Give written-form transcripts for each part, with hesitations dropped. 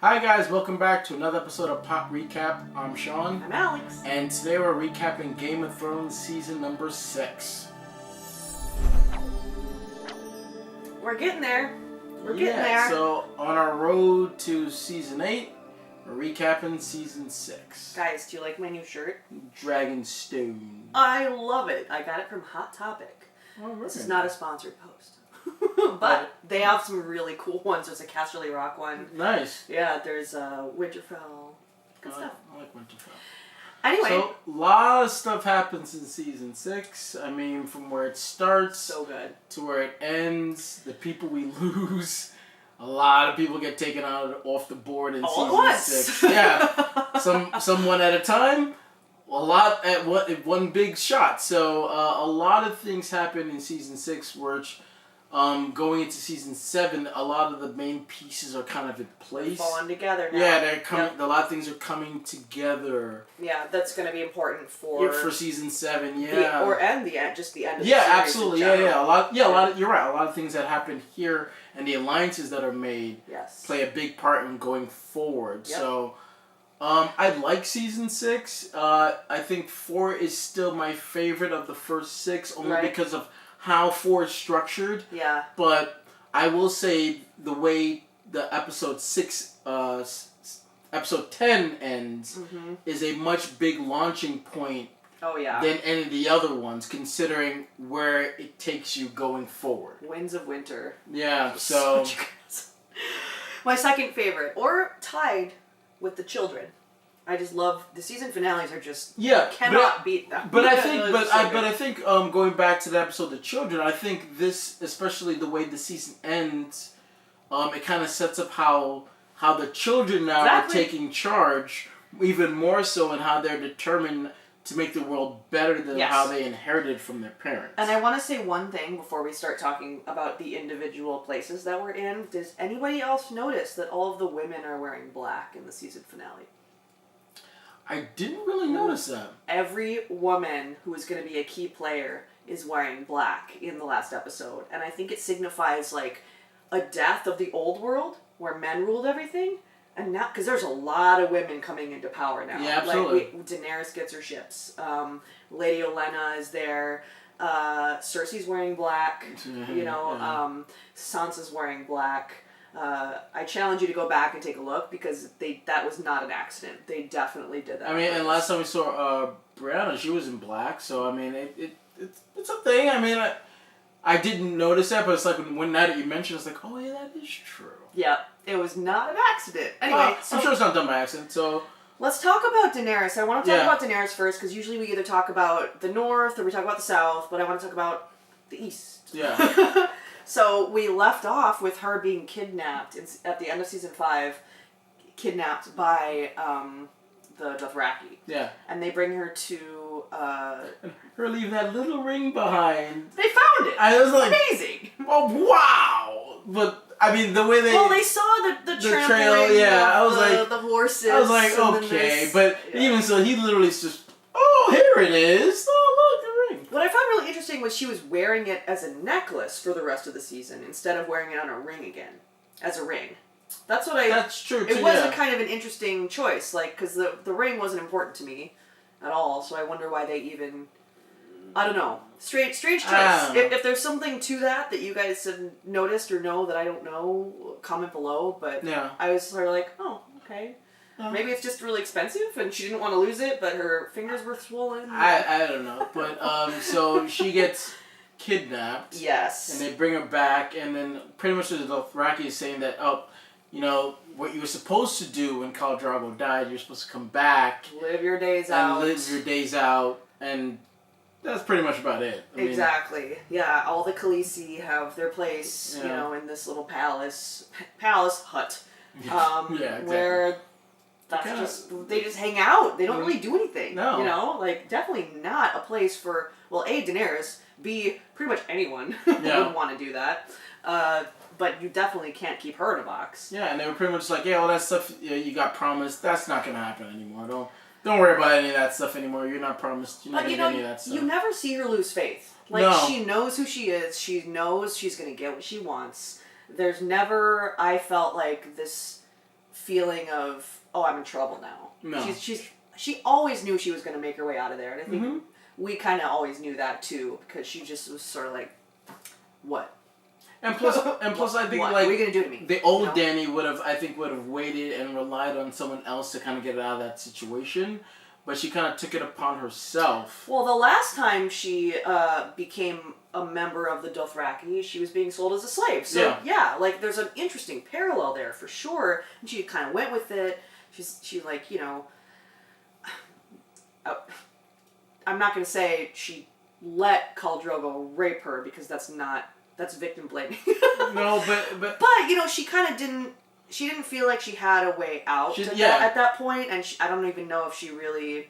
Hi guys, welcome back to another episode of Pop Recap. I'm Sean. I'm Alex. And today we're recapping Game of Thrones season number 6. We're getting there. We're getting there. So on our road to season 8, we're recapping season 6. Guys, do you like my new shirt? Dragonstone. I love it. I got it from Hot Topic. Oh, this is not a sponsored post. But they have some really cool ones. There's a Casterly Rock one. Nice. Yeah, there's Winterfell. Good stuff. I like Winterfell. Anyway. So, a lot of stuff happens in season 6. I mean, from where it starts so good to where it ends, the people we lose. A lot of people get taken off the board in season 6. Yeah. Some one at a time. A lot at one big shot. So, a lot of things happen in season 6, which... going into season 7, a lot of the main pieces are kind of in place. They're falling together now. Yeah, they're coming. Yep. A lot of things are coming together. Yeah, that's going to be important for season 7. Yeah, the end of the series. Yeah, absolutely. Yeah. A lot. You're right. A lot of things that happen here and the alliances that are made play a big part in going forward. Yep. So. I like season 6. I think 4 is still my favorite of the first 6, only because of how 4 is structured. Yeah. But I will say the way the episode 10 ends is a much big launching point than any of the other ones, considering where it takes you going forward. Winds of Winter. Yeah, so... My second favorite, or tied with The Children. I just love the season finales. Are just cannot beat them. But I think going back to the episode The Children, I think this, especially the way the season ends, it kind of sets up how the children now are taking charge even more so, and how they're determined to make the world better than how they inherited from their parents. And I want to say one thing before we start talking about the individual places that we're in. Does anybody else notice that all of the women are wearing black in the season finale? I didn't really notice that. Every woman who is going to be a key player is wearing black in the last episode. And I think it signifies like a death of the old world where men ruled everything. And now, because there's a lot of women coming into power now. Yeah, absolutely. Like Daenerys gets her ships. Lady Olenna is there. Cersei's wearing black. Sansa's wearing black. I challenge you to go back and take a look, because that was not an accident. They definitely did that. I mean, and last time we saw Brianna, she was in black, so I mean, it's a thing. I mean, I didn't notice that, but it's like when now that you mentioned, it's like, oh yeah, that is true. Yeah, it was not an accident. Anyway, I'm sure it's not done by accident. So let's talk about Daenerys. I want to talk about Daenerys first, because usually we either talk about the North or we talk about the South, but I want to talk about the East. Yeah. So we left off with her being kidnapped at the end of season 5, kidnapped by the Dothraki. Yeah. And they bring her to... her leave that little ring behind. They found it! I was like... Amazing! Oh, wow! But, I mean, the way they... Well, they saw the trail, yeah. I was like... The horses. I was like, okay. But even so, he literally just... Oh, here it is! Oh, look, the ring. What I found really interesting was she was wearing it as a necklace for the rest of the season, instead of wearing it on a ring again. As a ring. That's true, too, it was a kind of an interesting choice, like, because the ring wasn't important to me at all, so I wonder why they even... I don't know. Strange choice. If there's something to that you guys have noticed or know that I don't know, comment below, but I was sort of like, oh, okay. Maybe it's just really expensive and she didn't want to lose it, but her fingers were swollen. I don't know. But, so she gets kidnapped. Yes. And they bring her back, and then pretty much the Dothraki is saying that, what you were supposed to do when Khal Drogo died, you're supposed to come back. Live your days out. And that's pretty much about it. Exactly. Yeah, all the Khaleesi have their place, in this little palace hut. Exactly. Where... they just hang out. They don't really do anything. No. Definitely not a place for, well, A, Daenerys, B, pretty much anyone would want to do that. But you definitely can't keep her in a box. Yeah, and they were pretty much like, all that stuff you got promised, that's not going to happen anymore. Don't worry about any of that stuff anymore. You're not promised. You're not going to get any of that stuff. You never see her lose faith. She knows who she is. She knows she's going to get what she wants. There's never, I felt like, this feeling of, oh, I'm in trouble now. No. She always knew she was going to make her way out of there, and I think we kind of always knew that too, because she just was sort of like, what? And plus, I think what? like, what are you gonna do to me? The old Danny would have waited and relied on someone else to kind of get it out of that situation, but she kind of took it upon herself. Well, the last time she became a member of the Dothraki, she was being sold as a slave. So yeah, like there's an interesting parallel there for sure. And she kind of went with it. She like, you know, I'm not gonna say she let Khal Drogo rape her, because that's victim blaming. No, but you know, she kind of didn't. She didn't feel like she had a way out at that point, and I don't even know if she really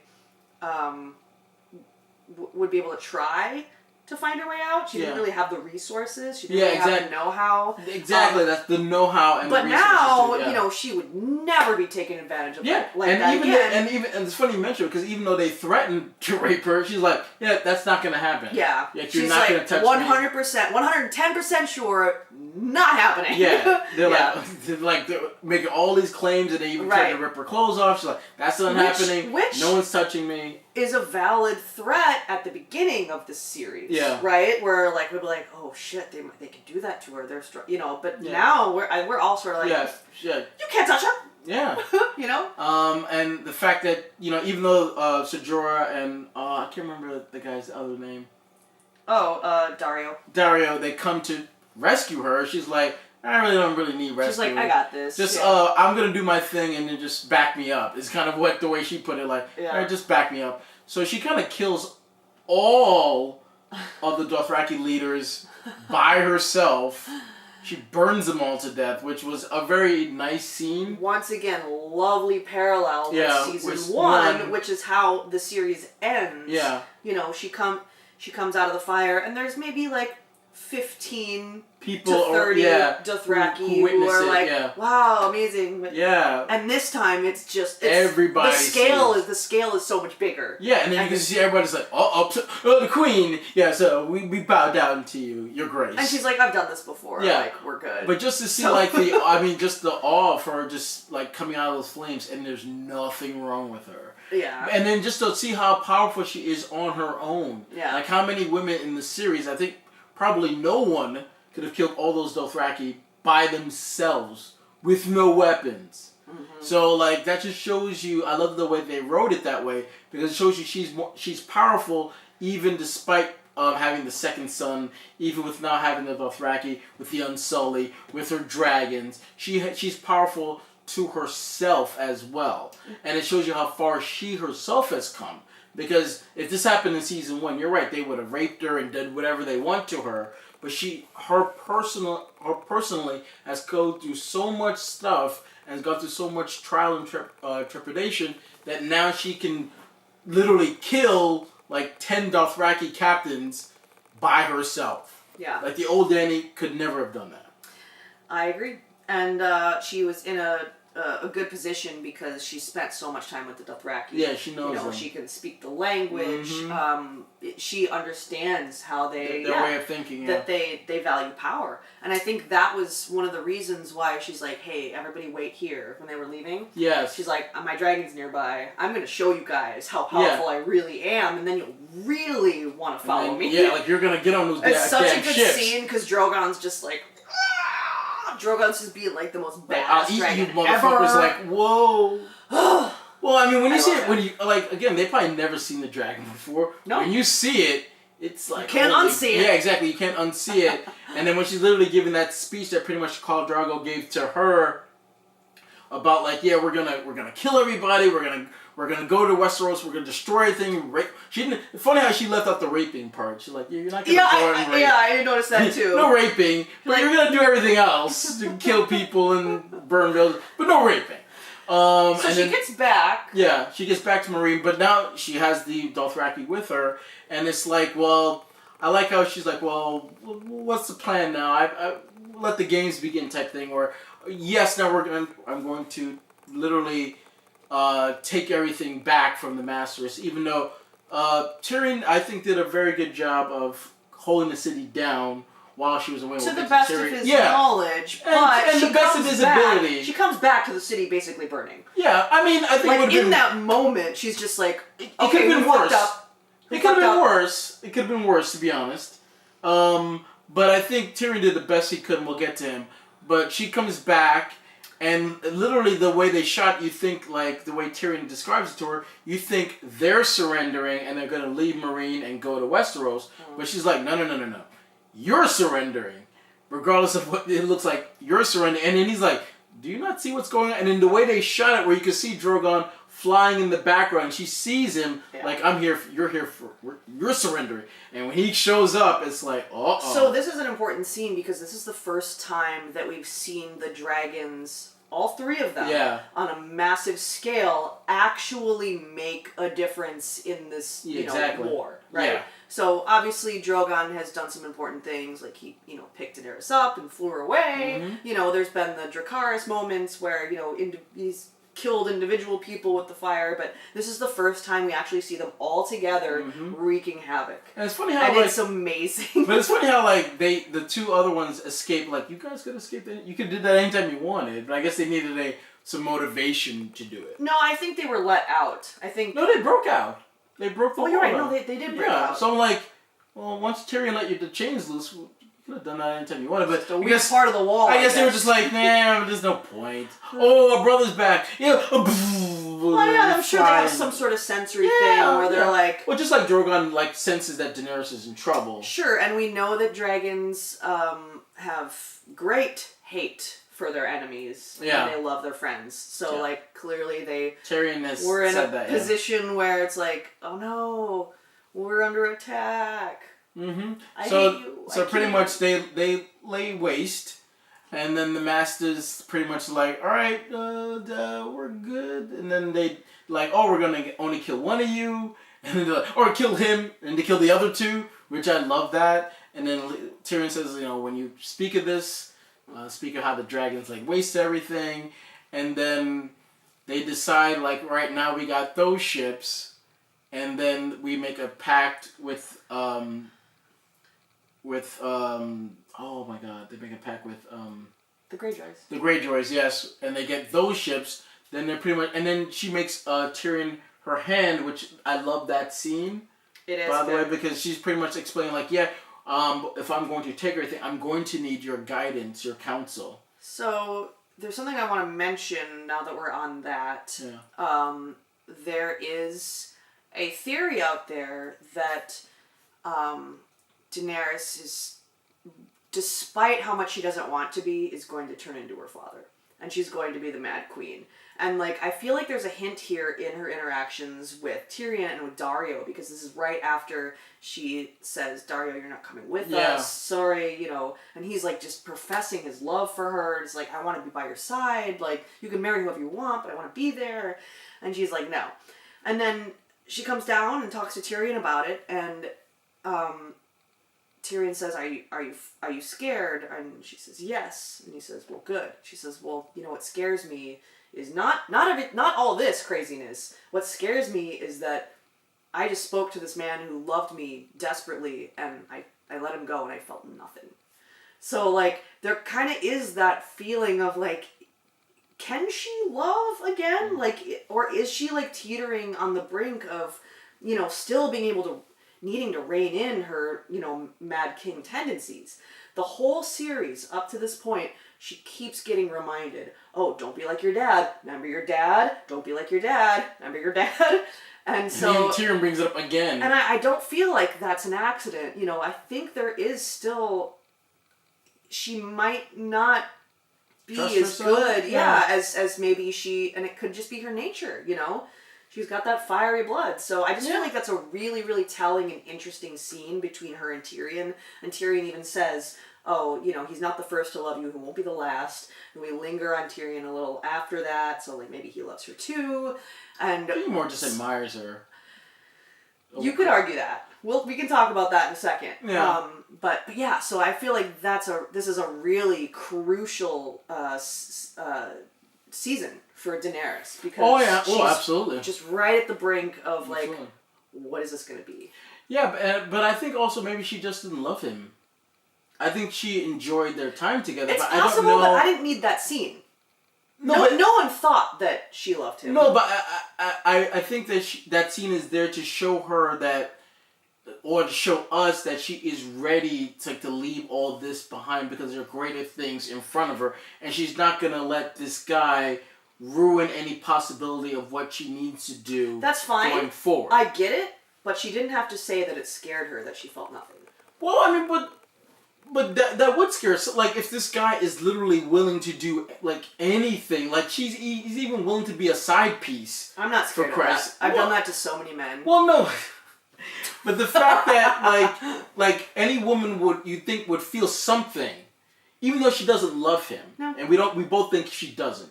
would be able to try to find her way out. She didn't really have the resources. She didn't really have the know-how. Exactly, that's the know-how and but the resources. But now, you know, she would never be taken advantage of like and that even again. And it's funny you mention it, because even though they threatened to rape her, she's like, yeah, that's not going to happen. Yeah. You're not going to touch 100%, 110% sure, not happening. Yeah. They're making all these claims, and they even tried to rip her clothes off. She's like, that's not happening. No one's touching me. Is a valid threat at the beginning of the series. Yeah. Right? Where like we'd be like, oh shit, they can do that to her. They're you know, but now we're all sort of like, you can't touch her. Yeah. You know? And the fact that, you know, even though Sajora and I can't remember the guy's other name. Oh, Dario. Dario, they come to rescue her. She's like, I don't really need rescue. She's like, I got this. Just I'm gonna do my thing and then just back me up. Is kind of the way she put it. Like, all right, just back me up. So she kind of kills all of the Dothraki leaders by herself. She burns them all to death, which was a very nice scene. Once again, lovely parallel with season one, which is how the series ends. Yeah. You know, she comes out of the fire, and there's maybe like 15 people to 30 Dothraki who are like, wow, amazing. But, and this time it's just everybody. The scale is so much bigger. Yeah, and then you can see everybody's like, the queen. Yeah, so we bow down to you, your grace. And she's like, I've done this before. Yeah, like we're good. But just to see just the awe of her just like coming out of those flames, and there's nothing wrong with her. Yeah. And then just to see how powerful she is on her own. Yeah. Like how many women in the series, I think probably no one could have killed all those Dothraki by themselves with no weapons. Mm-hmm. So like that just shows you. I love the way they wrote it that way, because it shows you she's powerful even despite having the second son, even with not having the Dothraki, with the Unsullied, with her dragons. She's powerful to herself as well, and it shows you how far she herself has come. Because if this happened in season 1, you're right, they would have raped her and done whatever they want to her. But her personally has gone through so much stuff and has gone through so much trial and trepidation that now she can literally kill like 10 Dothraki captains by herself. Yeah. Like the old Dany could never have done that. I agree. And she was in a good position because she spent so much time with the Dothraki. Yeah, she knows them. She can speak the language. Mm-hmm. She understands how they... Their way of thinking, that they value power. And I think that was one of the reasons why she's like, hey, everybody wait here when they were leaving. Yes. She's like, my dragon's nearby. I'm going to show you guys how powerful I really am, and then you'll really want to follow me. Yeah, like you're going to get on those damn ships. It's such a good scene because Drogon's just like... Drogon's just being like the most badass dragon you motherfuckers ever. Like, whoa. Well, I mean, when you see it, when you like again, they probably never seen the dragon before. No. When you see it, it's like you can't unsee it. Yeah, exactly. You can't unsee it. And then when she's literally giving that speech that pretty much Khal Drogo gave to her about like, yeah, we're gonna kill everybody. We're gonna go to Westeros. We're gonna destroy everything. She didn't. It's funny how she left out the raping part. She's like, yeah, you're not gonna go and rape. Yeah, I didn't notice that too. No raping, but you're gonna do everything else to kill people and burn buildings, but no raping. So she gets back. Yeah, she gets back to Meereen, but now she has the Dothraki with her, and it's like, well, I like how she's like, well, what's the plan now? I let the games begin type thing, or yes, now I'm going to literally take everything back from the Masters, even though Tyrion, I think, did a very good job of holding the city down while she was away. To the best of his knowledge, but and the best of his ability. She comes back to the city basically burning. Yeah, I mean, I think like in that moment, she's just like, it could have been worse. It could have been worse. It could have been worse, to be honest. But I think Tyrion did the best he could, and we'll get to him. But she comes back, and literally the way they shot, you think, like, the way Tyrion describes it to her, you think they're surrendering and they're going to leave Meereen and go to Westeros. But she's like, no. You're surrendering. Regardless of what it looks like, you're surrendering. And then he's like, do you not see what's going on? And then the way they shot it, where you can see Drogon flying in the background, she sees him like, I'm here, you're surrendering. And when he shows up, it's like, uh-oh. So this is an important scene because this is the first time that we've seen the dragons, all three of them, on a massive scale, actually make a difference in this, war, right? Yeah. So obviously Drogon has done some important things, like he, picked Daenerys up and flew her away. Mm-hmm. There's been the Dracarys moments where, he's killed individual people with the fire, but this is the first time we actually see them all together wreaking havoc. And it's funny how it's amazing. But it's funny how the two other ones escape. Like, you guys could escape. You could do that anytime you wanted. But I guess they needed some motivation to do it. No, I think they were let out. No, they broke out. They broke the wall. Oh, you're right. No, they did break out. So I'm like, well, once Tyrion let the chains loose, you could have done that anytime you wanted. But the weak part of the wall. I guess they were just like, nah, there's no point. Oh, our brother's back. Yeah. Well, yeah, I'm sure they have some sort of sensory thing where they're like... Well, just like Drogon senses that Daenerys is in trouble. Sure, and we know that dragons have great hate for their enemies, and they love their friends. So, clearly Tyrion has we're in said a position where it's like, oh no, we're under attack. Mm-hmm. I hate you. So pretty much they lay waste, and then the Masters pretty much like, all right, we're good, and then they we're gonna only kill one of you, and then they're like, or kill him, and they kill the other two, which I love that. And then Tyrion says, when you speak of this. Speak of how the dragons waste everything, and then they decide right now we got those ships, and then we make a pact with oh my god, they make a pact with the Greyjoys. The Greyjoys, yes, and they get those ships. Then they're pretty much, and then she makes Tyrion her hand, which I love that scene. It is, by the way, because she's pretty much explaining if I'm going to take everything, I'm going to need your guidance, your counsel. So, there's something I want to mention now that we're on that. Yeah. There is a theory out there that Daenerys is, despite how much she doesn't want to be, is going to turn into her father. And she's going to be the Mad Queen. And, I feel like there's a hint here in her interactions with Tyrion and with Daario, because this is right after she says, Daario, you're not coming with us, sorry, and he's, just professing his love for her. It's I want to be by your side, you can marry whoever you want, but I want to be there. And she's like, no. And then she comes down and talks to Tyrion about it, and, Tyrion says, are you scared? And she says, yes. And he says, well, good. She says, well, what scares me is not all this craziness. What scares me is that I just spoke to this man who loved me desperately, and I let him go, and I felt nothing. So, there kind of is that feeling of, can she love again? Or is she, teetering on the brink of, still being able to, needing to rein in her, Mad King tendencies. The whole series, up to this point, she keeps getting reminded, oh, don't be like your dad. Remember your dad? Don't be like your dad. Remember your dad? And so... Tyrion brings it up again. And I don't feel like that's an accident. I think there is still... She might not be Trust as herself? Good, as maybe she... And it could just be her nature, She's got that fiery blood. So I just feel like that's a really, really telling and interesting scene between her and Tyrion. And Tyrion even says, oh, he's not the first to love you, he won't be the last. And we linger on Tyrion a little after that, so maybe he loves her too. And he more just admires her. You could argue that. We can talk about that in a second. Yeah. But yeah, so I feel like this is a really crucial season for Daenerys, because she's absolutely just right at the brink of what is this going to be? Yeah, but I think also maybe she just didn't love him. I think she enjoyed their time together. It's but possible, I don't know. but I didn't need that scene. No, No one thought that she loved him. No, but I think that that scene is there to show her that, or to show us that she is ready to leave all this behind because there are greater things in front of her, and she's not gonna let this guy ruin any possibility of what she needs to do. That's fine. Going forward. I get it, but she didn't have to say that it scared her that she felt nothing. Well, I mean, but that would scare us. Like, if this guy is literally willing to do, like, anything, like, he's even willing to be a side piece. I'm not scared of that. I've done that to so many men. Well, no. But the fact that, like any woman you'd think would feel something, even though she doesn't love him, and we both think she doesn't,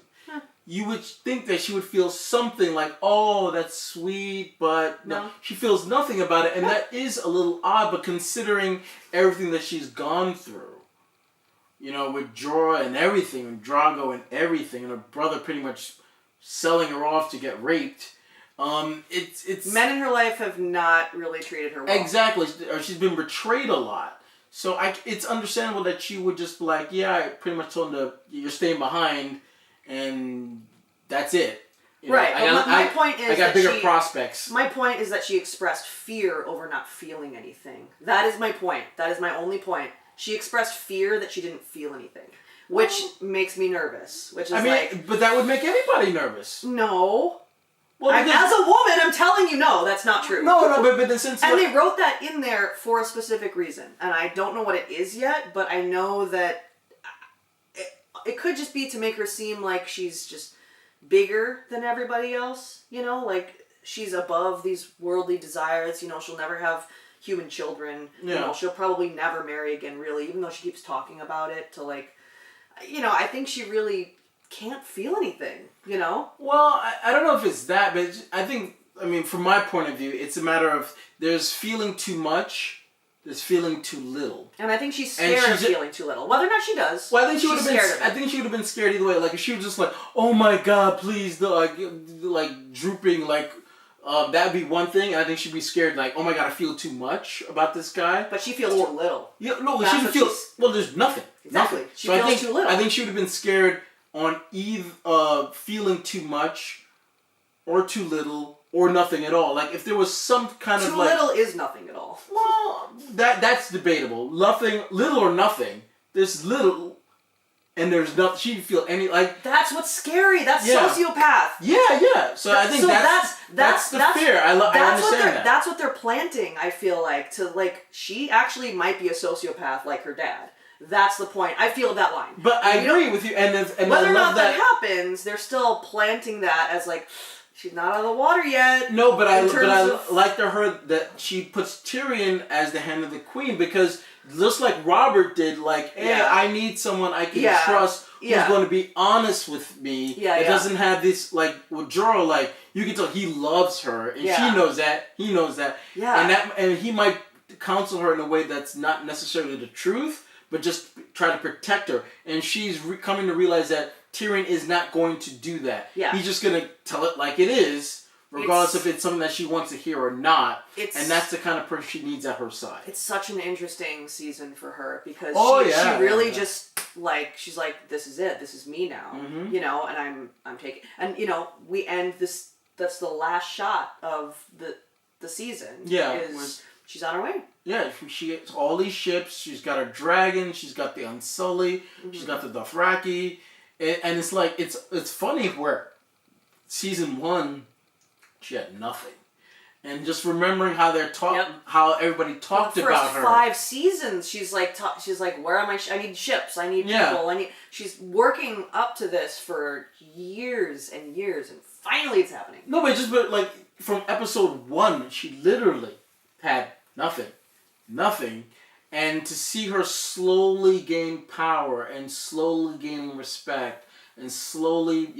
you would think that she would feel something like, oh, that's sweet, but no, she feels nothing about it, and that is a little odd, but considering everything that she's gone through, with Jorah and everything, and Drago and everything, and her brother pretty much selling her off to get raped, it's men in her life have not really treated her well. Exactly, or she's been betrayed a lot. So it's understandable that she would just be like, yeah, I pretty much told him you're staying behind, and that's it. Right. My point is I got bigger prospects. My point is that she expressed fear over not feeling anything. That is my point. That is my only point. She expressed fear that she didn't feel anything, which makes me nervous. Which is but that would make anybody nervous. No. Well, as a woman, I'm telling you, no, that's not true. No, but since they wrote that in there for a specific reason, and I don't know what it is yet, but I know that it could just be to make her seem like she's just bigger than everybody else. Like she's above these worldly desires. She'll never have human children. Yeah. She'll probably never marry again, really, even though she keeps talking about it. I think she really can't feel anything, Well, I don't know if it's that, but from my point of view, it's a matter of there's feeling too much, there's feeling too little. And I think she's scared of feeling too little. Whether or not she does. Well, I think she would have been scared either way. Like, if she was just like, oh my god, please, like drooping, that'd be one thing, and I think she'd be scared, like, oh my god, I feel too much about this guy. But she feels too little. Yeah, no, she didn't feel. Well, there's nothing. Exactly. Nothing. She feels too little. I think she would have been scared on either feeling too much, or too little, or nothing at all. Like, if there was some kind of too little is nothing at all. Well, that's debatable. Nothing, little or nothing. There's little, and there's nothing. She didn't feel any That's what's scary. That's sociopath. Yeah. So I think that's the fear. I understand that. That's what they're planting. I feel like she actually might be a sociopath like her dad. That's the point. I feel that line. But I agree with you, and whether or not that happens, they're still planting that as she's not out of the water yet. No, but I like to her that she puts Tyrion as the hand of the queen, because just like Robert did, hey, I need someone I can trust who's going to be honest with me. It doesn't have this with Jorah, you can tell he loves her, and she knows that. He knows that. Yeah. And he might counsel her in a way that's not necessarily the truth, but just try to protect her. And she's coming to realize that Tyrion is not going to do that. Yeah. He's just going to tell it like it is, regardless if it's something that she wants to hear or not. And that's the kind of person she needs at her side. It's such an interesting season for her, because she really just, she's like, this is it. This is me now. Mm-hmm. And I'm taking... And, we end this... That's the last shot of the season. Yeah. She's on her way. Yeah, she gets all these ships. She's got her dragon. She's got the Unsullied. Mm-hmm. She's got the Dothraki. And it's it's funny where season 1, she had nothing. And just remembering how how everybody talked about her. For 5 seasons, she's like, where am I? I need ships. I need people. She's working up to this for years and years, and finally it's happening. No, but from episode 1, she literally had nothing, and to see her slowly gain power and slowly gaining respect and slowly,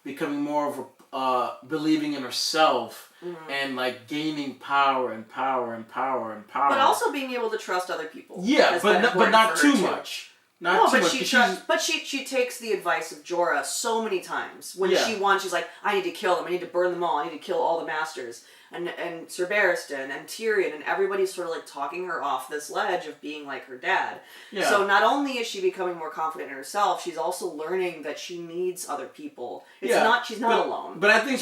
becoming more of a believing in herself, and gaining power and power and power and power. But also being able to trust other people. Yeah, but not too much. Not too much. But she takes the advice of Jorah so many times. When she wants, she's like, I need to kill them. I need to burn them all. I need to kill all the masters. And Sir Barristan and Tyrion and everybody's sort of like talking her off this ledge of being like her dad. Yeah. So not only is she becoming more confident in herself, she's also learning that she needs other people. She's not alone. But I think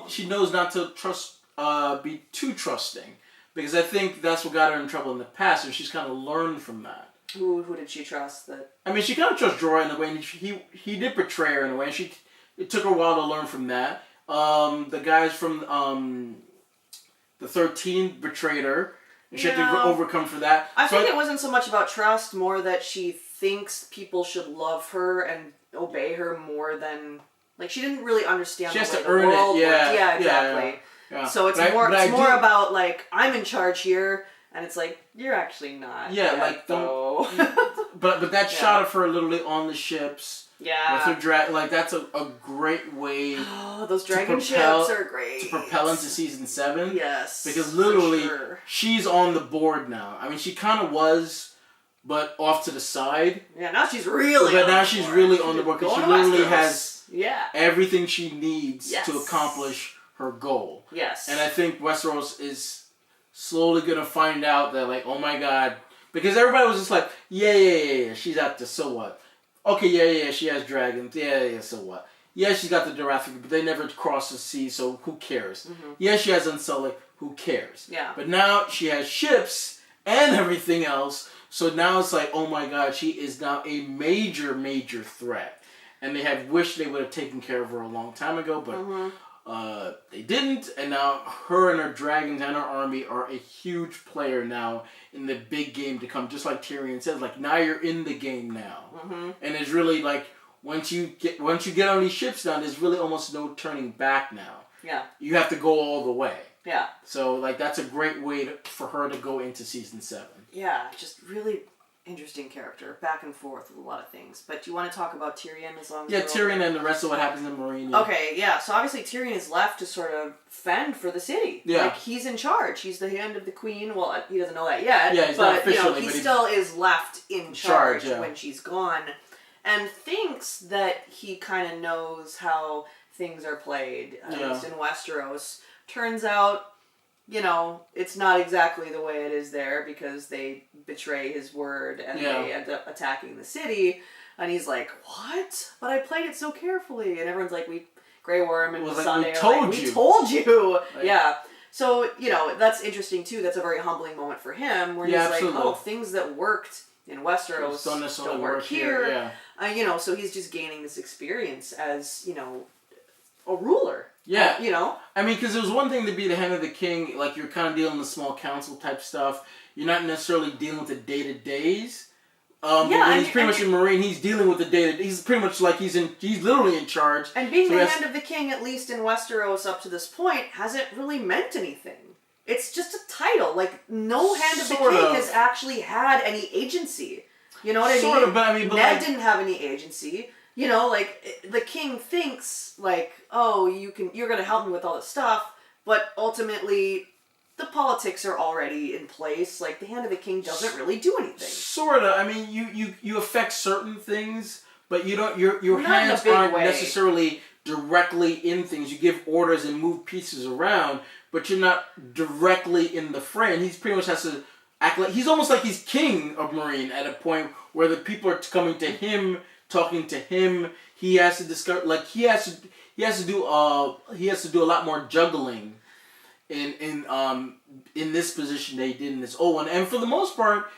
she knows not to be too trusting, because I think that's what got her in trouble in the past, and she's kind of learned from that. Who did she trust? That I mean, she kind of trusts Jorah in a way, and he did betray her in a way. It took her a while to learn from that. The guys from the 13 betrayed her, and she had to overcome for that. I think it wasn't so much about trust, more that she thinks people should love her and obey her more than, like, she didn't really understand she the has way to the earn world it. worked. Yeah, exactly. Yeah. So it's more about, like, I'm in charge here, and it's like, you're actually not. Yeah, like, though. but that shot of her literally on the ships. Yeah. With her like, that's a great way. Oh, those dragon ships are great. To propel into season 7. Yes. Because literally, she's on the board now. I mean, she kind of was, but off to the side. Yeah, now she's really. But now she's really on the board, because she literally has Yeah. everything she needs to accomplish her goal. Yes. And I think Westeros is slowly going to find out that, like, oh my god. Because everybody was just like, yeah, she's out there, so what? Okay, yeah, she has dragons. Yeah, so what? Yeah, she's got the Dothraki, but they never crossed the sea, so who cares? Mm-hmm. Yeah, she has Unsullied, who cares? Yeah. But now she has ships and everything else, so now it's like, oh my god, she is now a major, major threat. And they have wished they would have taken care of her a long time ago, but they didn't, and now her and her dragons and her army are a huge player now in the big game to come. Just like Tyrion says, like, now you're in the game now, and it's really like once you get on these ships now, there's really almost no turning back now. Yeah, you have to go all the way. Yeah. So like that's a great way for her to go into season 7. Yeah, just really interesting character, back and forth with a lot of things. But do you want to talk about Tyrion as long as Tyrion and the rest of what happens in Marine. Okay, yeah. So obviously Tyrion is left to sort of fend for the city. Yeah. Like, he's in charge. He's the hand of the queen. Well, he doesn't know that yet. Yeah, he's not officially, he still is left in charge yeah. when she's gone, and thinks that he kind of knows how things are played, at least in Westeros. Turns out, it's not exactly the way it is there, because they betray his word and they end up attacking the city. And he's like, what? But I played it so carefully. And everyone's like, Grey Worm and Sunday we told you. Like, yeah. So, that's interesting too. That's a very humbling moment for him, where he's absolutely. Like, oh, things that worked in Westeros don't work here. Yeah. So he's just gaining this experience as, a ruler. Yeah. I mean, because it was one thing to be the hand of the king, like you're kind of dealing with small council type stuff. You're not necessarily dealing with the day-to-days. But when he's pretty much in Marine, he's dealing with the day-to-day. He's pretty much like he's literally in charge. And being the hand of the king, at least in Westeros up to this point, hasn't really meant anything. It's just a title. Like, no hand of the king has actually had any agency. You know what I mean? Sort of, but I mean... Ned didn't have any agency. The king thinks, like, oh, you're going to help me with all this stuff, but ultimately, the politics are already in place. Like, the hand of the king doesn't really do anything. Sort of. I mean, you affect certain things, but you don't. Your hands aren't necessarily directly in things. You give orders and move pieces around, but you're not directly in the fray. And he pretty much has to act like he's almost like he's king of Marine at a point where the people are coming to him. Talking to him, he has to discover. Like he has to do a lot more juggling in this position they did in this old one. And for the most part,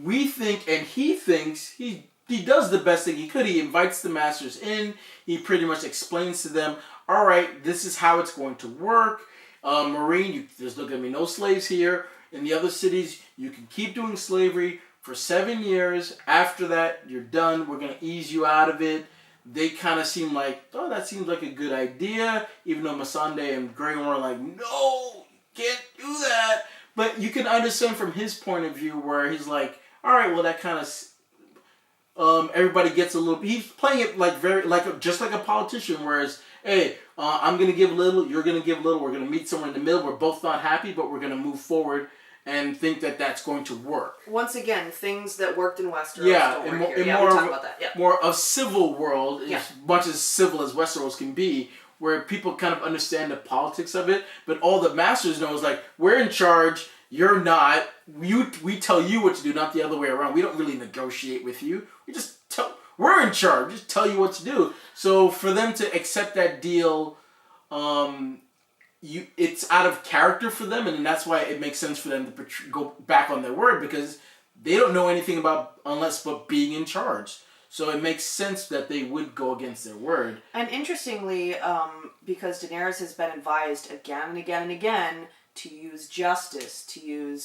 we think and he thinks he does the best thing he could. He invites the masters in. He pretty much explains to them, all right, this is how it's going to work. Marine, there's not going to be no slaves here. In the other cities, you can keep doing slavery. For 7 years, after that, you're done. We're going to ease you out of it. They kind of seem like, oh, that seems like a good idea. Even though Missandei and Grey Worm are like, no, you can't do that. But you can understand from his point of view where he's like, all right, well, that kind of, everybody gets a little, he's playing it like just like a politician, whereas, hey, I'm going to give a little, you're going to give a little, we're going to meet somewhere in the middle. We're both not happy, but we're going to move forward and think that that's going to work. Once again, things that worked in Westeros don't work here. Yeah, we'll talk about that. Yeah. More of civil world, as much as civil as Westeros can be, where people kind of understand the politics of it, but all the masters know is like, we're in charge, you're not. We tell you what to do, not the other way around. We don't really negotiate with you. We're in charge. Just tell you what to do. So for them to accept that deal, it's out of character for them, and that's why it makes sense for them to go back on their word, because they don't know anything but being in charge. So it makes sense that they would go against their word. And interestingly, because Daenerys has been advised again and again and again to use justice, to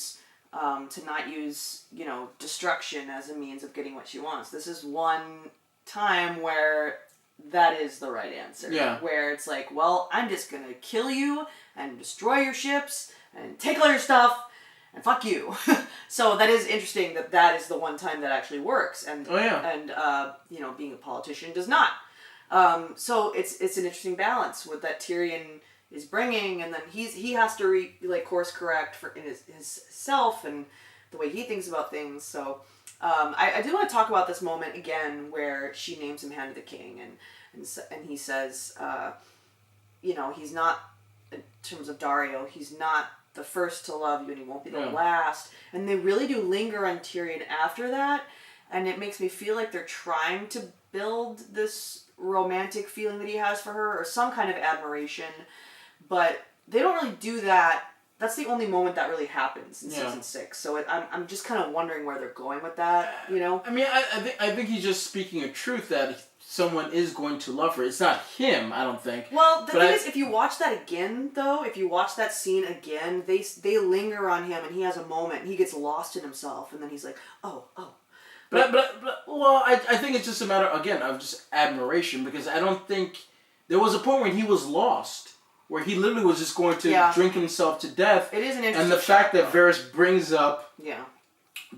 not use, destruction as a means of getting what she wants. This is one time where that is the right answer. Yeah. Where it's like, well, I'm just going to kill you and destroy your ships and take all your stuff and fuck you. So that is interesting that is the one time that actually works. And, being a politician does not. So it's an interesting balance with that Tyrion is bringing, and then he has to course correct in his self and the way he thinks about things. So I do want to talk about this moment again where she names him Hand of the King, and he says, he's not, in terms of Dario, he's not the first to love you, and he won't be the last. And they really do linger on Tyrion after that, and it makes me feel like they're trying to build this romantic feeling that he has for her, or some kind of admiration. But they don't really do that. That's the only moment that really happens in season 6. So I'm just kind of wondering where they're going with that, I mean, I think he's just speaking a truth that someone is going to love her. It's not him, I don't think. Well, the thing is, if you watch that again, though, if you watch that scene again, they linger on him, and he has a moment, and he gets lost in himself, and then he's like, oh. But I think it's just a matter, again, of just admiration, because I don't think... There was a point when he was lost, where he literally was just going to drink himself to death. It is an interesting And the fact that Varys brings up Yeah.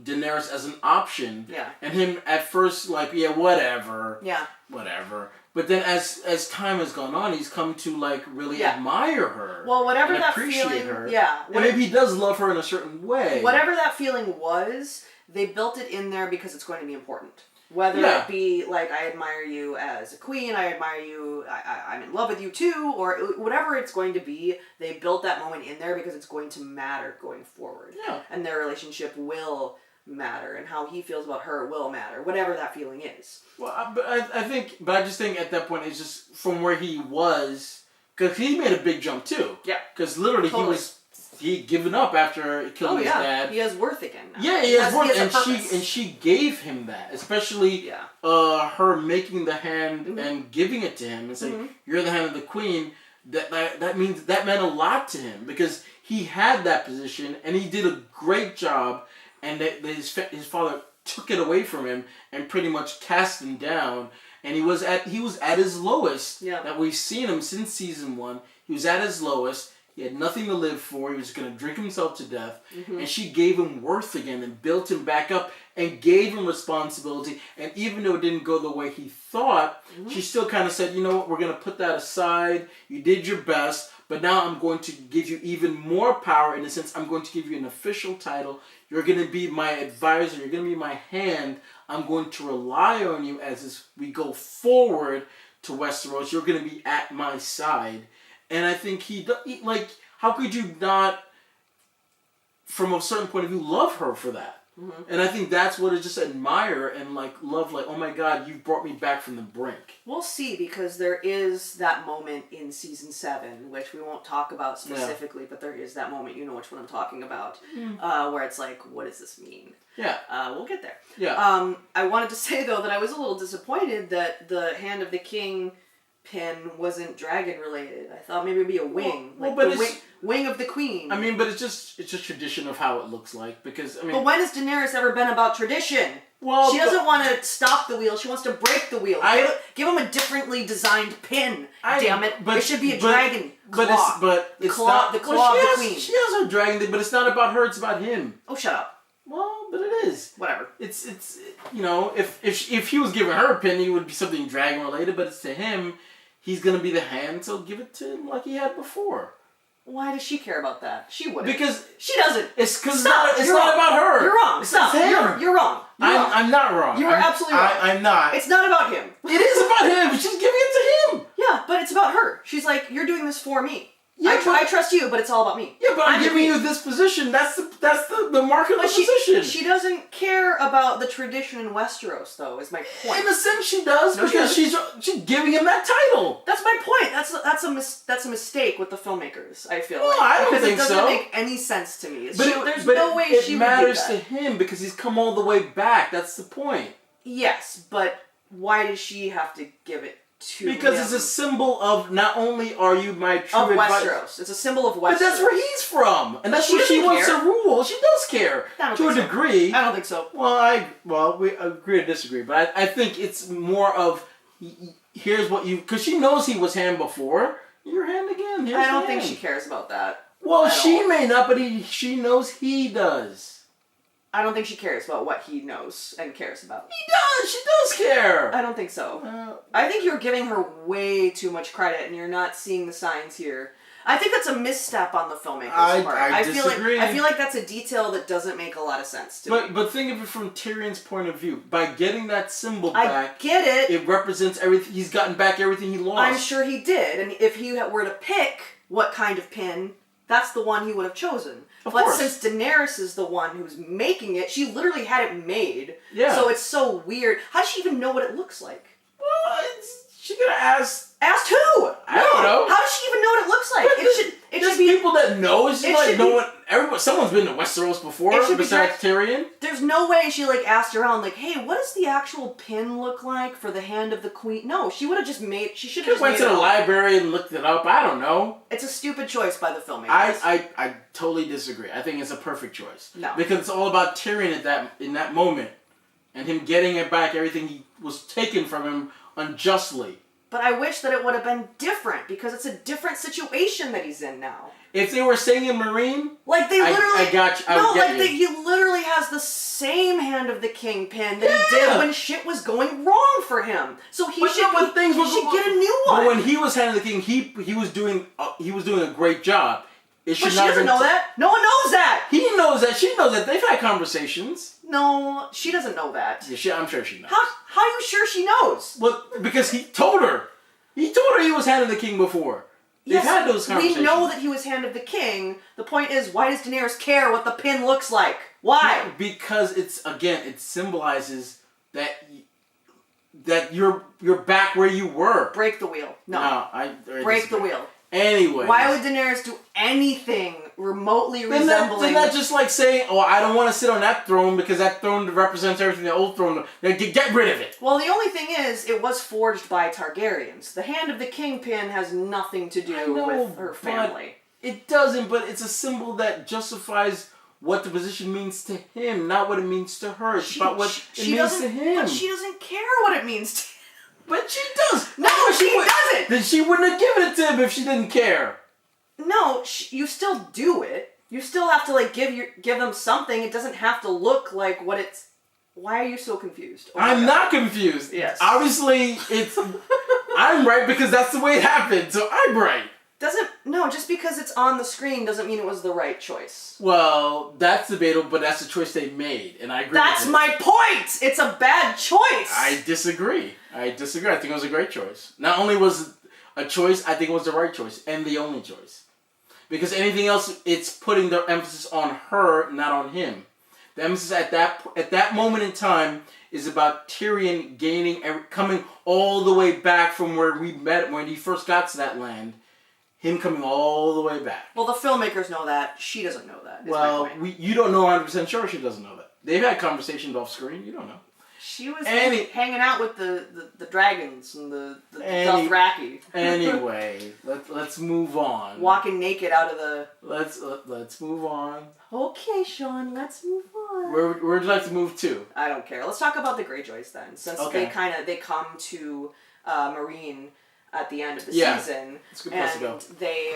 Daenerys as an option. Yeah. And him at first like, yeah, whatever. Yeah. Whatever. But then as time has gone on, he's come to like really admire her. Well, whatever and that appreciate feeling, her. yeah. And maybe he does love her in a certain way. Whatever that feeling was, they built it in there because it's going to be important. Whether it be like, I admire you as a queen, I admire you, I'm in love with you too, or whatever it's going to be, they built that moment in there because it's going to matter going forward. Yeah. And their relationship will matter, and how he feels about her will matter, whatever that feeling is. Well, I just think at that point, it's just from where he was, because he made a big jump too. Yeah. Because literally he'd given up after killing his dad. He has worth again now. Yeah, he has worth, and she gave him that, especially her making the hand and giving it to him and saying, "You're the hand of the queen." That meant a lot to him, because he had that position and he did a great job, and his father took it away from him and pretty much cast him down. And he was at his lowest. Yeah. That we've seen him since season 1. He was at his lowest. He had nothing to live for. He was going to drink himself to death. And she gave him worth again and built him back up and gave him responsibility. And even though it didn't go the way he thought, she still kind of said, you know what, we're going to put that aside. You did your best, but now I'm going to give you even more power. In a sense, I'm going to give you an official title. You're going to be my advisor. You're going to be my hand. I'm going to rely on you as we go forward to Westeros. You're going to be at my side. And I think he how could you not, from a certain point of view, love her for that? And I think that's what I just admire and love, oh my God, you brought me back from the brink. We'll see, because there is that moment in season 7, which we won't talk about specifically, but there is that moment, you know which one I'm talking about, where it's like, what does this mean? Yeah. We'll get there. Yeah. I wanted to say, though, that I was a little disappointed that the Hand of the King pin wasn't dragon related. I thought maybe it'd be a wing, wing of the queen. I mean, but it's just tradition of how it looks like, because I mean. But when has Daenerys ever been about tradition? Well, she doesn't want to stop the wheel. She wants to break the wheel. Give him a differently designed pin. Damn it! It should be a dragon claw. But it's claw, not the claw of the queen. She has her dragon thing, but it's not about her. It's about him. Oh, shut up. Well, but it is. Whatever. It's if he was giving her a pin, it would be something dragon related. But it's to him. He's going to be the hand, so give it to him like he had before. Why does she care about that? She wouldn't. Because she doesn't. It's because it's not about her. You're wrong. It's Stop. him. You're wrong. I'm not wrong. You are absolutely wrong. I'm not. It's not about him. It is about him. She's giving it to him. Yeah, but it's about her. She's like, you're doing this for me. Yeah, I trust you, but it's all about me. Yeah, but I'm giving you this position. That's the mark of the position. She doesn't care about the tradition in Westeros, though. Is my point. In a sense, she does because she's giving him that title. That's my point. That's a mistake with the filmmakers. I feel like I don't because think it doesn't so. make any sense to me. There's no way she it would matters do that. to him because he's come all the way back. That's the point. Yes, but why does she have to give it to Because him? it's a symbol of not only are you my true of advisor, Westeros. It's a symbol of Westeros. but that's where he's from, and that's She what she doesn't wants care. to rule. She does care to a degree. I don't think so. Well, we agree to disagree, but I think it's more of here's what you because she knows he was hand before. Your hand again. Here's I don't the think hand. she cares about that. Well, she may not, but she knows he does. I don't think she cares about what he knows and cares about. He does. She does care. I don't think so. I think you're giving her way too much credit, and you're not seeing the signs here. I think that's a misstep on the filmmaker's part. I disagree. I feel like that's a detail that doesn't make a lot of sense to me. But think of it from Tyrion's point of view. By getting that symbol back, I get it. It represents everything. He's gotten back everything he lost. I'm sure he did, and if he were to pick what kind of pin, that's the one he would have chosen. Of but course. since Daenerys is the one who's making it, she literally had it made. Yeah. So it's so weird. How does she even know what it looks like? Well, she could have asked. Asked who? I don't know. How does she even know what it looks like? It There's should be people that know. It's it like should no be- one. Everyone. Someone's been to Westeros before It should be besides Tyrion. There's no way she asked around hey, what does the actual pin look like for the hand of the queen? No, she would have just made. She should have She went to the library and looked it up. I don't know. It's a stupid choice by the filmmakers. I totally disagree. I think it's a perfect choice. No. Because it's all about Tyrion in that moment, and him getting it back. Everything he was taken from him unjustly. But I wish that it would have been different because it's a different situation that he's in now. If they were saying in Marine, They literally. I got you. He literally has the same hand of the king pin that he did when shit was going wrong for him. So he should get a new one. But when he was hand of the king, he was doing a great job. But she doesn't know that. No one knows that. He knows that. She knows that. They've had conversations. No, she doesn't know that. Yeah, I'm sure she knows. How are you sure she knows? Well, because he told her. He told her he was hand of the king before. They've had those conversations. We know that he was hand of the king. The point is, why does Daenerys care what the pin looks like? Why? Because it symbolizes that you're back where you were. Break the wheel. No. Break the wheel. Anyway. Why would Daenerys do anything remotely resembling... Then that's just like saying, I don't want to sit on that throne because that throne represents everything, the old throne. Get rid of it. Well, the only thing is, it was forged by Targaryens. The Hand of the King pin has nothing to do with her family. It doesn't, but it's a symbol that justifies what the position means to him, not what it means to her. It's about what it means to him. But she doesn't care what it means to him. But she does. No, she doesn't. Then she wouldn't have given it to him if she didn't care. No, you still do it. You still have to give them something. It doesn't have to look like what it's. Why are you so confused? I'm not confused. Yes. Obviously, it's. I'm right because that's the way it happened. So I'm right. Just because it's on the screen doesn't mean it was the right choice. Well, that's debatable, but that's the choice they made, and I agree. That's my point. It's a bad choice. I disagree. I think it was a great choice. Not only was it a choice, I think it was the right choice and the only choice. Because anything else, it's putting the emphasis on her, not on him. The emphasis at that moment in time is about Tyrion coming all the way back from where we met when he first got to that land. Him coming all the way back. Well, the filmmakers know that. She doesn't know that. Well, you don't know 100% sure she doesn't know that. They've had conversations off screen. You don't know. She was hanging out with the dragons and the Dothraki. Anyway, let's move on. Walking naked out of the... Let's move on. Okay, Sean, let's move on. Where would you like to move to? I don't care. Let's talk about the Greyjoys then. Since they come to Marine at the end of the season. It's a good place to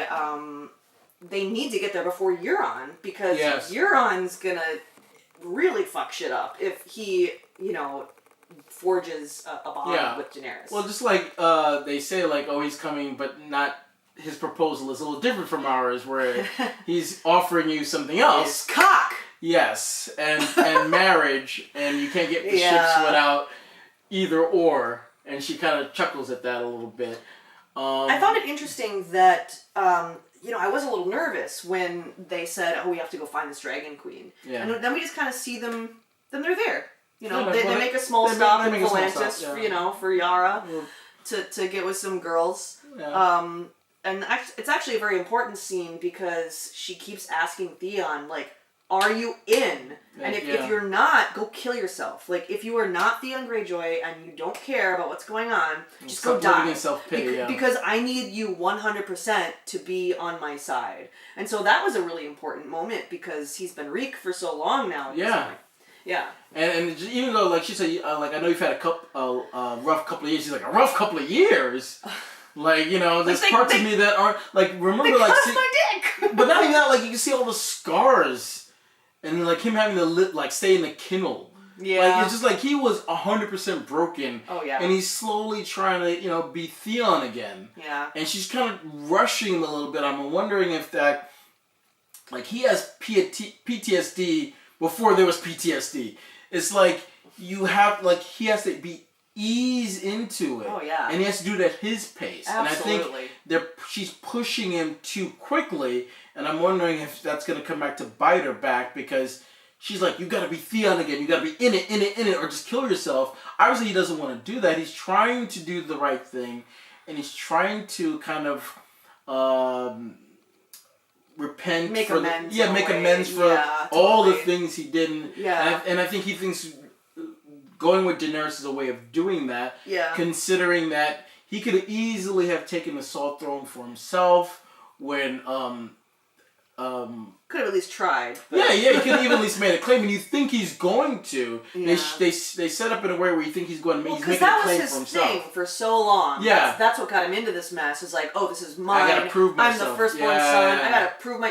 go. They need to get there before Euron because Euron's gonna really fuck shit up if he, forges a bond with Daenerys. Well, just like they say, he's coming, but not his proposal is a little different from ours, where he's offering you something else. His cock. Yes, and marriage, and you can't get the ships without either or. And she kind of chuckles at that a little bit. I found it interesting that, I was a little nervous when they said, "Oh, we have to go find this dragon queen." Yeah. And then we just kind of see them. Then they're there. They make a small stop in Volantis, for Yara to get with some girls. Yeah. And it's actually a very important scene because she keeps asking Theon, like, are you in? And if you're not, go kill yourself. Like, if you are not Theon Greyjoy and you don't care about what's going on, just go die. Because I need you 100% to be on my side. And so that was a really important moment because he's been Reek for so long now. Yeah. Yeah. And even though, like she said, like, I know you've had a rough couple of years. She's like, a rough couple of years? Like, there's parts of me that aren't, like, remember, like, my dick! But not even that, like, you can see all the scars. And, like, him having to, stay in the kennel. Yeah. Like, it's just, like, he was 100% broken. Oh, yeah. And he's slowly trying to, be Theon again. Yeah. And she's kind of rushing a little bit. I'm wondering if that, like, he has PTSD before there was PTSD. It's like, he has to be ease into it. Oh, yeah. And he has to do it at his pace. Absolutely. And I think she's pushing him too quickly, and I'm wondering if that's going to come back to bite her back, because she's like, you got to be Theon again. You got to be in it, or just kill yourself. Obviously, he doesn't want to do that. He's trying to do the right thing, and he's trying to kind of repent. Make amends for all the things he didn't. Yeah. And I think he thinks going with Daenerys is a way of doing that. Yeah. Considering that he could easily have taken the Salt Throne for himself when could have at least tried. But. Yeah, he could have even at least made a claim, and you think he's going to. Yeah. They set up in a way where you think he's going to make a claim for himself. Because that was his thing for so long. Yeah. That's what got him into this mess. Is like, oh, this is mine. I gotta prove myself. I'm the firstborn son. I gotta prove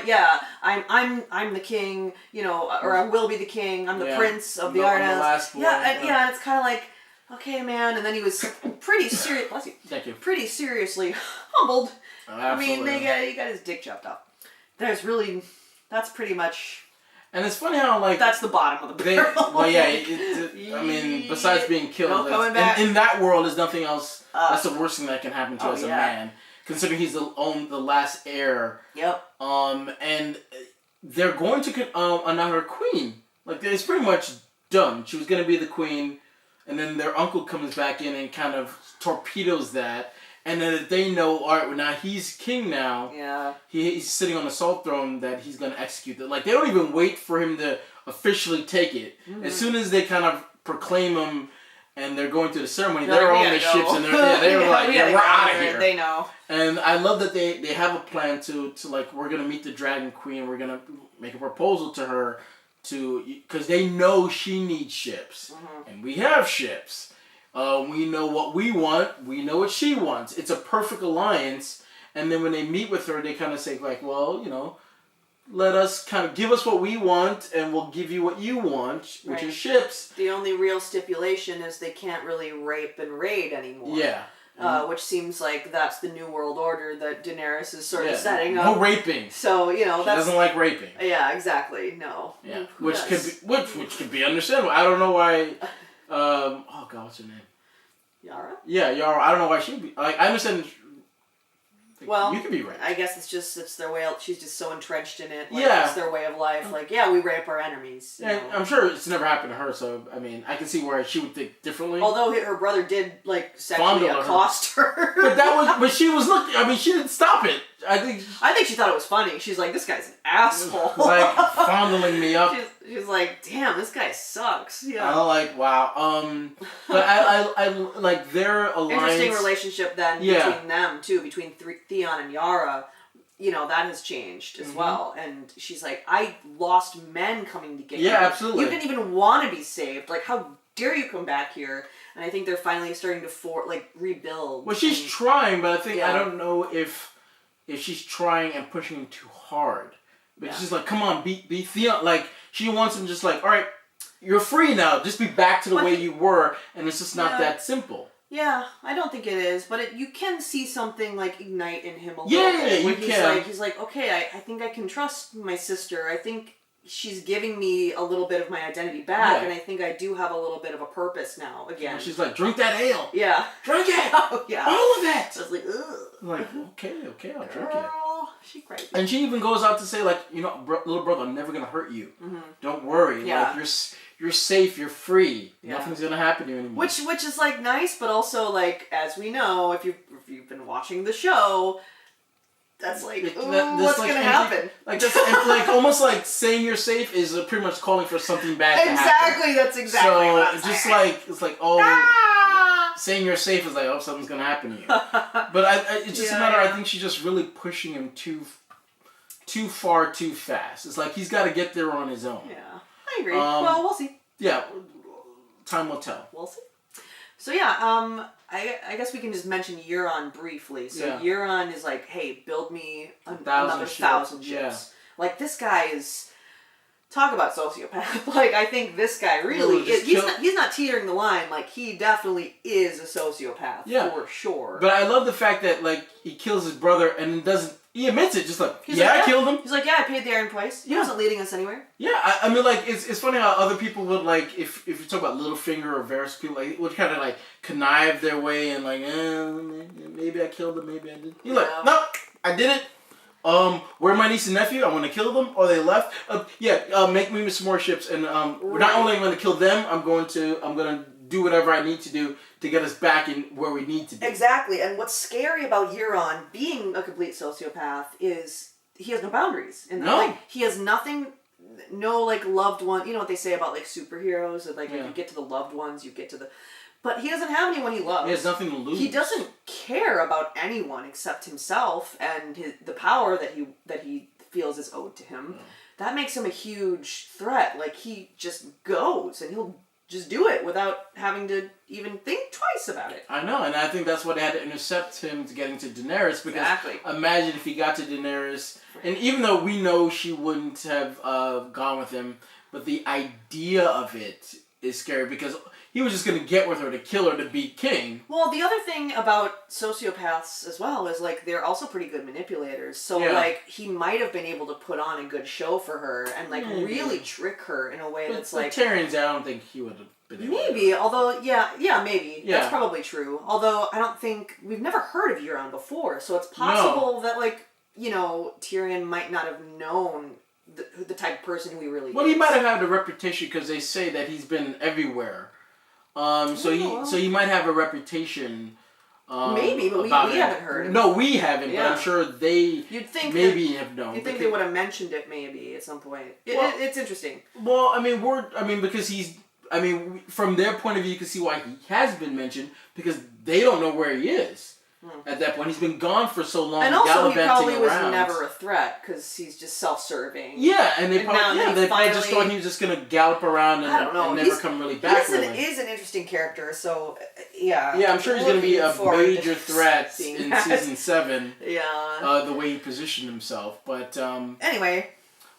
I'm the king, or I will be the king. I'm the prince of the Arnaz. And it's kind of like, okay, man. And then he was pretty serious. Bless you. Thank you. Pretty seriously humbled. Oh, absolutely. I mean, he got his dick chopped off. That's pretty much. And it's funny how, like, that's the bottom of the barrel. I mean, besides being killed, in that world, there's nothing else. That's the worst thing that can happen to as a man, considering he's the last heir. Yep. And they're going to announce her queen. Like, it's pretty much done. She was going to be the queen, and then their uncle comes back in and kind of torpedoes that. And then they know, all right, well, now he's king now. Yeah. He's sitting on the Salt Throne that he's going to execute. Like, they don't even wait for him to officially take it. Mm-hmm. As soon as they kind of proclaim him and they're going through the ceremony, they're on their ships and they're like, we're out of here. They know. And I love that they have a plan to like, we're going to meet the Dragon Queen. We're going to make a proposal to her because they know she needs ships. Mm-hmm. And we have ships. We know what we want. We know what she wants. It's a perfect alliance. And then when they meet with her, they kind of say, like, well, let us kind of give us what we want, and we'll give you what you want, which is ships. The only real stipulation is they can't really rape and raid anymore. Yeah. Which seems like that's the new world order that Daenerys is sort of setting up. No raping. So, she doesn't like raping. Yeah, exactly. No. Yeah. Which could be understandable. I don't know why. Oh God, what's her name? Yara? Yeah, Yara. I don't know why she'd be. Like, I understand. Well, you could be right. I guess it's their way. She's just so entrenched in it. Like, it's their way of life. Like, we rape our enemies. Yeah, I'm sure it's never happened to her. So I mean, I can see where she would think differently. Although her brother did sexually accost her. But she was looking. I mean, she didn't stop it. I think she thought it was funny. She's like, this guy's an asshole. Like fondling me up. She's like, damn, this guy sucks. Yeah. I'm like, wow. But I like their alliance. Interesting relationship then between them too, between Theon and Yara. That has changed as well. And she's like, I lost men coming to get you. Yeah, absolutely. You didn't even want to be saved. Like, how dare you come back here? And I think they're finally starting to rebuild. Well, she's trying, but I think I don't know if she's trying and pushing him too hard. But she's like, come on, be Theon. Like, she wants him just like, all right, you're free now. Just be back to the way you were. And it's just not that simple. Yeah, I don't think it is, but you can see something like ignite in him a little Yeah, bit. you can. He's like, okay, I think I can trust my sister. I think she's giving me a little bit of my identity back, and I think I do have a little bit of a purpose now again. And she's like, drink that ale. Yeah. Drink it. Oh, yeah. All of it. So I was like, ugh. I'm like, okay, I'll drink it. Girl, she crazy. And she even goes out to say, like, you know, little brother, I'm never gonna hurt you. Mm-hmm. Don't worry. Yeah. Like, you're safe. You're free. Yeah. Nothing's gonna happen to you anymore. Which is like nice, but also like as we know, if you've been watching the show, that's like, what's like gonna happen? Like that's like almost like saying you're safe is pretty much calling for something bad to happen. Exactly, that's exactly what I'm just saying. like it's like saying you're safe is like something's gonna happen to you. But it's just a matter. I think she's just really pushing him too far too fast. It's like he's got to get there on his own. Yeah, I agree. Well, we'll see. Yeah, time will tell. We'll see. So yeah, I guess we can just mention Euron briefly. So Euron is like, hey, build me another 1,000 ships. Yeah. Like this guy is. Talk about sociopath. Like, I think this guy really is. He's not teetering the line. Like, he definitely is a sociopath. Yeah. For sure. But I love the fact that, like, he kills his brother and doesn't. He admits it, just like, I killed him. He's like, I paid the iron price. He wasn't leading us anywhere. Yeah, I mean, like, it's funny how other people would, like, if you talk about Littlefinger or Varys, people, like, would kind of, like, connive their way and, like, maybe I killed him, maybe I didn't. He's like, no, I did it. Where are my niece and nephew? I want to kill them. Or they left. Make me some more ships, and we're not only going to kill them. I'm going to do whatever I need to do to get us back in where we need to be. Exactly. And what's scary about Euron being a complete sociopath is he has no boundaries. Like, he has nothing. No, like, loved one. You know what they say about like superheroes? Like, if you get to the loved ones, you get to the. But he doesn't have anyone he loves. He has nothing to lose. He doesn't care about anyone except himself and the power that he feels is owed to him. Yeah. That makes him a huge threat. Like, he just goes and he'll just do it without having to even think twice about it. I know, and I think that's why they had to intercept him to getting to Daenerys. Because imagine if he got to Daenerys, and even though we know she wouldn't have gone with him, but the idea of it is scary because he was just going to get with her to kill her to be king. Well, the other thing about sociopaths as well is, like, they're also pretty good manipulators. So, like, he might have been able to put on a good show for her and, like, really trick her in a way that's, like... Tyrion's, I don't think he would have been able Maybe, although, maybe. Yeah. That's probably true. Although, I don't think... We've never heard of Euron before, so it's possible that, like, you know, Tyrion might not have known... The type of person who he really is. Well, he might have had a reputation because they say that he's been everywhere. So he might have a reputation. Maybe, but we haven't heard. No, we haven't. Yeah. But I'm sure they have known. You'd think they would have mentioned it maybe at some point. It's interesting. Well, because from their point of view, you can see why he has been mentioned because they don't know where he is. At that point, he's been gone for so long. And also, he probably was never a threat because he's just self-serving. Yeah, and they probably just thought he was just going to gallop around and never come really back. He is an interesting character, so yeah. Yeah, I'm sure he's going to be a major threat in season 7. Yeah. The way he positioned himself, but anyway.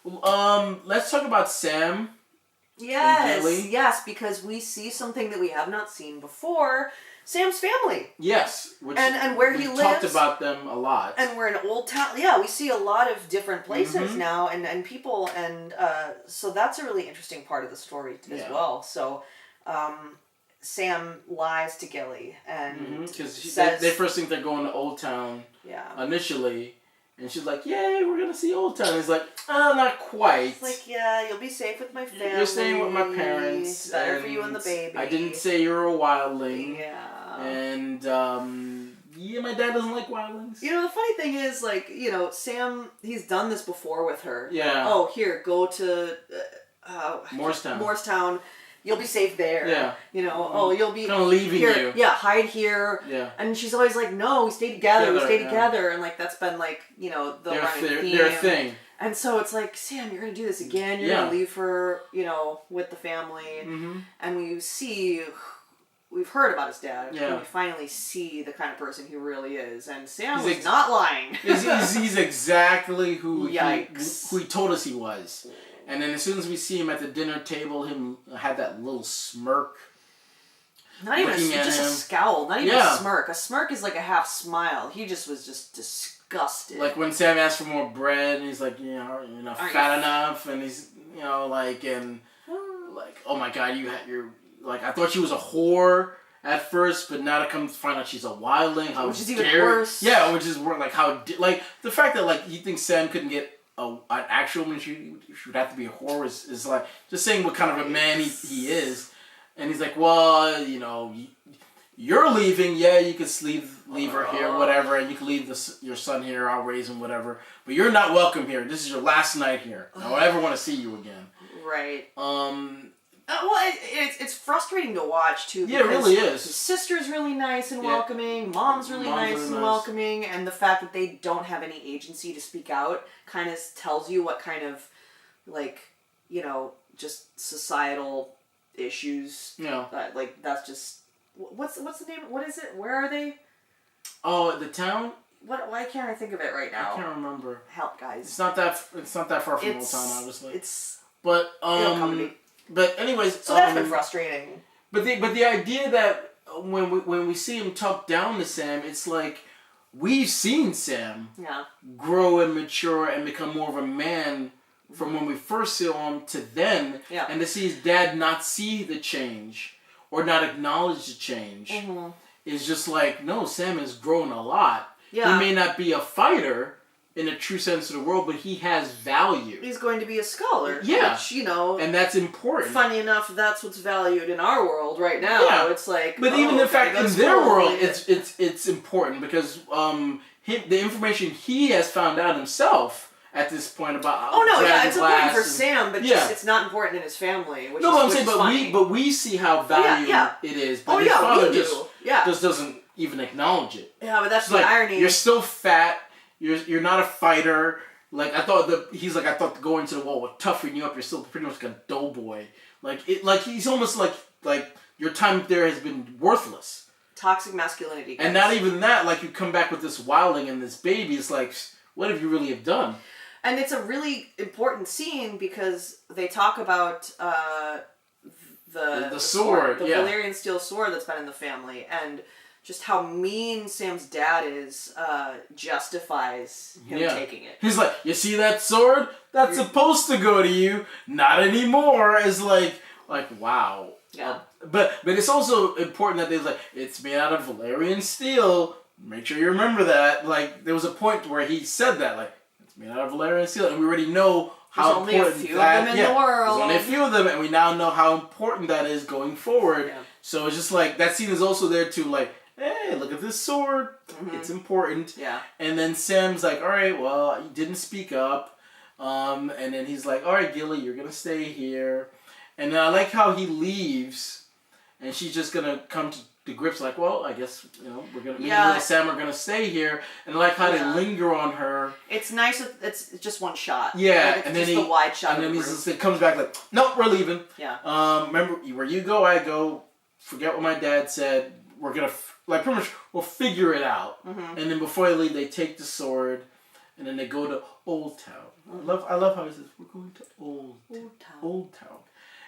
Let's talk about Sam. Yes, because we see something that we have not seen before. Sam's family. Yes. And where he lives. We talked about them a lot. And we're in Old Town. Yeah, we see a lot of different places now and people. And so that's a really interesting part of the story as well. So Sam lies to Gilly. And because they first think they're going to Old Town initially. And she's like, yay, we're going to see Old Town. He's like, not quite. It's like, yeah, you'll be safe with my family. You're staying with my parents. It's better for you and the baby. I didn't say you're a wildling. Yeah. And, my dad doesn't like wildlings. You know, the funny thing is, like, you know, Sam, he's done this before with her. Yeah. Oh, here, go to... Morristown. You'll be safe there. Yeah. You know, you'll be... Kind of leaving here. you. Yeah, hide here. Yeah. And she's always like, no, we stay together. And, like, that's been, like, you know, the running theme. Their thing. And so it's like, Sam, you're going to do this again. You're going to leave her, you know, with the family. Mm-hmm. And we've heard about his dad. Yeah. And we finally see the kind of person he really is. And Sam was not lying. He's exactly who he told us he was. And then as soon as we see him at the dinner table, him had that little smirk. Not even looking at just him. a scowl, not even a smirk. A smirk is like a half smile. He just was just disgusted. Like when Sam asked for more bread, and he's like, you're not fat enough, and he's, like, and like, oh my God, you're like, I thought she was a whore at first, but now to come to find out she's a wildling, which is even worse. Yeah, which is worse. Like like the fact that like you think Sam couldn't get an actual woman, she would have to be a whore is like just saying what kind of a man he is. And he's like, well, you're leaving. Yeah, you could leave her here, whatever, and you can leave your son here. I'll raise him, whatever. But you're not welcome here. This is your last night here. I don't ever want to see you again. Right. Well, it's frustrating to watch too. Yeah, it really is. His sister's really nice and welcoming. Mom's really nice and welcoming, and the fact that they don't have any agency to speak out kind of tells you what kind of, like, just societal issues. Yeah. Like that's just what's the name? What is it? Where are they? Oh, the town. Why can't I think of it right now? I can't remember. Help, guys. It's not that far from Old Town, obviously. But it'll come to me. But anyways, so that's been frustrating. But the idea that when we see him talk down to Sam, it's like we've seen Sam grow and mature and become more of a man from when we first saw him to then, and to see his dad not see the change or not acknowledge the change is just like, no, Sam has grown a lot. Yeah. He may not be a fighter in a true sense of the world, but he has value. He's going to be a scholar. Yeah. Which, and that's important. Funny enough, that's what's valued in our world right now. Yeah. It's like... But even in fact, in their world, it's important because the information he has found out himself at this point about... it's important for Sam, but just it's not important in his family. I'm saying, but we see how valued it is. But his father just doesn't even acknowledge it. Yeah, but that's the irony. You're still fat. You're not a fighter. Like I thought going to the wall would toughen you up. You're still pretty much like a doughboy. Like he's almost like your time there has been worthless. Toxic masculinity. Guys. And not even that. Like you come back with this wildling and this baby. It's like, what have you really have done? And it's a really important scene because they talk about the sword, the Valyrian steel sword that's been in the family, and just how mean Sam's dad is justifies him taking it. He's like, you see that sword? That's supposed to go to you. Not anymore. It's like wow. Yeah. But it's also important that they're like, it's made out of Valyrian steel. Make sure you remember that. Like, there was a point where he said that, like, it's made out of Valyrian steel, and we already know how important There's only a few of them in the world. There's only a few of them, and we now know how important that is going forward. Yeah. So it's just like, that scene is also there to like, hey, look at this sword. Mm-hmm. It's important. Yeah. And then Sam's like, all right, well, you didn't speak up. And then he's like, all right, Gilly, you're going to stay here. And then I like how he leaves, and she's just going to come to grips like, well, I guess, we're going to, me and Sam are going to stay here. And I like how they linger on her. It's nice. It's just one shot. Yeah. Like, and then just the wide shot. And then he comes back like, nope, we're leaving. Yeah. Remember, where you go, I go. Forget what my dad said. We're going to... Like, pretty much, we'll figure it out. Mm-hmm. And then before they leave, they take the sword, and then they go to Old Town. Mm-hmm. I love how he says, we're going to Old Town.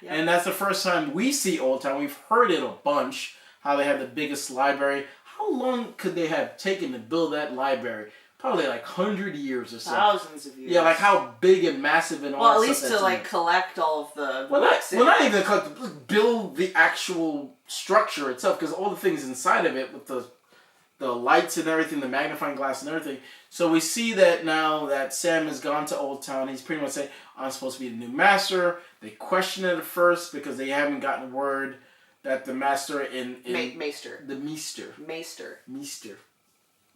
Yep. And that's the first time we see Old Town. We've heard it a bunch, how they have the biggest library. How long could they have taken to build that library? Probably like 100 years or so. Thousands of years. Yeah, like how big and massive and all that. Well, at least to like collect all of the books. Not even collect, just build the actual structure itself, because all the things inside of it with the lights and everything, the magnifying glass and everything. So we see that now that Sam has gone to Old Town, he's pretty much saying, I'm supposed to be the new master. They question it at first because they haven't gotten word that the master Maester. The Meester.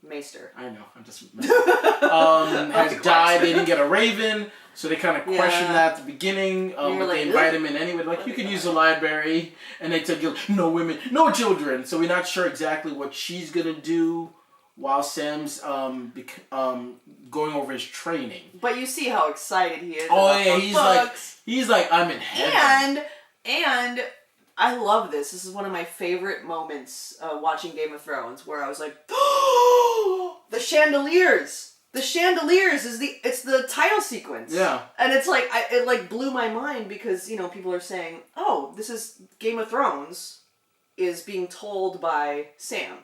Maester. I know, I'm just has died. They didn't get a raven, so they kind of questioned that at the beginning. But they invite him in anyway. Like, you can use the library, and they tell you, no women, no children. So we're not sure exactly what she's gonna do while Sam's going over his training. But you see how excited he is. Oh yeah, he's like I'm in heaven. And I love this. This is one of my favorite moments watching Game of Thrones, where I was like, oh, the chandeliers. The chandeliers it's the title sequence. Yeah. And it's like, it blew my mind because, people are saying, oh, this is Game of Thrones. is being told by Sam,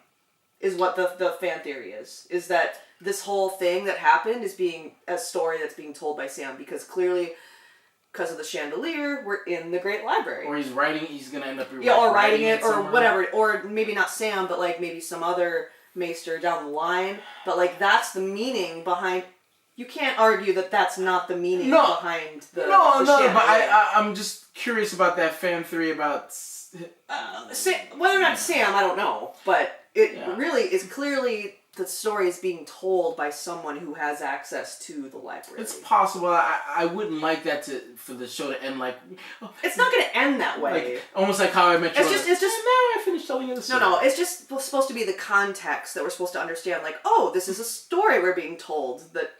is what the fan theory is. Is that this whole thing that happened is being a story that's being told by Sam, because clearly, because of the chandelier, we're in the Great Library. Or he's going to end up or writing it, or whatever. Or maybe not Sam, but like maybe some other maester down the line. But like that's the meaning behind... You can't argue that that's not the meaning behind the chandelier. But I'm just curious about that fan theory about... whether or not Sam, I don't know. But it really is clearly... The story is being told by someone who has access to the library. It's possible. I wouldn't like that for the show to end like... It's not going to end that way. Like, almost like How I Met Your Mother. It's just... Now I finished telling you the story. No, it's just supposed to be the context that we're supposed to understand. Like, oh, this is a story we're being told that,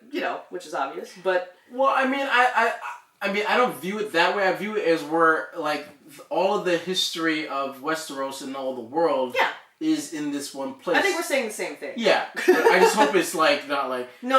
which is obvious, but... Well, I mean, I don't view it that way. I view it as where, like, all of the history of Westeros and all the world... Yeah. Is in this one place. I think we're saying the same thing. Yeah. But I just hope it's like not like No,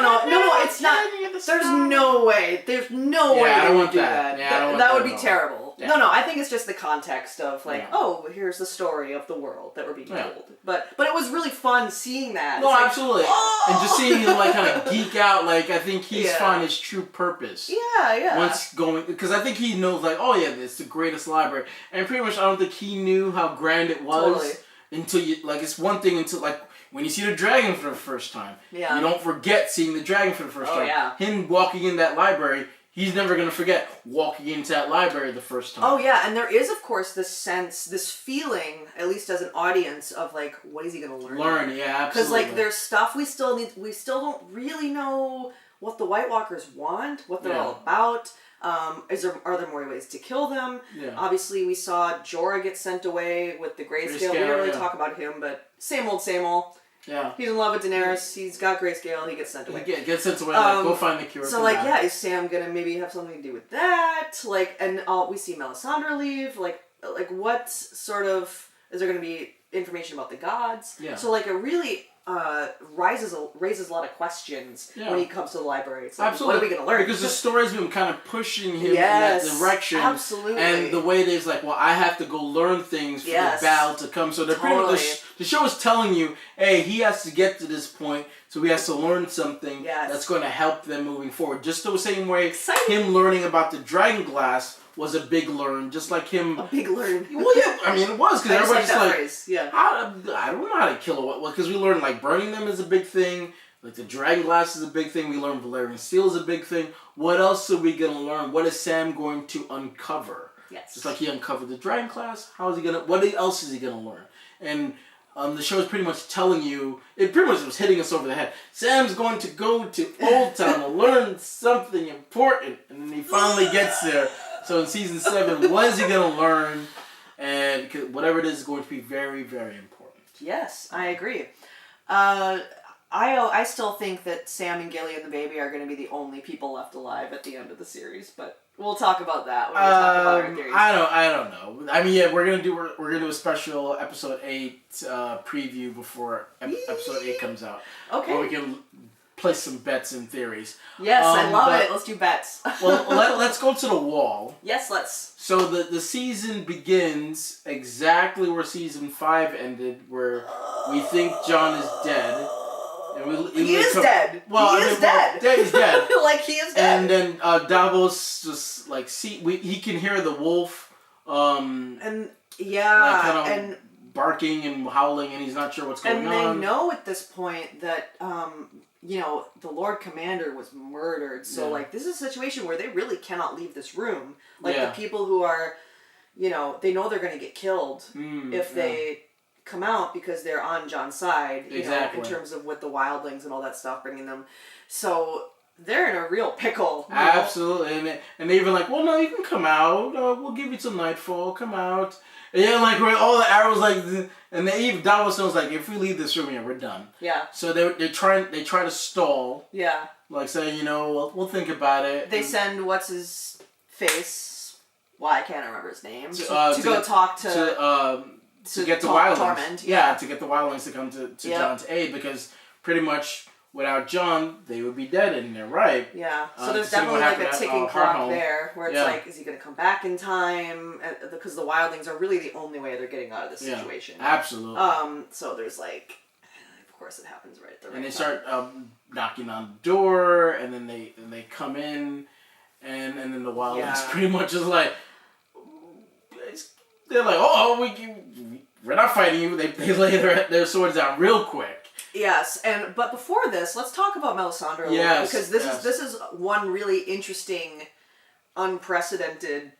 it's not. There's no way. There's no way I they don't would want do that. that. Yeah, I don't want that that would be at all. terrible. Yeah. No, I think it's just the context of like, oh, here's the story of the world that we're being told. But it was really fun seeing that. No, it's absolutely. Like, oh! And just seeing him like kind of geek out, like I think he's found his true purpose. Yeah. Once going, because I think he knows like, oh yeah, it's the greatest library, and pretty much I don't think he knew how grand it was. Totally. Until you, like, it's one thing until, like, when you see the dragon for the first time. Yeah. You don't forget seeing the dragon for the first time. Yeah. Him walking in that library, he's never going to forget walking into that library the first time. Oh, yeah, and there is, of course, this sense, this feeling, at least as an audience, of, like, what is he going to learn? Yeah, absolutely. Because, like, there's stuff we still don't really know what the White Walkers want, what they're all about. Are there more ways to kill them? Yeah. Obviously, we saw Jorah get sent away with the grayscale. We didn't really talk about him, but same old. Yeah. He's in love with Daenerys. He's got grayscale. He gets sent away. He gets sent away. Like, go find the cure. So, like, is Sam gonna maybe have something to do with that? Like, and we see Melisandre leave. Like, what sort of... Is there gonna be information about the gods? Yeah. So, like, it really... raises a lot of questions when he comes to the library. It's like, absolutely. What are we going to learn? Because the story's been kind of pushing him in that direction. Absolutely. And the way it is like, well, I have to go learn things for the battle to come. So they're pretty much, the show is telling you, hey, he has to get to this point, so he has to learn something that's going to help them moving forward. Just the same way him learning about the dragon glass was a big learn, just like him... A big learn. Well, yeah, I mean, it was, because everybody's like, phrase. Yeah. I don't know how to kill a... Because we learned, like, burning them is a big thing, like, the dragon glass is a big thing, we learned Valyrian steel is a big thing. What else are we going to learn? What is Sam going to uncover? Yes. Just like he uncovered the dragon glass, how is he going to... What else is he going to learn? And... the show is pretty much telling you, it pretty much was hitting us over the head. Sam's going to go to Old Town to learn something important, and then he finally gets there. So in season 7, what is he going to learn? And whatever it is going to be very, very important. Yes, I agree. I still think that Sam and Gilly and the baby are going to be the only people left alive at the end of the series, but we'll talk about that when we talk about our theories. I don't know. I mean, yeah, we're gonna do a special episode 8 preview before episode 8 comes out. Okay. Where we can place some bets and theories. Yes, I love it. Let's do bets. Well, let's go to the wall. Yes, let's. So the season begins exactly where season 5 ended, where we think Jon is dead. He is dead. Well, he is dead. Yeah, he's dead. Like, he is dead. And then Davos just, like, he can hear the wolf, and, like, kind of barking and howling, and he's not sure what's going on. And they know at this point that, the Lord Commander was murdered, so, like, this is a situation where they really cannot leave this room. Like, the people who are, they know they're going to get killed if they... come out because they're on Jon's side, in terms of with the wildlings and all that stuff, bringing them. So they're in a real pickle. Absolutely, and they even like, well, no, you can come out. We'll give you till nightfall. Come out. And yeah, like where all the arrows, like, and they even Davos knows, like, if we leave this room, we're done. Yeah. So they try to stall. Yeah. Like saying, we'll think about it. They send what's his face. Well, I can't remember his name. To go talk to get the wildlings. Tormund. Yeah, to get the wildlings to come to Jon's aid, because pretty much without John, they would be dead, and they're right. Yeah. So there's definitely like a ticking clock there, where it's yeah. like, is he going to come back in time? Because the wildlings are really the only way they're getting out of this situation. Absolutely. So there's like, of course, it happens right at the right time. And they start knocking on the door, and then they come in, and then the wildlings pretty much is like, they're like, we're not fighting you. They lay their swords down real quick. Yes, but before this, let's talk about Melisandre a little bit, because this is one really interesting, unprecedented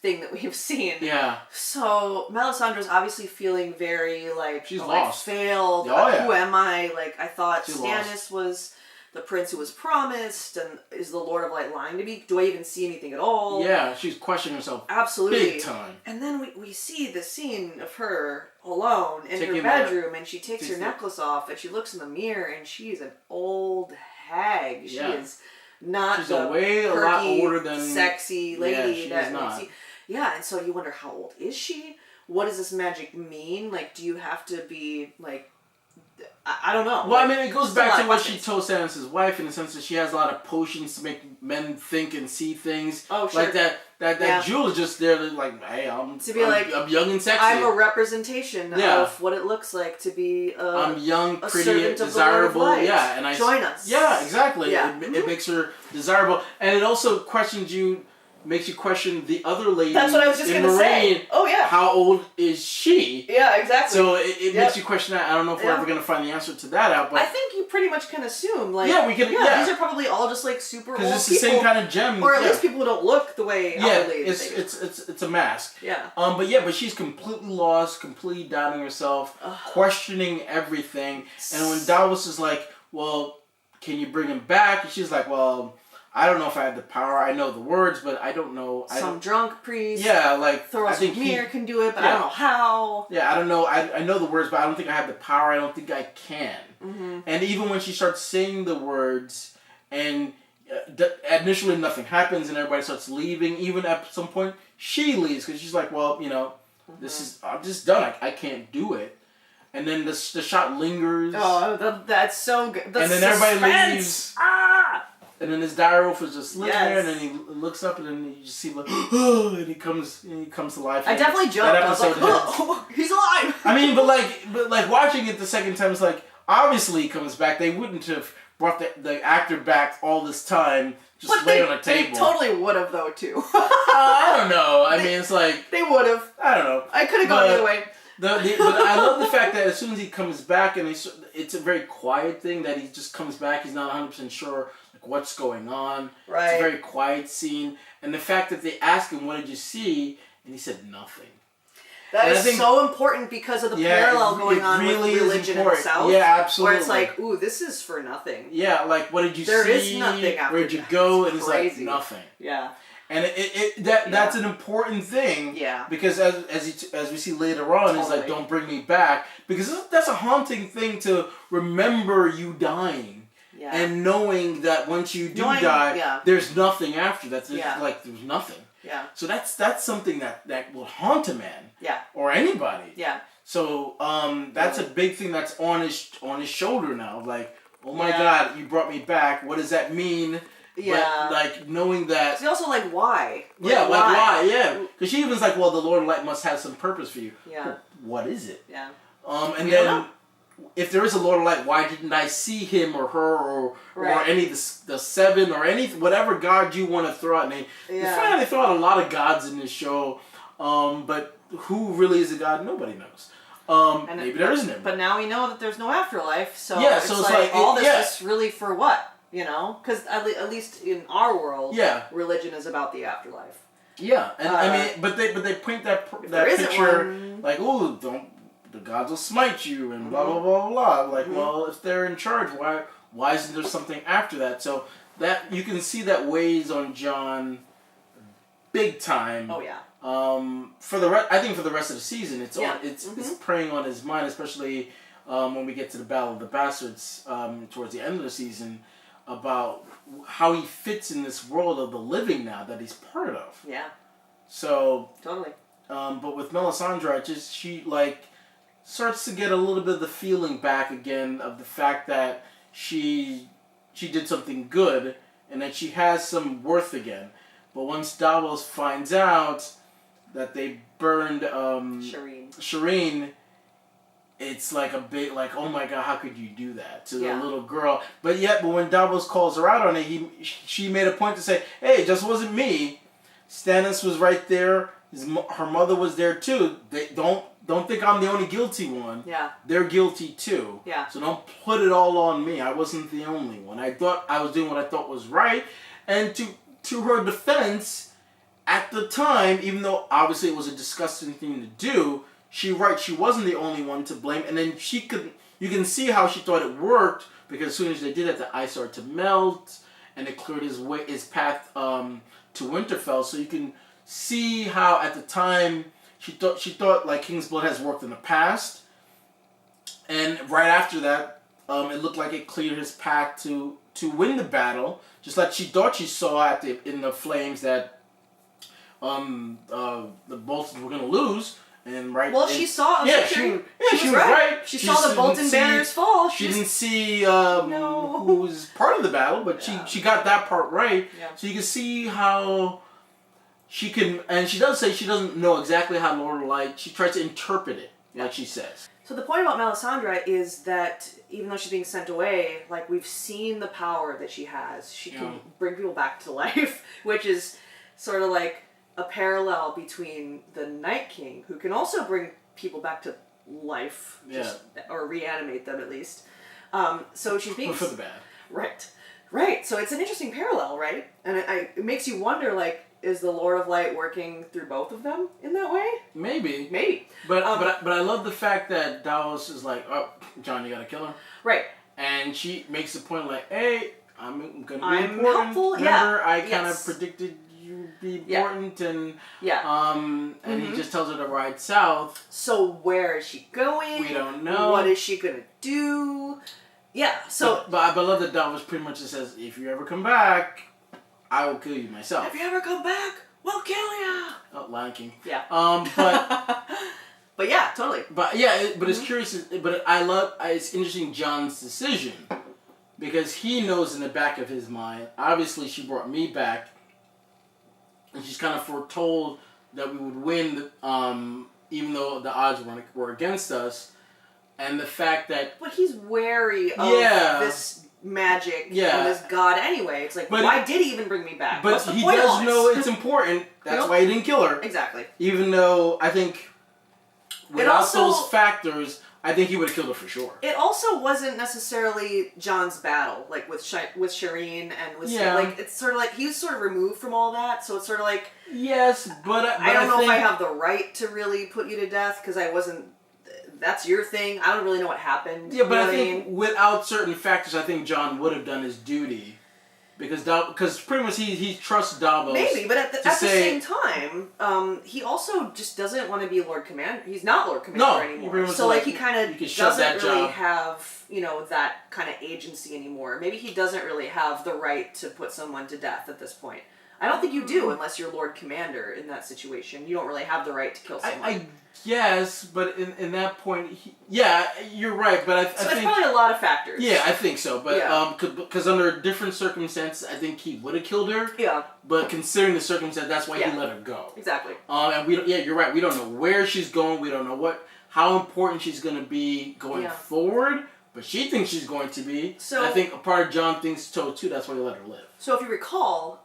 thing that we've seen. Yeah. So Melisandre's obviously feeling very like, she's lost. I failed. Oh, yeah. Who am I? Like, I thought she's Stannis was the prince who was promised, and is the Lord of Light lying to me? Do I even see anything at all? Yeah, she's questioning herself. Absolutely. Big time. And then we see the scene of her alone in her bedroom, and she takes her necklace off, and she looks in the mirror, and she's an old hag. She is not she's the a lot older than sexy lady she's that not. we see. Yeah, and so you wonder, how old is she? What does this magic mean? Like, do you have to be like, I don't know. Well, I mean, it goes back to what she told Stannis' wife, in the sense that she has a lot of potions to make men think and see things. Oh, sure. Like that jewel is just there to like, hey, I'm young and sexy. I'm a representation of what it looks like to be I'm young, pretty, desirable. Yeah, and join us. Yeah, exactly. Yeah. It makes her desirable. And it also makes you question the other lady. That's what I was just going to say. Oh, yeah. How old is she? Yeah, exactly. So it makes you question that. I don't know if we're ever going to find the answer to that out. But I think you pretty much can assume. Like, we can. Yeah, these are probably all just like super old people. Because it's the same kind of gem. Or at least people who don't look the way other ladies do. It's a mask. Yeah. But she's completely lost, completely doubting herself, questioning everything. And when Davos is like, well, can you bring him back? And she's like, well, I don't know if I have the power. I know the words, but I don't know. Some drunk priest. Yeah, like Thoros Mir can do it, but I don't know how. Yeah, I don't know. I know the words, but I don't think I have the power. I don't think I can. Mm-hmm. And even when she starts saying the words, and initially nothing happens, and everybody starts leaving. Even at some point, she leaves because she's like, "Well, this is. I'm just done. I can't do it." And then the shot lingers. Oh, that's so good. And then everybody leaves. And then this direwolf is just laying there, and then he looks up, and then you just see like, and he comes to life. I definitely jumped. I was like, he's alive. I mean, but like watching it the second time, it's like, obviously he comes back. They wouldn't have brought the actor back all this time, just lay on a table. They totally would have, though, too. I don't know. I mean, it's like, they would have. I don't know. I could have gone either way. But I love the fact that as soon as he comes back, and it's a very quiet thing that he just comes back. He's not 100% sure what's going on. Right. It's a very quiet scene. And the fact that they asked him, what did you see? And he said nothing. That is so important because of the parallel going on really with religion in the South. Yeah, absolutely. Where it's like, ooh, this is for nothing. Yeah, like, what did you see? There is nothing after Where'd you go? It's and it's crazy. like, nothing. Yeah. And that's an important thing. Yeah. Because as we see later on, it's like, don't bring me back. Because that's a haunting thing to remember you dying. Yeah. And knowing that once you do die, there's nothing after that. There's nothing. Yeah. So that's something that will haunt a man. Yeah. Or anybody. Yeah. So that's a big thing that's on his shoulder now. Like, oh my God, you brought me back. What does that mean? Yeah. But, like, knowing that... He's also like, why? Why? Yeah. Because she even's like, well, the Lord of Light must have some purpose for you. Yeah. Well, what is it? Yeah. And then... If there is a Lord of Light, why didn't I see him or her or any of the seven or whatever God you want to throw out? They throw out a lot of gods in this show, but who really is a god? Nobody knows. Maybe there isn't. But now we know that there's no afterlife, so it's like all this is really for what? Because at least in our world, religion is about the afterlife. Yeah, and I mean, but they paint that picture like, oh, don't. The gods will smite you and blah blah blah blah. Like, well, if they're in charge, why isn't there something after that? So that you can see that weighs on Jon big time. Oh yeah. I think for the rest of the season, it's preying on his mind, especially when we get to the Battle of the Bastards towards the end of the season, about how he fits in this world of the living now that he's part of. Yeah. So totally. But with Melisandre, she starts to get a little bit of the feeling back again of the fact that she did something good and that she has some worth again. But once Davos finds out that they burned Shireen, it's like a big, like, oh my god, how could you do that to the little girl? But when Davos calls her out on it, she made a point to say, hey, it just wasn't me. Stannis was right there. Her mother was there too. They don't think I'm the only guilty one. Yeah. They're guilty too. Yeah. So don't put it all on me. I wasn't the only one. I thought I was doing what I thought was right. And to her defense, at the time, even though obviously it was a disgusting thing to do, she wasn't the only one to blame. And then you can see how she thought it worked, because as soon as they did that, the ice started to melt and it cleared his path to Winterfell. So you can see how at the time she thought like King's Blood has worked in the past, and right after that, it looked like it cleared his path to win the battle, just like she thought she saw in the flames that the Boltons were gonna lose. And she saw. She was right. She saw the Bolton banners fall. She didn't see who was part of the battle, but she got that part right. Yeah. So you can see how she can, and she does say she doesn't know exactly how Lord of Light. She tries to interpret it, like she says. So the point about Melisandre is that even though she's being sent away, like, we've seen the power that she has. She can bring people back to life, which is sort of like a parallel between the Night King, who can also bring people back to life, or reanimate them at least. So she's being... But for the bad. Right. So it's an interesting parallel, right? And it makes you wonder, like, is the Lord of Light working through both of them in that way? Maybe. But I love the fact that Davos is like, oh, Jon, you gotta kill her. Right. And she makes the point like, hey, I'm gonna be important. Helpful. Remember, I kind of predicted you'd be important, and he just tells her to ride south. So where is she going? We don't know. What is she gonna do? Yeah. So, but I love that Davos pretty much just says, if you ever come back, I will kill you myself. If you ever come back, we'll kill you. Oh, Lion King. Yeah. But. But yeah, totally. But it's curious. But it's interesting Jon's decision, because he knows in the back of his mind. Obviously, she brought me back, and she's kind of foretold that we would win, even though the odds were against us, and the fact that. But he's wary of this magic and this god anyway. It's like, why did he even bring me back? But he does know it's important. That's why he didn't kill her. Exactly. Even though I think without those factors, I think he would have killed her for sure. It also wasn't necessarily Jon's battle, like with Shireen and with like, it's sort of like he was sort of removed from all that. So it's sort of like, yes, but I don't know if I have the right to really put you to death because I wasn't. That's your thing. I don't really know what happened. Yeah, but I think without certain factors, I think Jon would have done his duty, because pretty much he trusts Davos. Maybe, but at the same time, he also just doesn't want to be Lord Commander. He's not Lord Commander anymore. So like he kind of doesn't really have that kind of agency anymore. Maybe he doesn't really have the right to put someone to death at this point. I don't think you do unless you're Lord Commander in that situation. You don't really have the right to kill someone. I guess, but in that point, you're right. But I think it's probably a lot of factors. Yeah, I think so. But because under different circumstances, I think he would have killed her. Yeah. But considering the circumstance, that's why he let her go. Exactly. And you're right. We don't know where she's going. We don't know how important she's going to be going forward. But she thinks she's going to be. So I think a part of Jon thinks so too. That's why he let her live. So if you recall,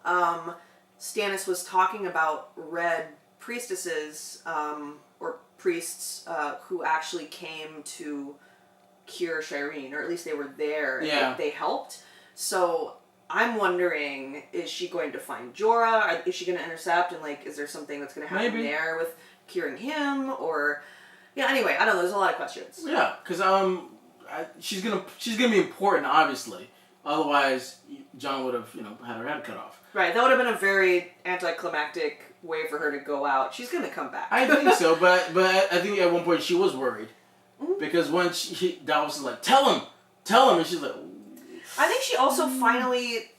Stannis was talking about red priestesses or priests who actually came to cure Shireen, or at least they were there and they helped. So I'm wondering, is she going to find Jorah? Is she going to intercept? And like, is there something that's going to happen there with curing him? Or anyway, I don't know. There's a lot of questions. Yeah, because she's gonna be important, obviously. Otherwise, Jon would have had her head cut off. Right, that would have been a very anticlimactic way for her to go out. She's gonna come back. I think so, but I think at one point she was worried because when Davos was like, "Tell him," and she's like, I think she also finally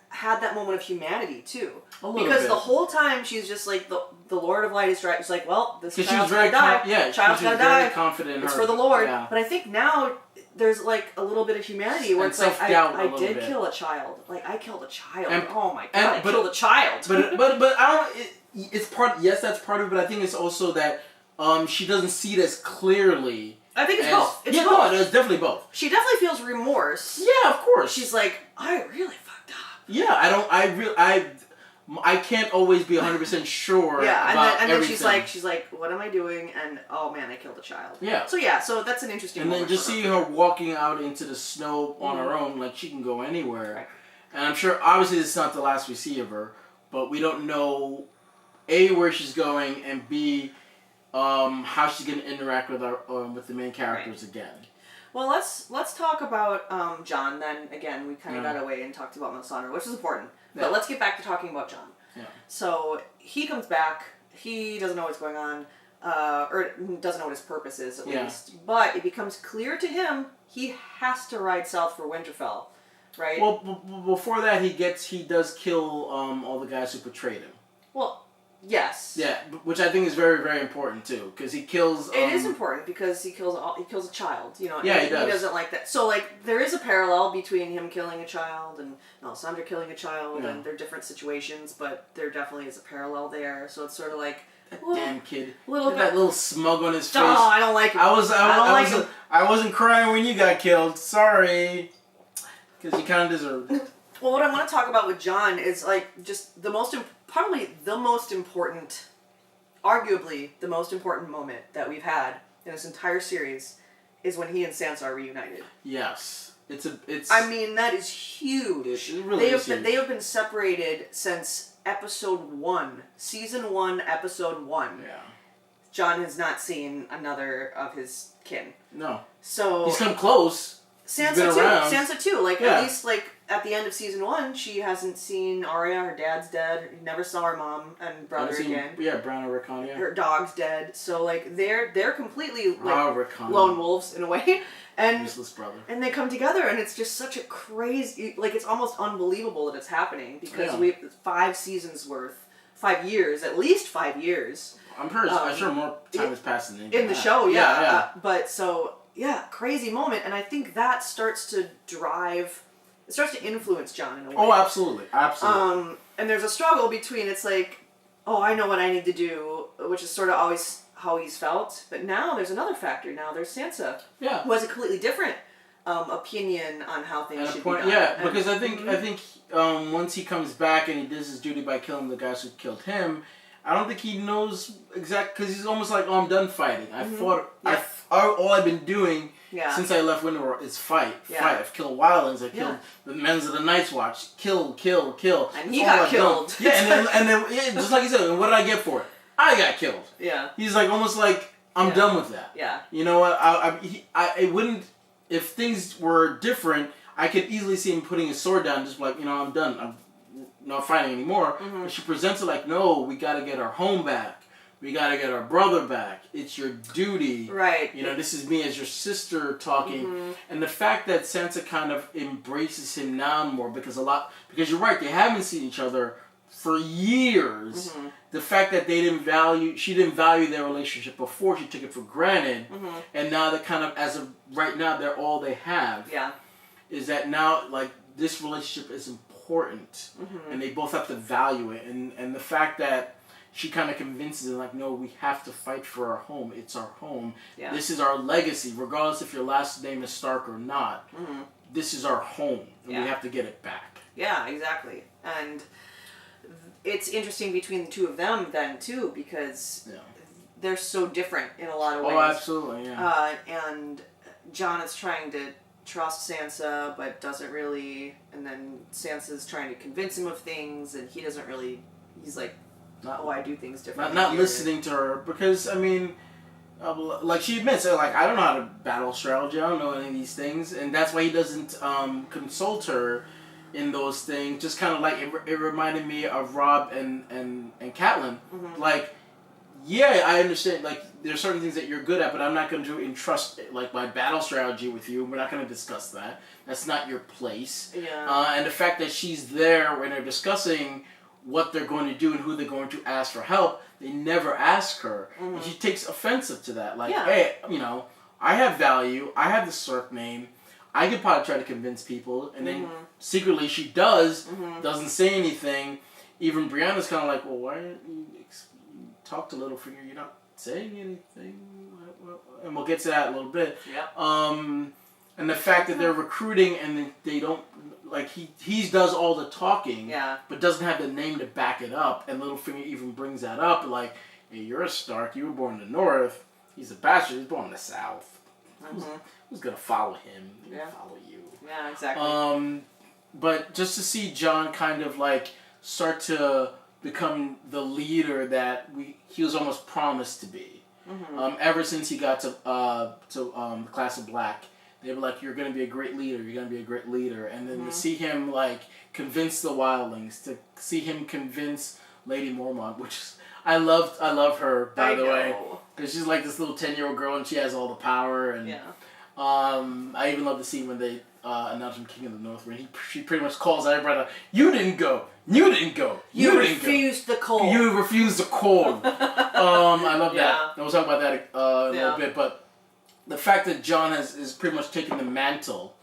had that moment of humanity too, because the whole time she's just like the Lord of Light is right. She's like, well, this child's gonna die. Child's gonna die. Confident. It's for the Lord. Yeah. But I think now there's like a little bit of humanity where and it's like I did bit. kill a child. Like I killed a child. And, oh my god, I killed a child. But I don't. It's part. Yes, that's part of it. But I think it's also that she doesn't see it as clearly. I think it's both. It's both. No, it's definitely both. She definitely feels remorse. Yeah, of course. She's like, I really fucked up. Yeah, I can't always be 100% sure. Yeah, about and then everything. she's like, what am I doing? And oh man, I killed a child. Yeah. So that's an interesting. And then just seeing her walking out into the snow on her own, like she can go anywhere. Right. And I'm sure, obviously, this is not the last we see of her, but we don't know A, where she's going, and B, how she's going to interact with the main characters again. Well, let's talk about John then. Again, we kind of got away and talked about Melisandre, which is important. But let's get back to talking about John. Yeah. So he comes back. He doesn't know what's going on, or doesn't know what his purpose is at least. But it becomes clear to him he has to ride south for Winterfell, right? Well, before that, he does kill all the guys who betrayed him. Well, yes. Yeah, which I think is very, very important too, because he kills. It is important because he kills a child. You know. Yeah, he does. He doesn't like that. So like there is a parallel between him killing a child and Melisandre killing a child, and they're different situations, but there definitely is a parallel there. So it's sort of like that damn kid. That little smug on his face. Oh, I don't like him. I wasn't crying when you got killed. Sorry, because you kind of deserved it. Well, what I want to talk about with John is like just probably the most important, arguably the most important moment that we've had in this entire series is when he and Sansa are reunited. Yes, it's. I mean, that is huge. It really is huge. They have been separated since episode 1, season 1, episode 1. Yeah. John has not seen another of his kin. No. So he's come close. Sansa too. Like at least like at the end of season 1, she hasn't seen Arya. Her dad's dead. Never saw her mom and brother again. Yeah, Bran or Rickon. Yeah. Her dog's dead. So like they're completely like lone wolves in a way. And useless brother. And they come together, and it's just such a crazy. Like it's almost unbelievable that it's happening because we have 5 seasons worth, 5 years, at least 5 years. I'm sure more time has passed in the show. Yeah. But so. Yeah, crazy moment, and I think that starts to influence John in a way. Oh, absolutely. And there's a struggle between, it's like, oh, I know what I need to do, which is sort of always how he's felt, but now there's another factor. Now there's Sansa, who has a completely different opinion on how things should be done. Yeah, because I think once he comes back and he does his duty by killing the guys who killed him, I don't think he knows exactly, because he's almost like, oh, I'm done fighting. I fought. All I've been doing since I left Winterfell is fight. I've killed wildlings. I killed the men of the Night's Watch. Kill. And he got killed. Yeah, and then just like you said, what did I get for it? I got killed. Yeah. He's like almost like I'm done with that. Yeah. You know what? I wouldn't. If things were different, I could easily see him putting his sword down, just like, I'm done. I'm not fighting anymore. Mm-hmm. But she presents it like, no, we got to get our home back. We got to get our brother back. It's your duty. Right. This is me as your sister talking. Mm-hmm. And the fact that Sansa kind of embraces him now more because you're right, they haven't seen each other for years. Mm-hmm. The fact that she didn't value their relationship before, she took it for granted. Mm-hmm. And now that kind of, as of right now, they're all they have. Yeah. Is that now, like, this relationship is important. Mm-hmm. And they both have to value it. And the fact that she kind of convinces him, like, no, we have to fight for our home. It's our home. Yeah. This is our legacy, regardless if your last name is Stark or not. Mm-hmm. This is our home, and we have to get it back. Yeah, exactly. And it's interesting between the two of them then, too, because they're so different in a lot of ways. Oh, absolutely, yeah. And Jon is trying to trust Sansa, but doesn't really, and then Sansa's trying to convince him of things, and he doesn't really, he's like, I do things differently. Not listening to her, because, I mean, like she admits, like, I don't know how to battle strategy, I don't know any of these things, and that's why he doesn't consult her in those things. Just kind of like, it reminded me of Robb and Catelyn. Mm-hmm. Like, yeah, I understand, like, there's certain things that you're good at, but I'm not going to entrust, like, my battle strategy with you. We're not going to discuss that. That's not your place. Yeah. And the fact that she's there when they're discussing what they're going to do and who they're going to ask for help, they never ask her. Mm-hmm. And she takes offensive to that. Like, hey, I have value. I have the Cirque name. I could probably try to convince people, and then secretly she doesn't say anything. Even Brianna's kind of like, well, why didn't you talk to Littlefinger? You're not saying anything. And we'll get to that in a little bit. Yep. And the fact that they're recruiting and they don't, like, he does all the talking, but doesn't have the name to back it up. And Littlefinger even brings that up, like, hey, you're a Stark. You were born in the North. He's a bastard. He's born in the South. Who's gonna follow him? He'll follow you. Yeah, exactly. But just to see Jon kind of like start to become the leader that he was almost promised to be. Ever since he got to the Class of Black, they were like, "You're gonna be a great leader. You're gonna be a great leader." And then to see him like convince the wildlings, to see him convince Lady Mormont, which is, I love her, by the way. Because she's like this little 10-year-old girl and she has all the power. And I even love the scene when they announced him King of the North, where she pretty much calls everybody, you didn't go. You didn't go. You refused the cold. You refused the cold. I love that. And we'll talk about that in a little bit. But the fact that Jon is pretty much taking the mantle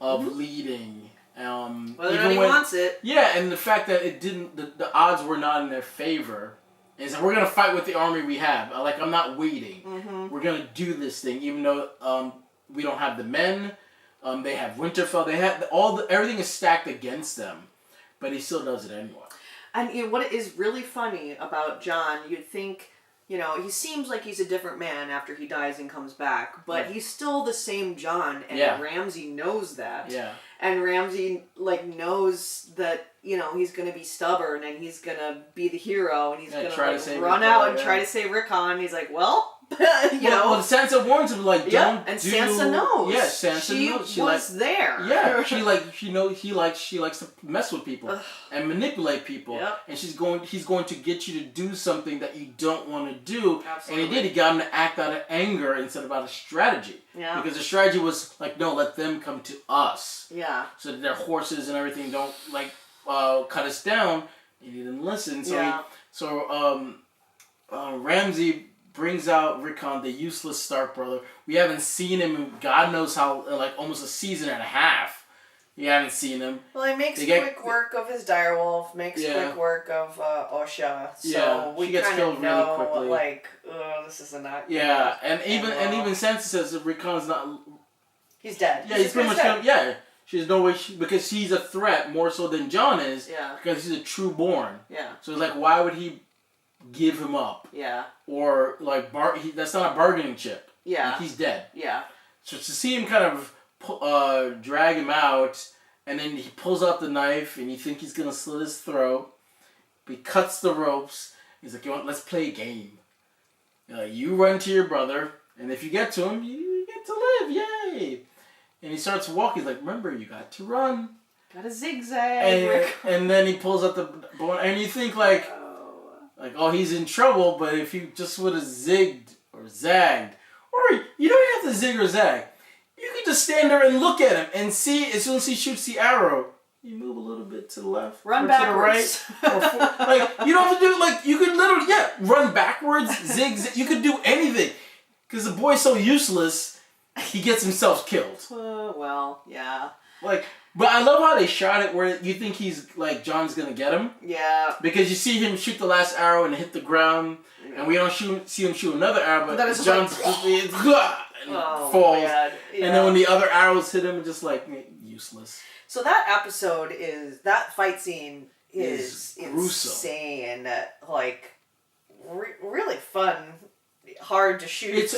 of leading. Whether or not he wants it. Yeah, and the fact that it didn't, the odds were not in their favor. Is that we're going to fight with the army we have. Like, I'm not waiting. We're going to do this thing, even though we don't have the men. They have Winterfell. They have everything is stacked against them, but he still does it anyway. And what is really funny about Jon, you'd think, he seems like he's a different man after he dies and comes back, but he's still the same Jon, and Ramsay knows that. Yeah. And Ramsay knows that he's gonna be stubborn and he's gonna be the hero and he's gonna run out and try to save Rickon. He's like, well, Well, Sansa warns him don't. And Sansa knows. Yeah, Sansa knows. She was there. Yeah, she likes to mess with people and manipulate people. Yep. And he's going to get you to do something that you don't want to do. Absolutely. And he did. He got him to act out of anger instead of out of strategy. Yeah. Because the strategy was like, no, let them come to us. Yeah. So that their horses and everything don't cut us down. He didn't listen. So Ramsay brings out Rickon, the useless Stark brother. We haven't seen him in God knows how, almost a season and a half. You haven't seen him. Well, he makes quick work of his direwolf, makes quick work of Osha. So we kind of know, really this is a not. Yeah, and even Sansa says that Rickon's not. He's dead. Yeah, he's pretty much dead. She's no way because he's a threat more so than Jon is. Yeah. Because he's a true born. Yeah. So it's like, why would he give him up? Yeah. Or that's not a bargaining chip. Yeah. He's dead. Yeah. So to see him kind of drag him out, and then he pulls out the knife, and you think he's gonna slit his throat, but he cuts the ropes. He's like, let's play a game. You run to your brother, and if you get to him, you get to live. Yay! And he starts walking. He's like, remember, you got to run. Got to zigzag. And then he pulls out the bone, and you think he's in trouble. But if he just would have zigged or zagged, or you don't have to zig or zag. You can just stand there and look at him and see. As soon as he shoots the arrow, you move a little bit to the left, run or backwards, to the right, or you don't have to do you could literally run backwards, zig. You could do anything because the boy's so useless. He gets himself killed. Well, yeah. But I love how they shot it where you think he's Jon's gonna get him. Yeah. Because you see him shoot the last arrow and hit the ground, and we don't see him shoot another arrow, but Jon's falls. Yeah. And then when the other arrows hit him, just useless. So that fight scene is insane. Really fun. Hard to shoot.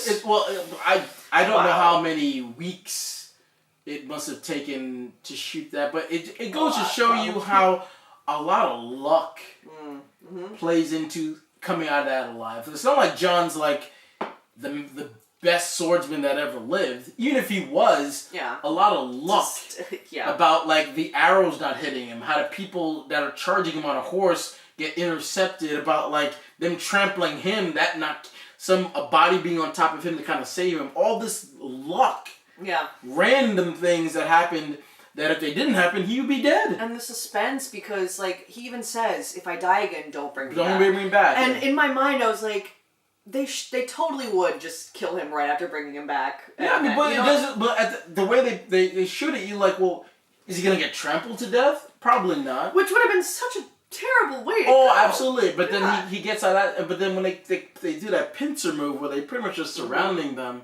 I don't know how many weeks it must have taken to shoot that, but it goes to show you how a lot of luck plays into coming out of that alive. It's not like Jon's the best swordsman that ever lived. Even if he was, a lot of luck about the arrows not hitting him, how the people that are charging him on a horse get intercepted, about them trampling him, a body being on top of him to kind of save him. All this luck. Yeah. Random things that happened that if they didn't happen, he would be dead. And the suspense, because he even says, if I die again, don't bring me back. Don't bring me back. And in my mind, I was like, they totally would just kill him right after bringing him back. Yeah, but it doesn't. But the way they shoot it, you like, well, is he gonna get trampled to death? Probably not. Which would have been such a terrible way to go. go. Absolutely. But then he gets out of that. But then when they do that pincer move where they pretty much just surrounding them,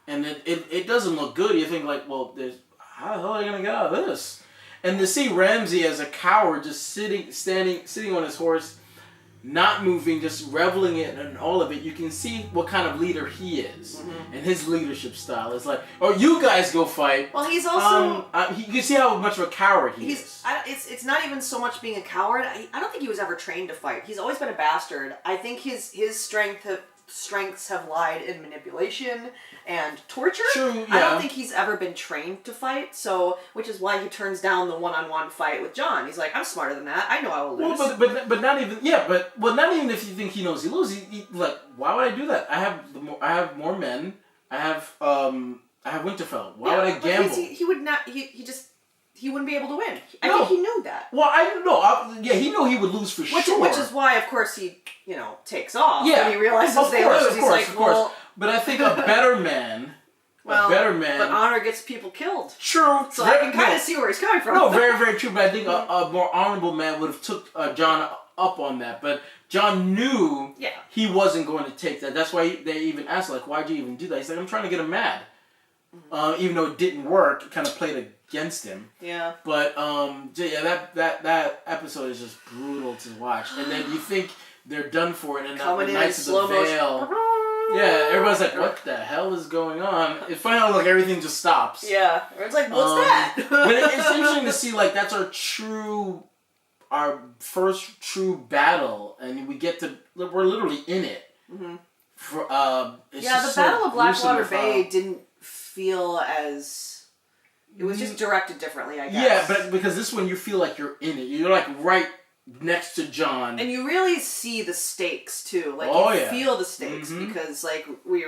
and it doesn't look good. You think like, well, how the hell are they gonna get out of this? And to see Ramsay as a coward just sitting on his horse, not moving, just reveling in all of it, you can see what kind of leader he is. Mm-hmm. And his leadership style is like, oh, you guys go fight. Well, he's also... you can see how much of a coward he is. It's not even so much being a coward. I don't think he was ever trained to fight. He's always been a bastard. I think his strengths have lied in manipulation and torture. True, yeah. I don't think he's ever been trained to fight, which is why he turns down the one-on-one fight with John. He's like, I'm smarter than that. I know I will lose. Well, but not even not even if you think he knows he loses. He like, why would I do that? I have more men. I have Winterfell. Why would I gamble? He would not. He wouldn't be able to win. I think he knew that. Well, I don't know. He knew he would lose for sure. Which is why, of course, he takes off. Yeah, when he realizes they lose. He's like, well. But I think a better man. But honor gets people killed. True. So I can kind of see where he's coming from. No, very, very true. But I think a more honorable man would have took John up on that. But John knew he wasn't going to take that. That's why they even asked, like, why'd you even do that? He's like, I'm trying to get him mad. Even though it didn't work, it kind of played against him. Yeah. But that episode is just brutal to watch. And then you think they're done for it, and coming the in Knights of the Vale. Yeah, everybody's like, what the hell is going on? It's funny how like everything just stops. Yeah. Everyone's like, what's that? But it's interesting to see like that's our first true battle, and we're literally in it. Mm-hmm. The Battle of Blackwater Bay didn't feel as... It was just directed differently, I guess. Yeah, but because this one you feel like you're in it. You're like right next to John. And you really see the stakes too. Like you feel the stakes because like we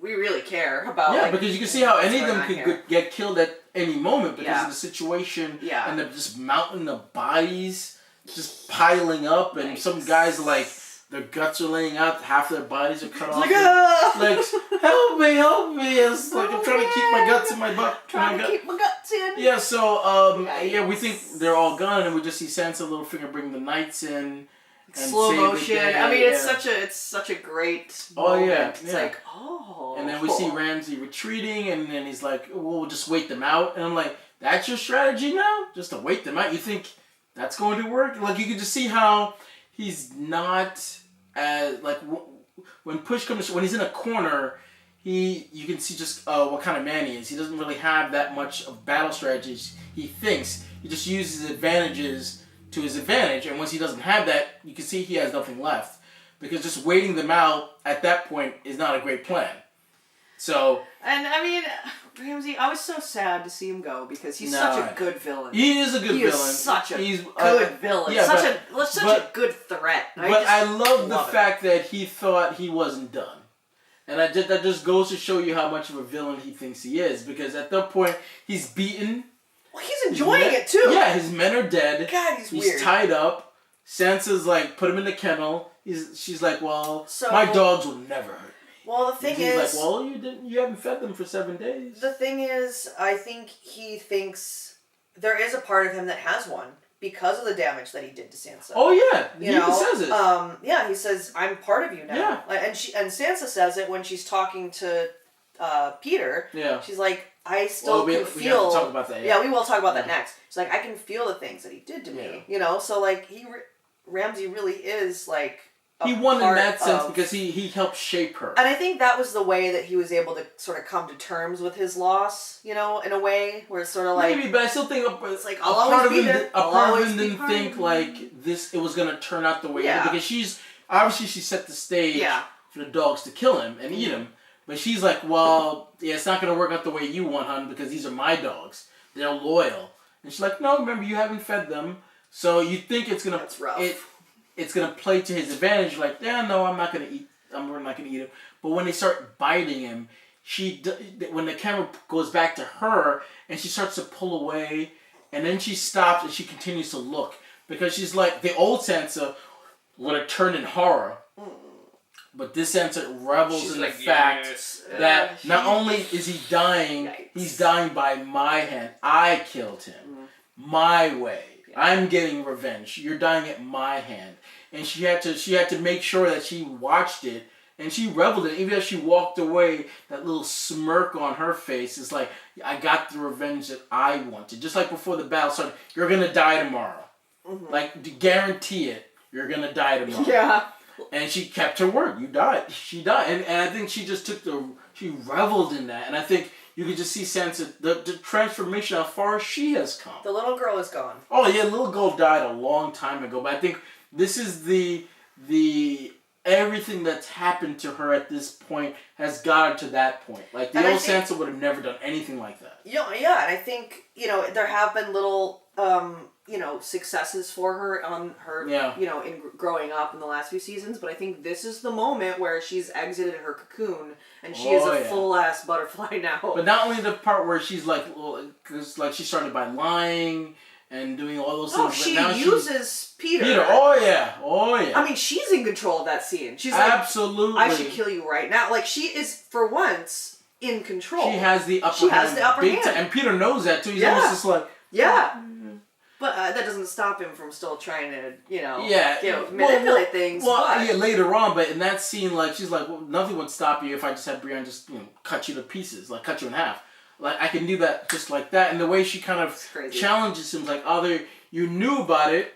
really care about. Yeah, because you can see how any of them could get killed at any moment because of the situation and the just mountain of bodies just piling up, and some guys like their guts are laying out, half their bodies are cut off. Like, help me! It's like I'm trying to keep my guts in my butt. Trying to keep my guts in. Yeah, so we think they're all gone, and we just see Sansa Littlefinger bring the knights in. And slow motion. I mean, it's such a great moment. It's like, And then we see Ramsay retreating, and then he's like, we'll just wait them out. And I'm like, that's your strategy now? Just to wait them out? You think that's going to work? Like, you can just see how he's not as, like, when push comes, when he's in a corner, you can see just what kind of man he is. He doesn't really have that much of battle strategies, he thinks. He just uses advantages to his advantage, and once he doesn't have that, you can see he has nothing left. Because just waiting them out at that point is not a great plan. So... And, I mean, Ramsay, I was so sad to see him go because he's such a good villain. He is a good villain. He is such a good villain. Yeah, such a good threat. But I love the fact that he thought he wasn't done. And that just goes to show you how much of a villain he thinks he is. Because at that point, he's beaten. Well, he's enjoying it too. Yeah, his men are dead. God, he's weird. He's tied up. Sansa's like, put him in the kennel. She's like, well, my dogs will never hurt me. Well, the thing is... He's like, well, you haven't fed them for 7 days. The thing is, I think he thinks there is a part of him that has one because of the damage that he did to Sansa. Oh, yeah. He even says it. He says, I'm part of you now. Yeah. And Sansa says it when she's talking to Peter. Yeah. She's like, I still can feel... We have to talk about that, yeah. We will talk about that next. She's like, I can feel the things that he did to me. You know? So, like, Ramsay really is, like... He won in that sense because he helped shape her. And I think that was the way that he was able to sort of come to terms with his loss, you know, in a way where it's sort of like... Maybe, but I still think it's like, I'll always be there. A part of him didn't think like it was going to turn out the way it did. Because she set the stage for the dogs to kill him and eat him. But she's like, well, it's not going to work out the way you want, hon, because these are my dogs. They're loyal. And she's like, no, remember, you haven't fed them. So you think it's going to... That's rough. It's going to play to his advantage, like, yeah, no, we're not going to eat him. But when they start biting him, when the camera goes back to her, and she starts to pull away, and then she stops, and she continues to look. Because she's like, the old Sansa would have turned in horror. But this Sansa revels in the fact that not only is he dying, he's dying by my hand. I killed him. My way. Yeah. I'm getting revenge. You're dying at my hand. And she had to make sure that she watched it, and she reveled in it. Even as she walked away, that little smirk on her face is like, I got the revenge that I wanted. Just like before the battle started, you're going to die tomorrow. Mm-hmm. Like, to guarantee it, you're going to die tomorrow. Yeah. And she kept her word. You died. She died. And I think she just she reveled in that. And I think you could just see Sansa, the transformation, how far she has come. The little girl is gone. Oh, yeah, little girl died a long time ago. But I think this is the everything that's happened to her at this point has got her to that point. Like, the old Sansa would have never done anything like that. Yeah, and I think, there have been little, successes for her on her, in growing up in the last few seasons, but I think this is the moment where she's exited her cocoon, and she is a full-ass butterfly now. But not only the part where she's like, because she started by lying and doing all those things. Oh, she uses Peter. Oh yeah. I mean, she's in control of that scene. She's like, absolutely. I should kill you right now. Like, she is, for once, in control. She has the upper hand. And Peter knows that too. He's almost just like, But that doesn't stop him from still trying to, manipulate things. Well, yeah, later on, but in that scene, like, she's like, well, nothing would stop you if I just had Brienne just, cut you to pieces, like, cut you in half. Like, I can do that just like that. And the way she kind of challenges him, like, either you knew about it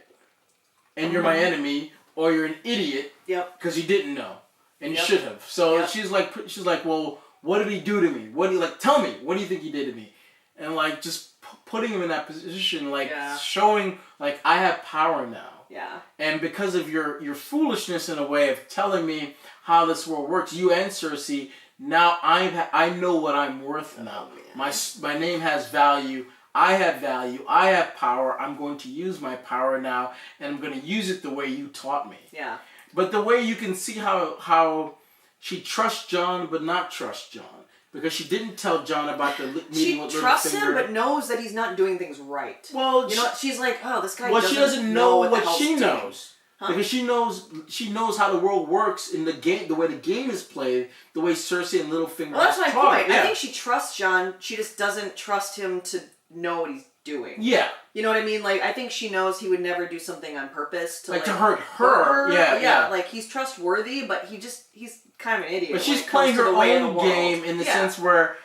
and you're my enemy, or you're an idiot because you didn't know. And you should have. So she's like, well, what did he do to me? Tell me, what do you think he did to me? And, like, just putting him in that position, like, showing, like, I have power now. Yeah. And because of your foolishness in a way of telling me how this world works, you and Cersei, now I know what I'm worth now. My name has value. I have value. I have power. I'm going to use my power now, and I'm going to use it the way you taught me. Yeah. But the way you can see how she trusts Jon but not trust Jon. Because she didn't tell Jon about the meeting with Littlefinger. She trusts him, but knows that he's not doing things right. Well, she's like, oh, this guy. Well, she doesn't know what she knows. Huh? Because she knows how the world works in the game, the way the game is played, the way Cersei and Littlefinger. Well, that's my point. Yeah. I think she trusts Jon. She just doesn't trust him to know what he's doing. Yeah. You know what I mean? Like, I think she knows he would never do something on purpose to hurt her. Yeah. Like, he's trustworthy, but he's kind of an idiot. But she's playing her own game in the sense where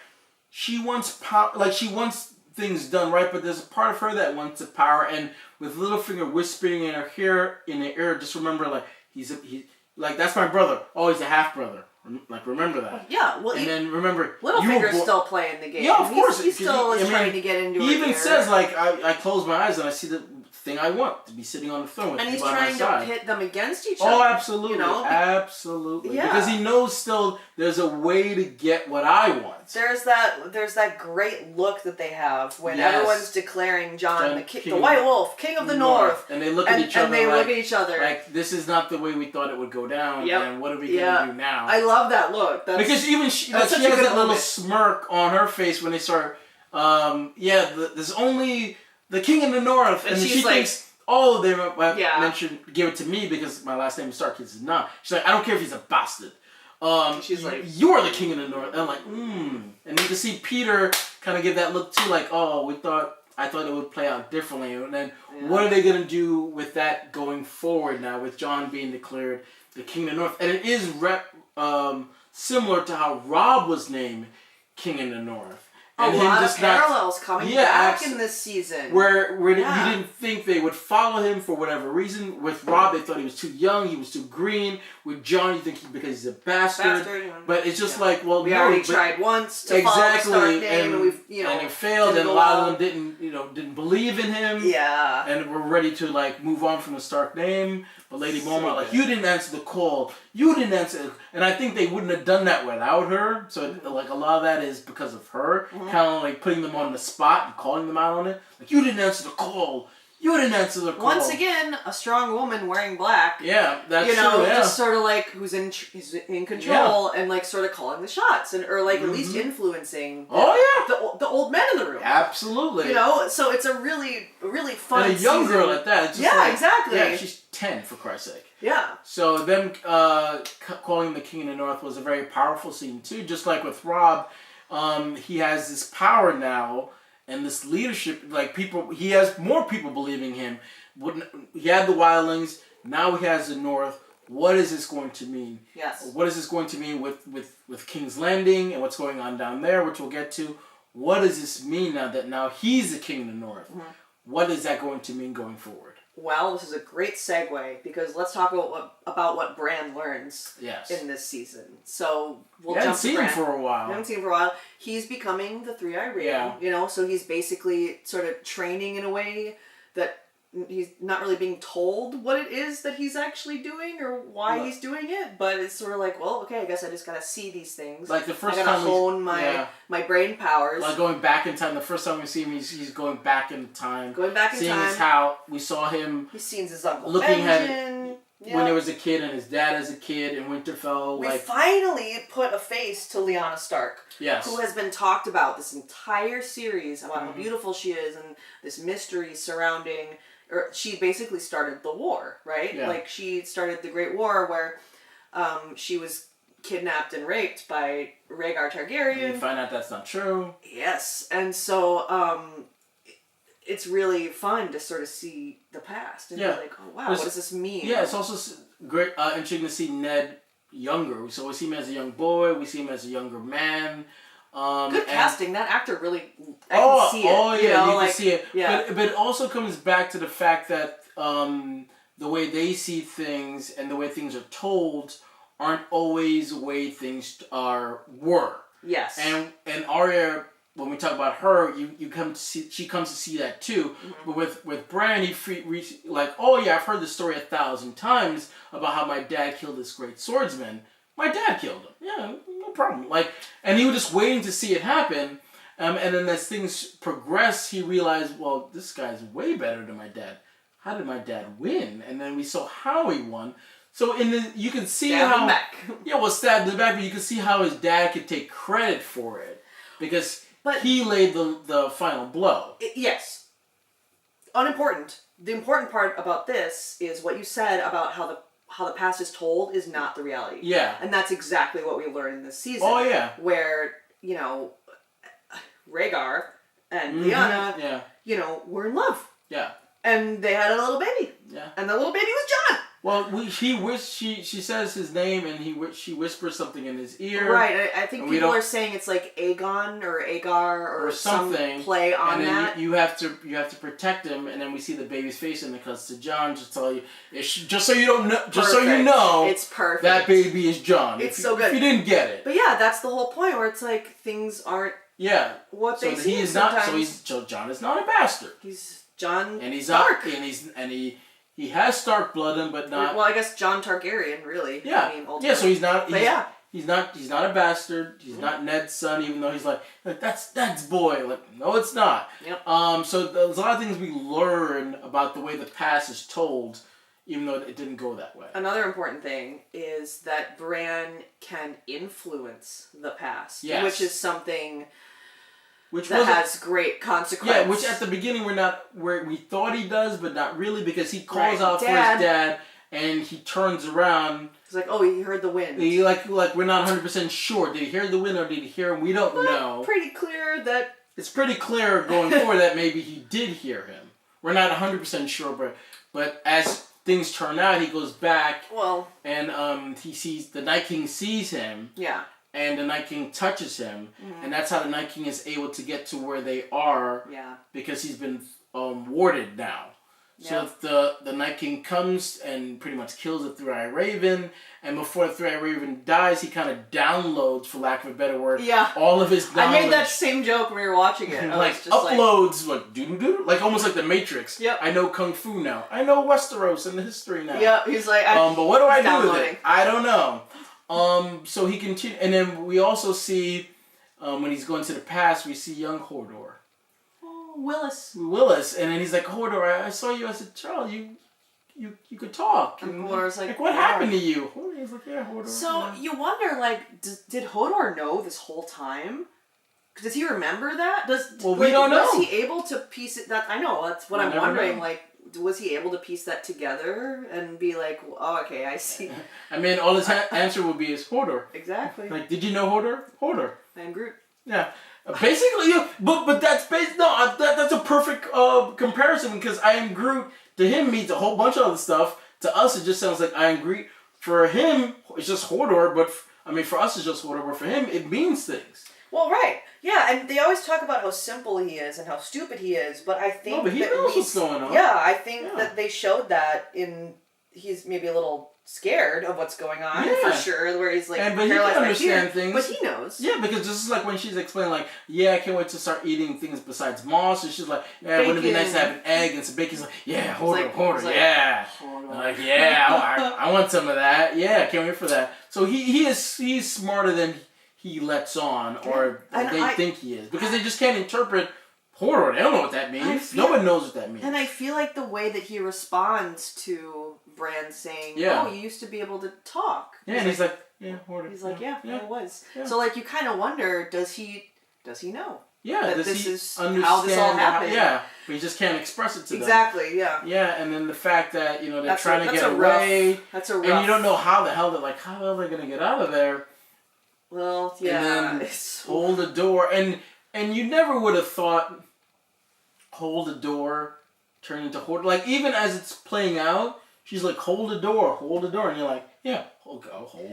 she wants power. Like, she wants things done right, but there's a part of her that wants the power. And with Littlefinger whispering in her ear, just remember, like, he's that's my brother. Oh, he's a half brother. Like, remember that. Yeah, well, and then remember, Littlefinger's still playing the game. Yeah, of course. He still is trying to get into it. He even says, like, I close my eyes and I see the thing I want, to be sitting on the throne with and you by my side. And he's trying to pit them against each other. Oh, absolutely. Absolutely. Yeah. Because he knows still there's a way to get what I want. There's that great look that they have when everyone's declaring Jon the White Wolf, King of the North. And they look at each other. And they look at each other. Like, this is not the way we thought it would go down. Yep. And what are we going to do now? I love that look. Because even she has that little smirk on her face when they start, there's only the King in the North. And she thinks, they mentioned, give it to me because my last name is Stark. She's not. She's like, I don't care if he's a bastard. She's like, you're the King of the North. And I'm like, And you can see Peter kind of give that look too, like, I thought it would play out differently. And then what are they going to do with that going forward now, with Jon being declared the King of the North? And it is similar to how Robb was named King in the North. And a lot of parallels coming back in this season. Where you didn't think they would follow him for whatever reason. With Robb, they thought he was too young, he was too green. With Jon, you think because he's a bastard. But it's just like, well, we already tried once to follow the Stark name, and we've and it failed, and a lot of them didn't believe in him. Yeah. And were ready to move on from the Stark name. But Lady Mormont, you didn't answer the call. You didn't answer, and I think they wouldn't have done that without her. So a lot of that is because of her, kind of putting them on the spot and calling them out on it. Like, you didn't answer the call. You didn't answer the call. Once again, a strong woman wearing black. Yeah, that's true. Just sort of who's in control and sort of calling the shots or at least influencing. The old men in the room. Absolutely. So it's a really fun. And a young season. girl at that. It's just exactly. Yeah, she's 10, for Christ's sake. Yeah. So them calling the King of the North was a very powerful scene too. Just like with Robb, he has this power now and this leadership. Like he has more people believing him. He had the wildlings. Now he has the North. What is this going to mean? Yes. What is this going to mean with King's Landing and what's going on down there, which we'll get to? What does this mean now he's the King of the North? Mm-hmm. What is that going to mean going forward? Well, this is a great segue because let's talk about what Bran learns in this season. So we'll jump to Bran. We haven't seen him for a while. We haven't seen him for a while. He's becoming the Three-Eyed Raven. Yeah. So he's basically sort of training in a way that he's not really being told what it is that he's actually doing or why he's doing it, but it's sort of like, well, okay, I guess I just gotta see these things. Like the first time I gotta hone my brain powers. Like going back in time. The first time we see him, he's going back in time. Going back in seeing time. Seeing how we saw him. He's seen his uncle looking Benjen. at when he was a kid and his dad as a kid in Winterfell. We finally put a face to Lyanna Stark. Yes. Who has been talked about this entire series about how beautiful she is and this mystery surrounding. Or she basically started the war, right? Yeah. Like she started the Great War where she was kidnapped and raped by Rhaegar Targaryen. And we find out that's not true. Yes, and so it's really fun to sort of see the past and be like, oh wow, what does this mean? Yeah, it's also great, interesting to see Ned younger. So we see him as a young boy. We see him as a younger man. Good casting. That actor really, I can see it. Oh, yeah, you can see it. Yeah. But it also comes back to the fact that the way they see things and the way things are told aren't always the way things were. Yes. And Arya, when we talk about her, she comes to see that too. Mm-hmm. But with Bran, like, oh yeah, I've heard this story 1,000 times about how my dad killed this great swordsman. My dad killed him. Yeah, no problem. Like, and he was just waiting to see it happen. And then as things progress, he realized, well, this guy's way better than my dad. How did my dad win? And then we saw how he won. So you can see stab him back. Stabbed him back, but you can see how his dad could take credit for it because he laid the final blow. Yes. Unimportant. The important part about this is what you said about how the past is told is not the reality. Yeah. And that's exactly what we learned in this season. Oh, yeah. Where, Rhaegar and Lyanna, were in love. Yeah. And they had a little baby. Yeah. And the little baby was Jon. Well, she says his name and she whispers something in his ear. Right. I think people are saying it's like Aegon or Agar or something. Some play on and then that. You have to protect him, and then we see the baby's face and it cuts to Jon. Just so you don't know, just so you know, it's perfect. That baby is Jon. It's so good. If you didn't get it. But yeah, that's the whole point where it's like things aren't. Yeah. What they see. He is not. So Jon is not a bastard. He's Jon. And he's Stark. not. And he has Stark blood in, but not. Well, I guess Jon Targaryen, really. Yeah. I mean, ultimately. Yeah. So he's not. He's He's not a bastard. He's not Ned's son, even though he's like that's Ned's boy. Like, no, it's not. Yep. So there's a lot of things we learn about the way the past is told, even though it didn't go that way. Another important thing is that Bran can influence the past, which is something that has great consequence. Yeah, which at the beginning we thought he does, but not really, because he calls out for his dad, and he turns around. He's like, oh, he heard the wind. He like we're not 100% sure. Did he hear the wind or did he hear him? We don't know. Pretty clear that. It's pretty clear going forward that maybe he did hear him. We're not 100% sure, but as things turn out, he goes back. Well. And he sees the Night King sees him. Yeah. And the Night King touches him, and that's how the Night King is able to get to where they are. Yeah. Because he's been warded now. Yeah. So the Night King comes and pretty much kills the Three-Eyed Raven, and before the Three-Eyed Raven dies, he kind of downloads, for lack of a better word, all of his knowledge. I made that same joke when we were watching it. Uploads, like like almost like the Matrix. Yep. I know Kung Fu now. I know Westeros and the history now. Yeah, he's like, but what do I do with it? I don't know. So he continued, and then we also see, when he's going to the past, we see young Hodor. Oh, Willis, and then he's like, Hodor, I saw you as a child. You could talk. And Hodor's like, what happened to you? He's like, yeah, Hodor. So you wonder, like, did Hodor know this whole time? Does he remember that? We don't know. Was he able to piece it? I know that's what I'm wondering. Know. Like, was he able to piece that together and be like, oh, okay, I see. I mean, all his answer would be is Hodor. Exactly. Like, did you know Hodor? Hodor. And Groot. Yeah. Basically, but that's that's a perfect comparison because I Am Groot to him means a whole bunch of other stuff. To us, it just sounds like I Am Groot. For him, it's just Hodor, but for us, it's just Hodor. But for him, it means things. Well, right, yeah, and they always talk about how simple he is and how stupid he is, but I think but he knows what's going on. Yeah, I think that they showed that in he's maybe a little scared of what's going on for sure, where he's like but he can understand things. But he knows. Yeah, because this is like when she's explaining like, I can't wait to start eating things besides moss, and she's like, wouldn't it be nice to have an egg and some bacon? He's like, Hodor, yeah. Like, I want some of that. Yeah, can't wait for that. So he's smarter than he lets on, or they think he is, because they just can't interpret Hodor. They don't know what that means. No one knows what that means. And I feel like the way that he responds to Bran saying, "Oh, you used to be able to talk." Yeah, and he's like, Hodor. He's like, I was. Yeah. So like, you kind of wonder, does he know? Yeah, that does this he is understand how this all happened? But he just can't express it to them. Exactly. Yeah. Yeah, and then the fact that they're trying to get away, and you don't know how the hell they're gonna get out of there. Well, yeah. And then hold the door, and you never would have thought hold the door turn into Hodor. Like, even as it's playing out, she's like, hold the door, and you're like, hold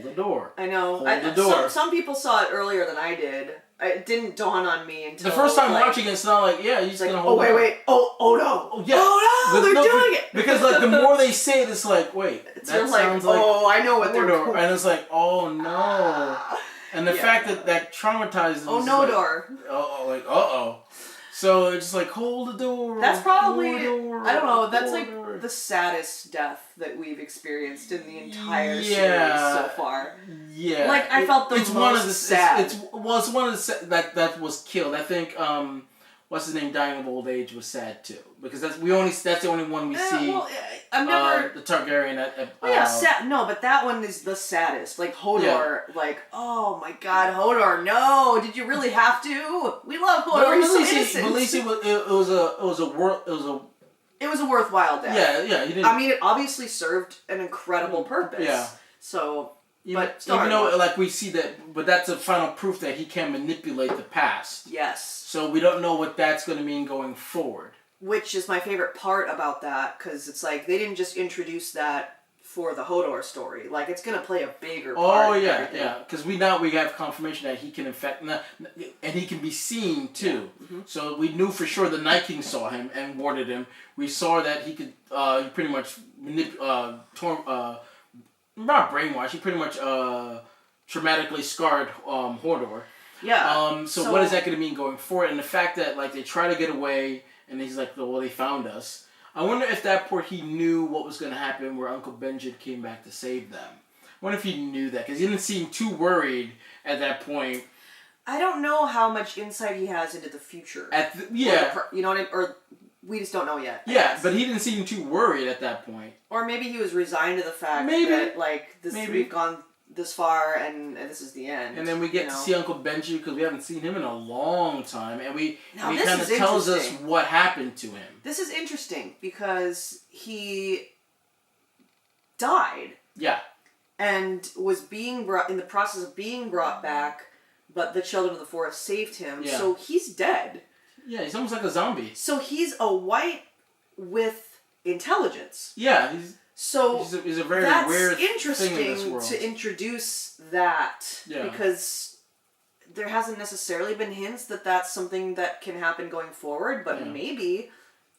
the door. I know. Hold the door. Some people saw it earlier than I did. It didn't dawn on me until the first time watching it. It's not like, you're just gonna hold. Oh wait, oh no, oh yeah, oh no, they're doing it. Because like the more they say it, it's like, wait, that sounds like, I know what they're doing, and it's like, oh no. And the fact that traumatized them. Oh no, door. So it's just like, hold the door. That's probably, I don't know, that's like the saddest death that we've experienced in the entire series so far. Yeah. Like, I felt it's most one of the sad. It's one of the that was killed. I think what's his name, dying of old age was sad too, because that's the only one we see. Well, I've never the Targaryen. sad. No, but that one is the saddest. Like Hodor, like, oh my God, Hodor, no! Did you really have to? We love Hodor. He's so innocent. But at least it was a worthwhile death. Yeah. He didn't. I mean, it obviously served an incredible purpose. Yeah. So. Even though, like, we see that, but that's a final proof that he can manipulate the past. Yes. So we don't know what that's going to mean going forward. Which is my favorite part about that, because it's like, they didn't just introduce that for the Hodor story. Like, it's going to play a bigger part. Oh, yeah. Because we have confirmation that he can infect, and he can be seen, too. Yeah. Mm-hmm. So we knew for sure the Night King saw him and warded him. We saw that he could, he pretty much not brainwashed. He pretty much traumatically scarred Hodor. Yeah. So what is that going to mean going forward? And the fact that like they try to get away, and he's like, "Well, they found us." I wonder if that point he knew what was going to happen, where Uncle Benjen came back to save them. I wonder if he knew that, because he didn't seem too worried at that point. I don't know how much insight he has into the future. You know what I mean? Or we just don't know yet. Yeah, but he didn't seem too worried at that point. Or maybe he was resigned to the fact that, like, we've gone this far and this is the end. And then we get to see Uncle Benji, because we haven't seen him in a long time, and he kind of tells us what happened to him. This is interesting, because he died. Yeah. And was in the process of being brought back, but the Children of the Forest saved him, so he's dead. Yeah, he's almost like a zombie. So he's a white with intelligence. Yeah, he's a very weird thing in this world. To introduce that, because there hasn't necessarily been hints that that's something that can happen going forward, but maybe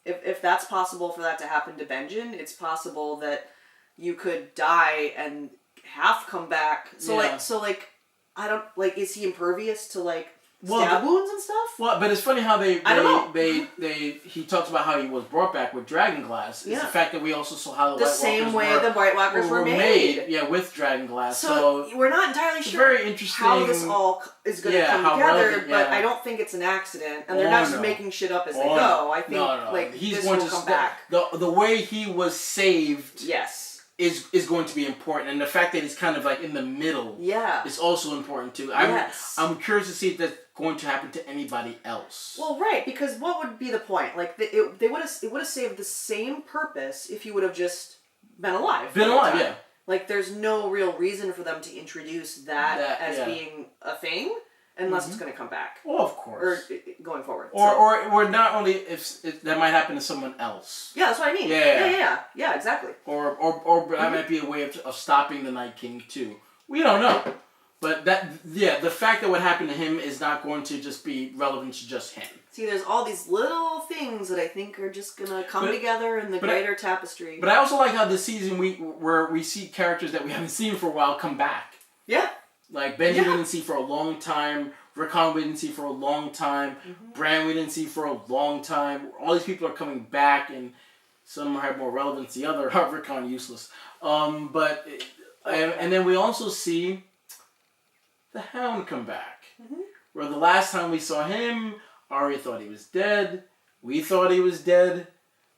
if that's possible for that to happen to Benjen, it's possible that you could die and half come back. So I don't, like, is he impervious to, like, stab wounds and stuff? Well, but it's funny how he talks about how he was brought back with dragon glass. It's the fact that we also saw how the same way the White Walkers were made. Yeah, with dragon glass. So we're not entirely sure very interesting how this all is going to come together, but I don't think it's an accident, and they're not just making shit up as they go. I think like he's this going will to come back. The way he was saved. Yes. is going to be important, and the fact that he's kind of like in the middle is also important too. I'm curious to see if that's going to happen to anybody else. Well, right, because what would be the point? Like it would have saved the same purpose if you would have just been alive. Yeah. Like there's no real reason for them to introduce that as being a thing. Unless it's going to come back. Well, of course. Or going forward. Or not only if that might happen to someone else. Yeah, that's what I mean. Yeah, exactly. Or that might be a way of stopping the Night King too. We don't know. But the fact that what happened to him is not going to just be relevant to just him. See, there's all these little things that I think are just going to come together in the greater tapestry. But I also like how this season where we see characters that we haven't seen for a while come back. Yeah. Like, Benji we didn't see for a long time. Rickon we didn't see for a long time. Bran we didn't see for a long time. All these people are coming back, and some have more relevance. The other, Rickon, useless. And then we also see the Hound come back. Where the last time we saw him, Arya thought he was dead. We thought he was dead.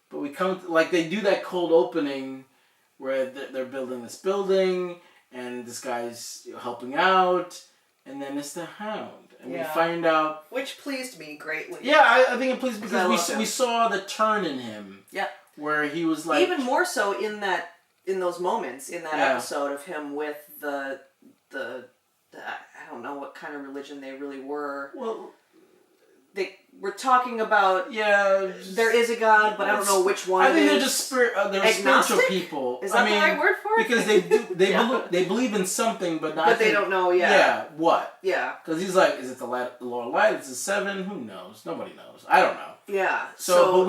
But we come they do that cold opening where they're building this building. And this guy's helping out, and then it's the Hound. And we find out... Which pleased me greatly. Yeah, I think it pleased because we saw the turn in him. Yeah. Where he was like... Even more so in those moments, in that episode of him with the I don't know what kind of religion they really were. Well... They were talking about there is a God, but I don't know which one. I think they're just they're spiritual people. Is that the right word for it? Because they believe in something, but not. But they don't know. Yeah. What? Yeah. Because he's like, is it the Lord of Light? Is it 7? Who knows? Nobody knows. I don't know. Yeah. So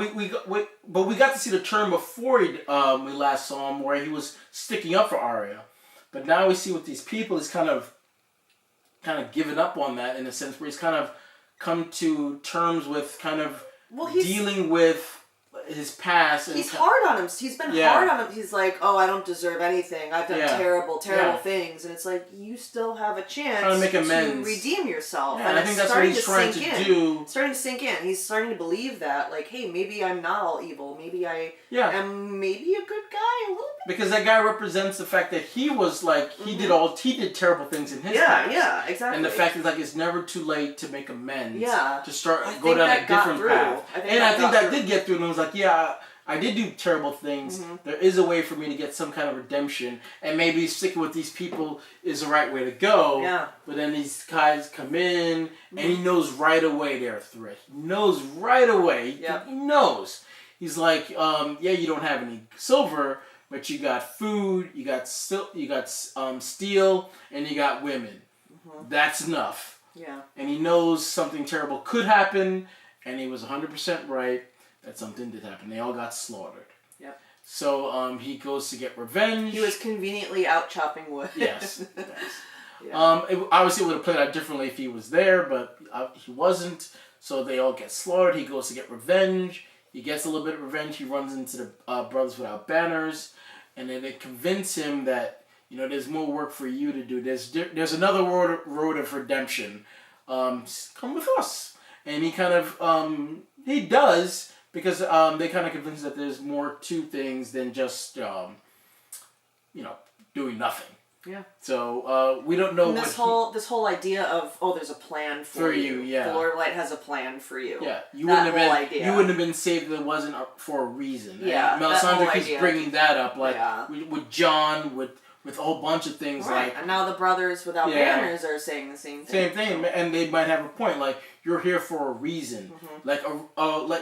but we got to see the turn before we last saw him, where he was sticking up for Arya, but now we see with these people, he's kind of given up on that in a sense, where he's kind of come to terms with dealing with his past. And he's hard on him. He's been hard on him. He's like, oh, I don't deserve anything. I've done terrible things. And it's like, you still have a chance to make amends, to redeem yourself. Yeah, and I think that's what he's trying to do. It's starting to sink in. He's starting to believe that, like, hey, maybe I'm not all evil. Maybe I am maybe a good guy a little bit. Because that guy represents the fact that he was like, he did terrible things in his past. Yeah, exactly. And the fact is, like, it's never too late to make amends. Yeah. To go down a different path. I think that did get through, and I was like, yeah, I did do terrible things. There is a way for me to get some kind of redemption, and maybe sticking with these people is the right way to go. Yeah. But then these guys come in, and he knows right away they're a threat. He knows right away. Yep. He knows. He's like, you don't have any silver, but you got food, you got steel, and you got women. That's enough. Yeah. And he knows something terrible could happen, and he was 100% right that something did happen. They all got slaughtered. Yep. So he goes to get revenge. He was conveniently out chopping wood. Yes. Yeah. Obviously, it would have played out differently if he was there, but he wasn't. So they all get slaughtered. He goes to get revenge. He gets a little bit of revenge. He runs into the Brothers Without Banners, and then they convince him that, there's more work for you to do. There's another road of redemption. Come with us. And he kind of he does, because they kind of convince that there's more to things than just doing nothing. Yeah. So we don't know and this whole idea of there's a plan for you. Yeah. The Lord of Light has a plan for you. Yeah. You wouldn't have been saved if it wasn't for a reason. Yeah. And Melisandre keeps bringing that up, like with Jon, with a whole bunch of things, right. And now the Brothers Without Banners are saying the same thing. Same thing, and they might have a point. Like, you're here for a reason. Like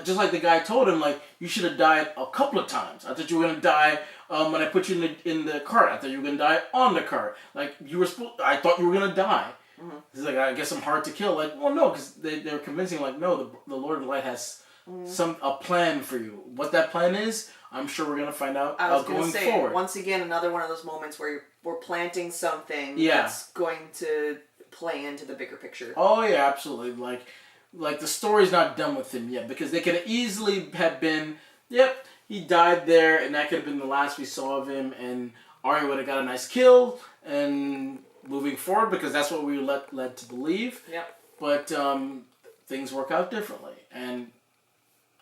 just like the guy told him, like, you should have died a couple of times. I thought you were gonna die when I put you in the cart. I thought you were gonna die on the cart. Like, I thought you were gonna die. He's like, I guess I'm hard to kill. Like, well, no, because they're convincing, like, no, the Lord of Light has a plan for you. What that plan is, I'm sure we're gonna find out going forward. Once again, another one of those moments where we're planting something that's going to play into the bigger picture. Oh yeah, absolutely. Like the story's not done with him yet, because they could easily have been, yep, he died there, and that could have been the last we saw of him, and Arya would have got a nice kill, and moving forward, because that's what we were led to believe. Yep. But things work out differently, and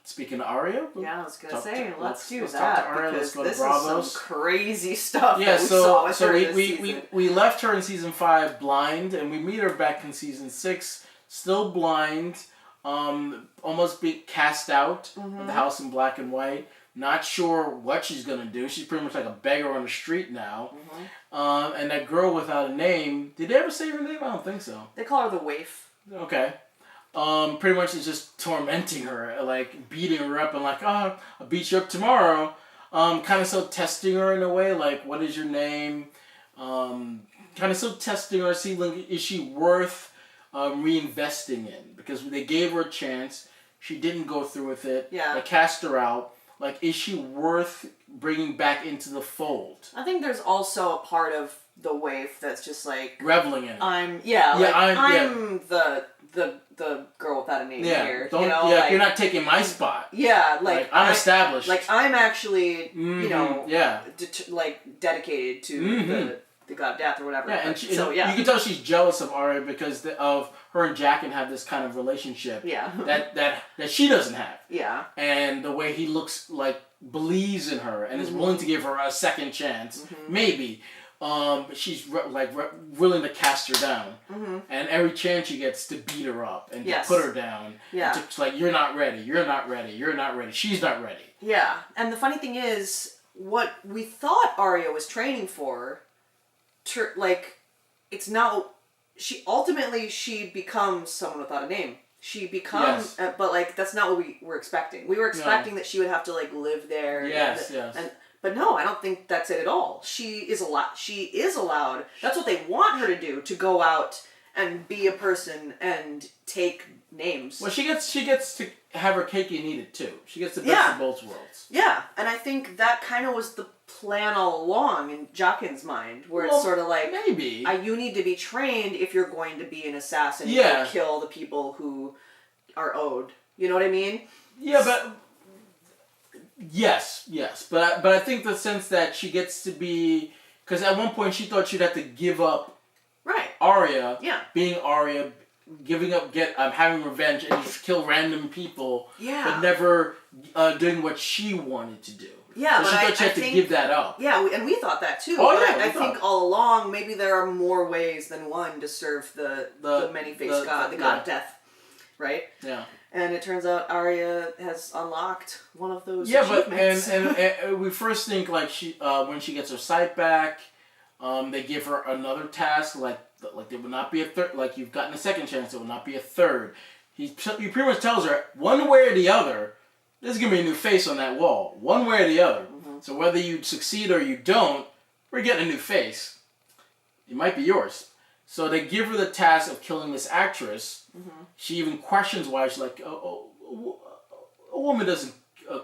speaking of Aria, I was gonna say, let's do let's that talk to Aria. because Let's go to this Bravos. is some crazy stuff. Yeah, that we saw with her this we season. we left her in season 5 blind, and we meet her back in season 6 still blind, almost be cast out of the house in black and white. Not sure what she's gonna do. She's pretty much like a beggar on the street now. And that girl without a name. Did they ever say her name? I don't think so. They call her the waif. Okay. Pretty much is just tormenting her, like beating her up and like, oh, I'll beat you up tomorrow. Kind of still testing her in a way, like, what is your name? Kind of still testing her, see, like, is she worth reinvesting in? Because they gave her a chance, she didn't go through with it. Yeah. They cast her out. Like, is she worth bringing back into the fold? I think there's also a part of the waif that's just like reveling in it. I'm the girl without a name here. Don't, you know, like, you're not taking my spot. Yeah, like I'm established. Like I'm actually, you know, yeah, dedicated to the god of death or whatever. Yeah, and you can tell she's jealous of Arya because of her and Jaqen have this kind of relationship. Yeah. that she doesn't have. Yeah. And the way he looks like believes in her and is willing to give her a second chance, maybe. She's willing to cast her down, and every chance she gets to beat her up and to put her down. Yeah, it's like you're not ready. You're not ready. You're not ready. She's not ready. Yeah, and the funny thing is, what we thought Arya was training for, it's not. She becomes someone without a name. She becomes, but like that's not what we were expecting. We were expecting that she would have to like live there. Yes. But no, I don't think that's it at all. She is allowed. That's what they want her to do, to go out and be a person and take names. Well, she gets to have her cake and eat it too. She gets the best of both worlds. Yeah, and I think that kind of was the plan all along in Jaqen's mind, where it's sort of like, maybe you need to be trained if you're going to be an assassin to kill the people who are owed. You know what I mean? Yeah, but... Yes, but I think the sense that she gets to be, because at one point she thought she'd have to give up, Arya, being Arya, giving up, having revenge and just kill random people, but never doing what she wanted to do. Yeah, so she thought she had to give that up. Yeah, and we thought that too. Oh, but I think all along maybe there are more ways than one to serve the many-faced god, the god of death, right? Yeah. And it turns out Arya has unlocked one of those achievements. But and we first think like she when she gets her sight back, they give her another task like there will not be a third. Like you've gotten a second chance, there will not be a third. He pretty much tells her one way or the other, there's gonna be a new face on that wall, one way or the other. So whether you succeed or you don't, we're getting a new face. It might be yours. So they give her the task of killing this actress. She even questions why. She's like, a woman doesn't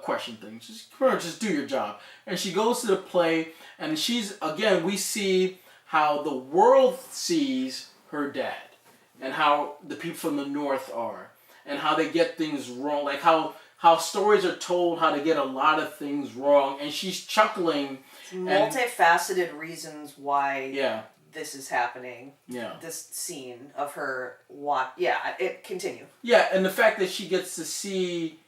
question things. Just do your job. And she goes to the play, and we see how the world sees her dad, and how the people from the North are, and how they get things wrong. Like how stories are told how to get a lot of things wrong, and she's chuckling. Multifaceted reasons why this is happening. Yeah. This scene of her continue. Yeah, and the fact that she gets to see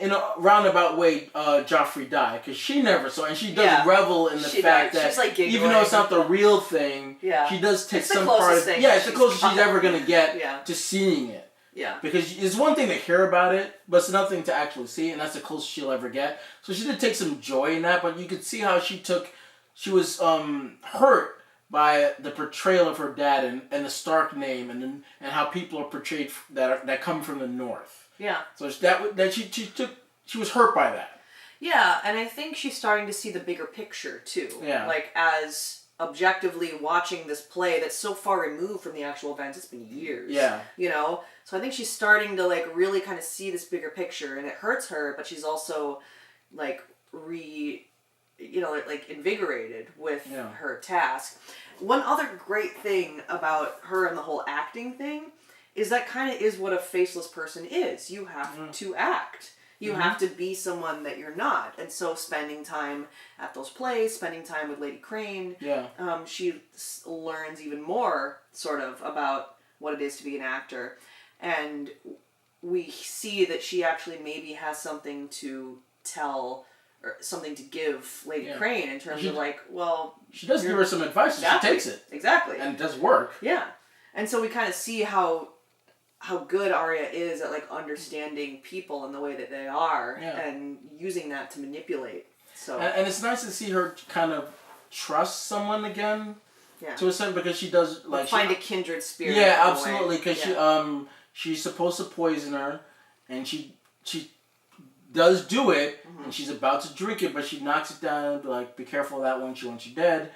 in a roundabout way Joffrey die, because she never saw, and she does revel in the fact that she's like even though it's not the real thing, she does take some part of it. Yeah, it's the closest she's ever going to get to seeing it. Yeah. Because it's one thing to hear about it, but it's another thing to actually see, and that's the closest she'll ever get. So she did take some joy in that, but you could see how she was hurt by the portrayal of her dad and the Stark name and how people are portrayed that come from the North. Yeah. So she was hurt by that. Yeah, and I think she's starting to see the bigger picture too. Yeah. Like as objectively watching this play that's so far removed from the actual events, it's been years. Yeah. You know? So I think she's starting to like really kind of see this bigger picture, and it hurts her, but she's also like invigorated with her task. One other great thing about her and the whole acting thing is that kind of is what a faceless person is. You have to act. You have to be someone that you're not. And so spending time at those plays, spending time with Lady Crane, she learns even more sort of about what it is to be an actor. And we see that she actually maybe has something to tell or something to give Lady Crane in terms of like, well... She does give her some advice and she takes it. Exactly. And it does work. Yeah. And so we kind of see how good Arya is at like understanding people and the way that they are and using that to manipulate. So and it's nice to see her kind of trust someone again. Yeah. To a certain, because she does like find a kindred spirit. Yeah, absolutely. Because she's supposed to poison her, and she does do it, and she's about to drink it, but she knocks it down. Like, be careful of that one. She wants you dead.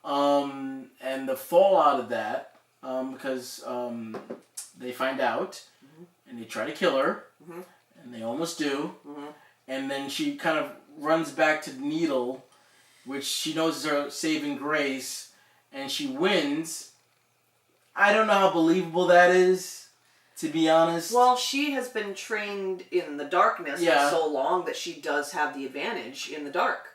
And the fallout of that, because they find out, and they try to kill her, and they almost do, and then she kind of runs back to Needle, which she knows is her saving grace, and she wins. I don't know how believable that is, to be honest. Well, she has been trained in the darkness for so long that she does have the advantage in the dark.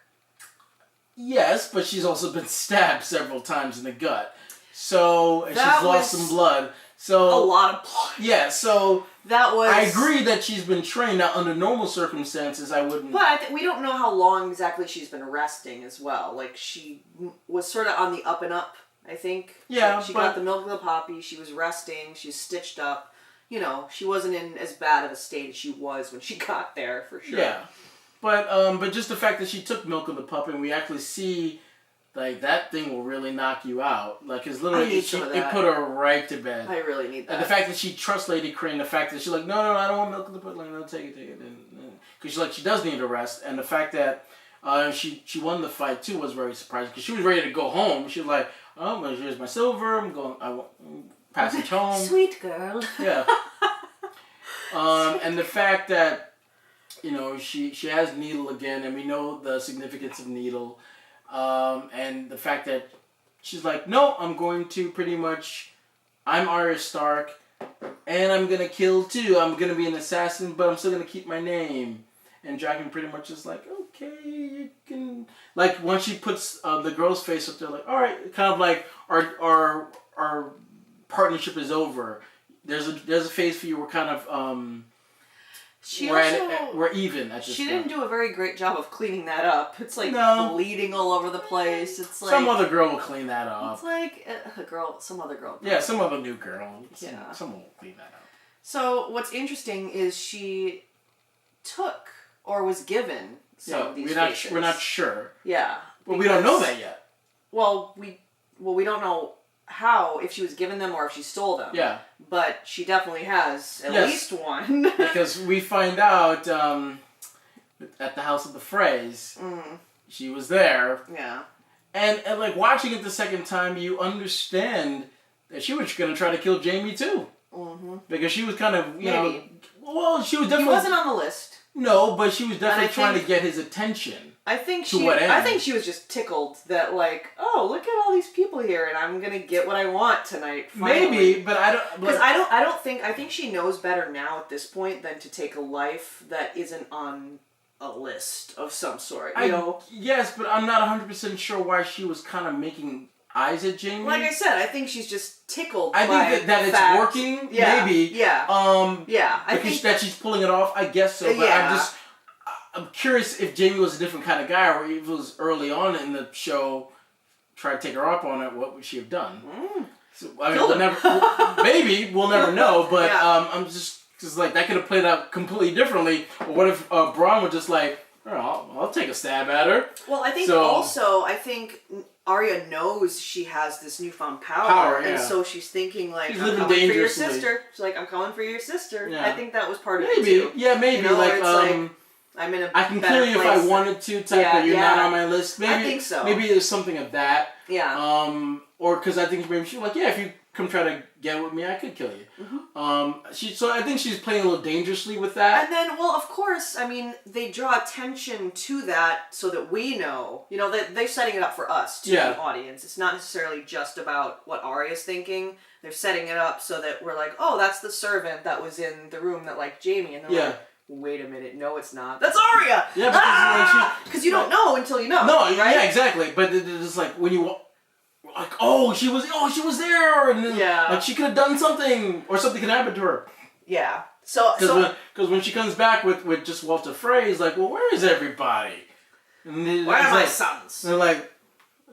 Yes, but she's also been stabbed several times in the gut. So, and she's lost some blood. So a lot of blood. Yeah, so that was... I agree that she's been trained. Now, under normal circumstances, I wouldn't... But we don't know how long exactly she's been resting as well. Like, she was sort of on the up and up, I think. Yeah, she got the milk of the poppy. She was resting. She's stitched up. You know, she wasn't in as bad of a state as she was when she got there, for sure. Yeah. But just the fact that she took milk of the puppy and we actually see... Like, that thing will really knock you out. Like, it's literally, it put her right to bed. I really need that. And the fact that she trusts Lady Crane, the fact that she's like, no, I don't want milk of the puppy. Like, no, take it. Because she does need a rest. And the fact that she won the fight, too, was very surprising. Because she was ready to go home. She was like, oh, well, here's my silver. I'm passage home. Sweet girl. Yeah. And the fact that, you know, she has Needle again. And we know the significance of Needle. And the fact that she's like, no, I'm going to pretty much, I'm Arya Stark, and I'm going to kill too. I'm going to be an assassin, but I'm still going to keep my name. And Dragon pretty much is like, okay, you can... Like, once she puts the girl's face up there, like, all right, kind of like, our partnership is over. There's a phase for you where kind of... we're even at this point. She didn't do a very great job of cleaning that up. It's like bleeding all over the place. It's like some other girl will clean that up. It's like some other girl. Yeah, some other new girl. Someone will clean that up. So what's interesting is she took or was given some of these faces. We're not sure. Yeah. Well, we don't know that yet. Well, we don't know how, if she was given them or if she stole them. Yeah. But she definitely has at least one. Because we find out at the House of the Freys, she was there. Yeah. And like watching it the second time, you understand that she was going to try to kill Jaime too. Mm-hmm. Because she was kind of, you know... Well, she was definitely... He wasn't on the list. No, but she was definitely trying to get his attention. I think she was just tickled that, like, oh, look at all these people here, and I'm gonna get what I want tonight. Finally. Maybe, but I don't. Because I think she knows better now at this point than to take a life that isn't on a list of some sort. You know. Yes, but I'm not 100% sure why she was kind of making eyes at Jaime. Like I said, I think she's just tickled. I think that it's working. Yeah, maybe. Yeah. Yeah. I think that she's pulling it off. I guess so. But I'm curious if Jaime was a different kind of guy, or if it was early on in the show, try to take her up on it. What would she have done? So, I mean, maybe we'll never know. But I'm just because like that could have played out completely differently. Or what if Bronn was just like, oh, I'll take a stab at her. Well, I think I think Arya knows she has this newfound power, and so she's thinking like, she's I'm coming for your sister. She's like, I'm coming for your sister. Yeah. I think that was part of it too. Yeah, maybe. You know, I'm in I can kill you if I wanted to, but you're not on my list. Maybe, I think so. Maybe there's something of that. Yeah. Or because I think maybe she's like, yeah, if you come try to get with me, I could kill you. Mm-hmm. So I think she's playing a little dangerously with that. And then, well, of course, I mean, they draw attention to that so that we know. You know, they're setting it up for us, to the audience. It's not necessarily just about what Arya's thinking. They're setting it up so that we're like, oh, that's the servant that was in the room that liked Jaime. And they're like, wait a minute, no, it's not. That's Arya! Yeah, because you don't know until you know. No, right? Yeah, exactly. But it's like when you like, oh, she was there, and then, like she could have done something, or something could happen to her. Yeah, Because when she comes back with just Walter Frey, he's like, well, where is everybody? And where are my sons? They're like,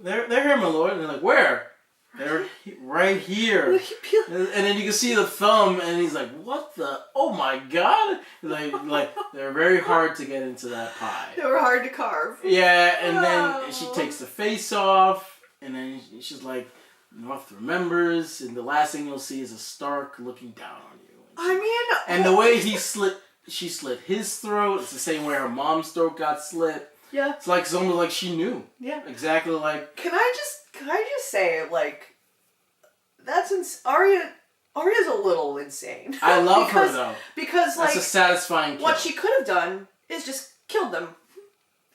they're here, my lord. And they're like, where? They're right here. And then you can see the thumb, and he's like, what the? Oh my god! Like they're very hard to get into that pie. They were hard to carve. Yeah, and then she takes the face off, and then she's like, North remembers, and the last thing you'll see is a Stark looking down on you. And the way she slit his throat, it's the same way her mom's throat got slit. Yeah. It's almost like she knew. Yeah. Exactly like. Can I just say, like, Arya's a little insane. I love her though. Because that's a satisfying kill. What she could have done is just killed them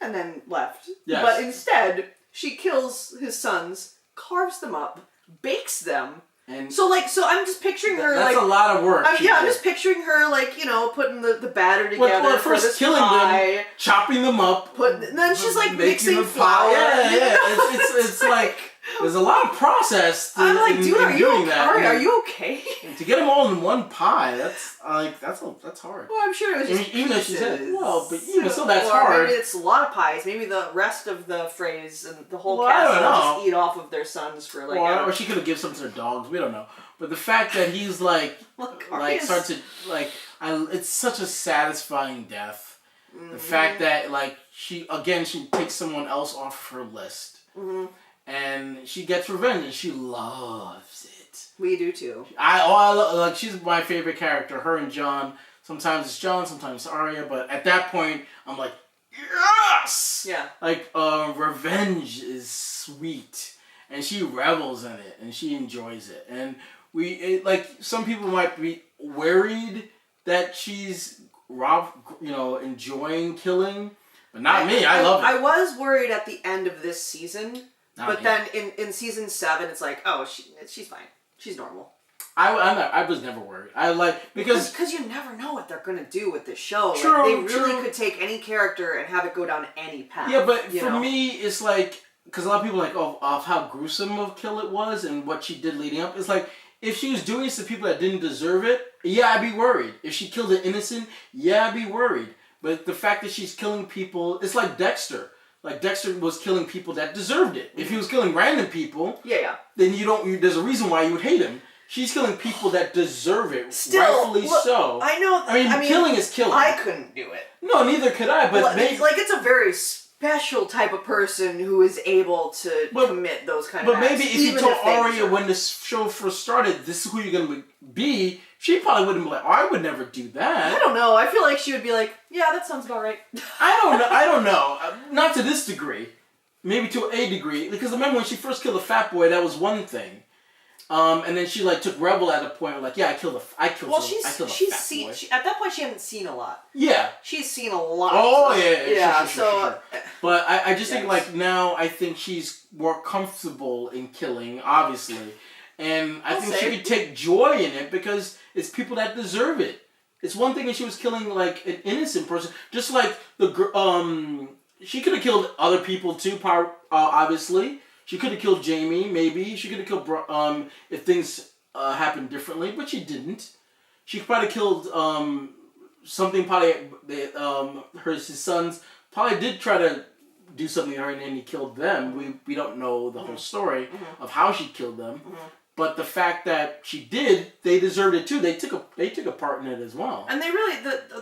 and then left. Yes. But instead, she kills his sons, carves them up, bakes them. And so I'm just picturing her that's like a lot of work. I'm just picturing her like, putting the batter together. Well, first killing them, chopping them up, and then she's like mixing the flour. Yeah. It's like there's a lot of process. I'm like, dude, are you okay? That. Are you okay? To get them all in one pie, that's hard. Well, I'm sure it was just even though she said, but even so, that's or hard. Maybe it's a lot of pies. Maybe the rest of the Freys and the whole cast will just eat off of their sons for like. Or she could have given some to their dogs. We don't know. But the fact that he's starts to it's such a satisfying death. Mm-hmm. The fact that she takes someone else off her list. Mm-hmm. And she gets revenge, and she loves it. We do too. She's my favorite character. Her and Jon. Sometimes it's Jon, sometimes it's Arya. But at that point, I'm like, yes. Yeah. Revenge is sweet, and she revels in it, and she enjoys it. And some people might be worried that she's enjoying killing, but not me. I love it. I was worried at the end of this season. But then in season 7, it's like, oh, she's fine. She's normal. I was never worried. Because you never know what they're gonna do with this show. True, they really could take any character and have it go down any path. Yeah, but for me, it's like because a lot of people are like, of how gruesome of kill it was and what she did leading up. It's like if she was doing this to people that didn't deserve it, yeah, I'd be worried. If she killed an innocent, yeah, I'd be worried. But the fact that she's killing people, it's like Dexter. Like Dexter was killing people that deserved it. If he was killing random people, then there's a reason why you would hate him. She's killing people that deserve it, rightfully so. I know. I mean, killing is killing. I couldn't do it. No, neither could I. But it's a very special type of person who is able to commit those kind of acts. But maybe if you told Arya when this show first started, this is who you're going to be, she probably wouldn't be like, I would never do that. I don't know. I feel like she would be like, yeah, that sounds about right. I don't know. Not to this degree. Maybe to a degree. Because remember when she first killed the fat boy, that was one thing. And then she took Rebel at a point where I killed the fat boy. At that point she hadn't seen a lot. Yeah. She's seen a lot. Oh yeah. Sure. But I just think now I think she's more comfortable in killing, obviously. And I think she could take joy in it because it's people that deserve it. It's one thing if she was killing an innocent person, just like she could have killed other people too. Obviously, she could have killed Jaime. Maybe she could have killed if things happened differently, but she didn't. She probably killed something. Probably his sons probably did try to do something to her, and then he killed them. We don't know the whole story of how she killed them. Mm-hmm. But the fact that she did, they deserved it too. They took a part in it as well. And they really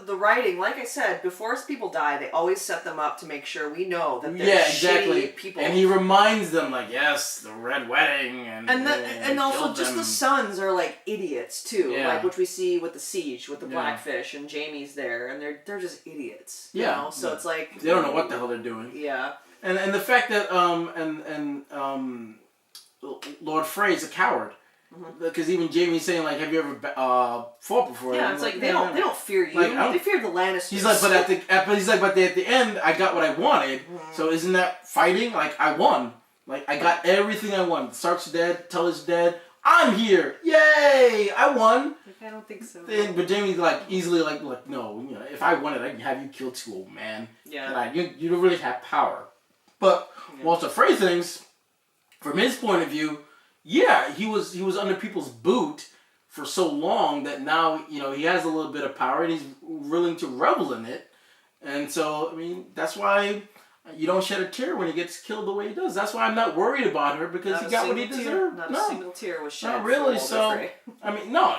the writing, like I said, before people die, they always set them up to make sure we know that they're shitty people. And he reminds them yes, the Red Wedding and also just the sons are idiots too, yeah. which we see with the Siege with the Blackfish and Jaime's there, and they're just idiots. You know? So it's like they don't know what the hell they're doing. Yeah. And the fact that Lord Frey's a coward. Because even Jaime's saying have you ever fought before? Yeah, it's they don't fear you. They fear the Lannisters. He's like, but at the end, I got what I wanted. Mm-hmm. So isn't that fighting? I won. I got everything I wanted. Stark's dead. Tully's dead. I'm here. Yay! I won. I don't think so. But Jaime's easily no. If I wanted, I can have you kill 2 old man. Yeah. You don't really have power. But Walter Frey thinks, from his point of view, yeah, he was under people's boot for so long that now, he has a little bit of power and he's willing to revel in it. And so, I mean, that's why you don't shed a tear when he gets killed the way he does. That's why I'm not worried about her, because he got what he deserved. Not a single tear was shed. Not really. So, I mean, no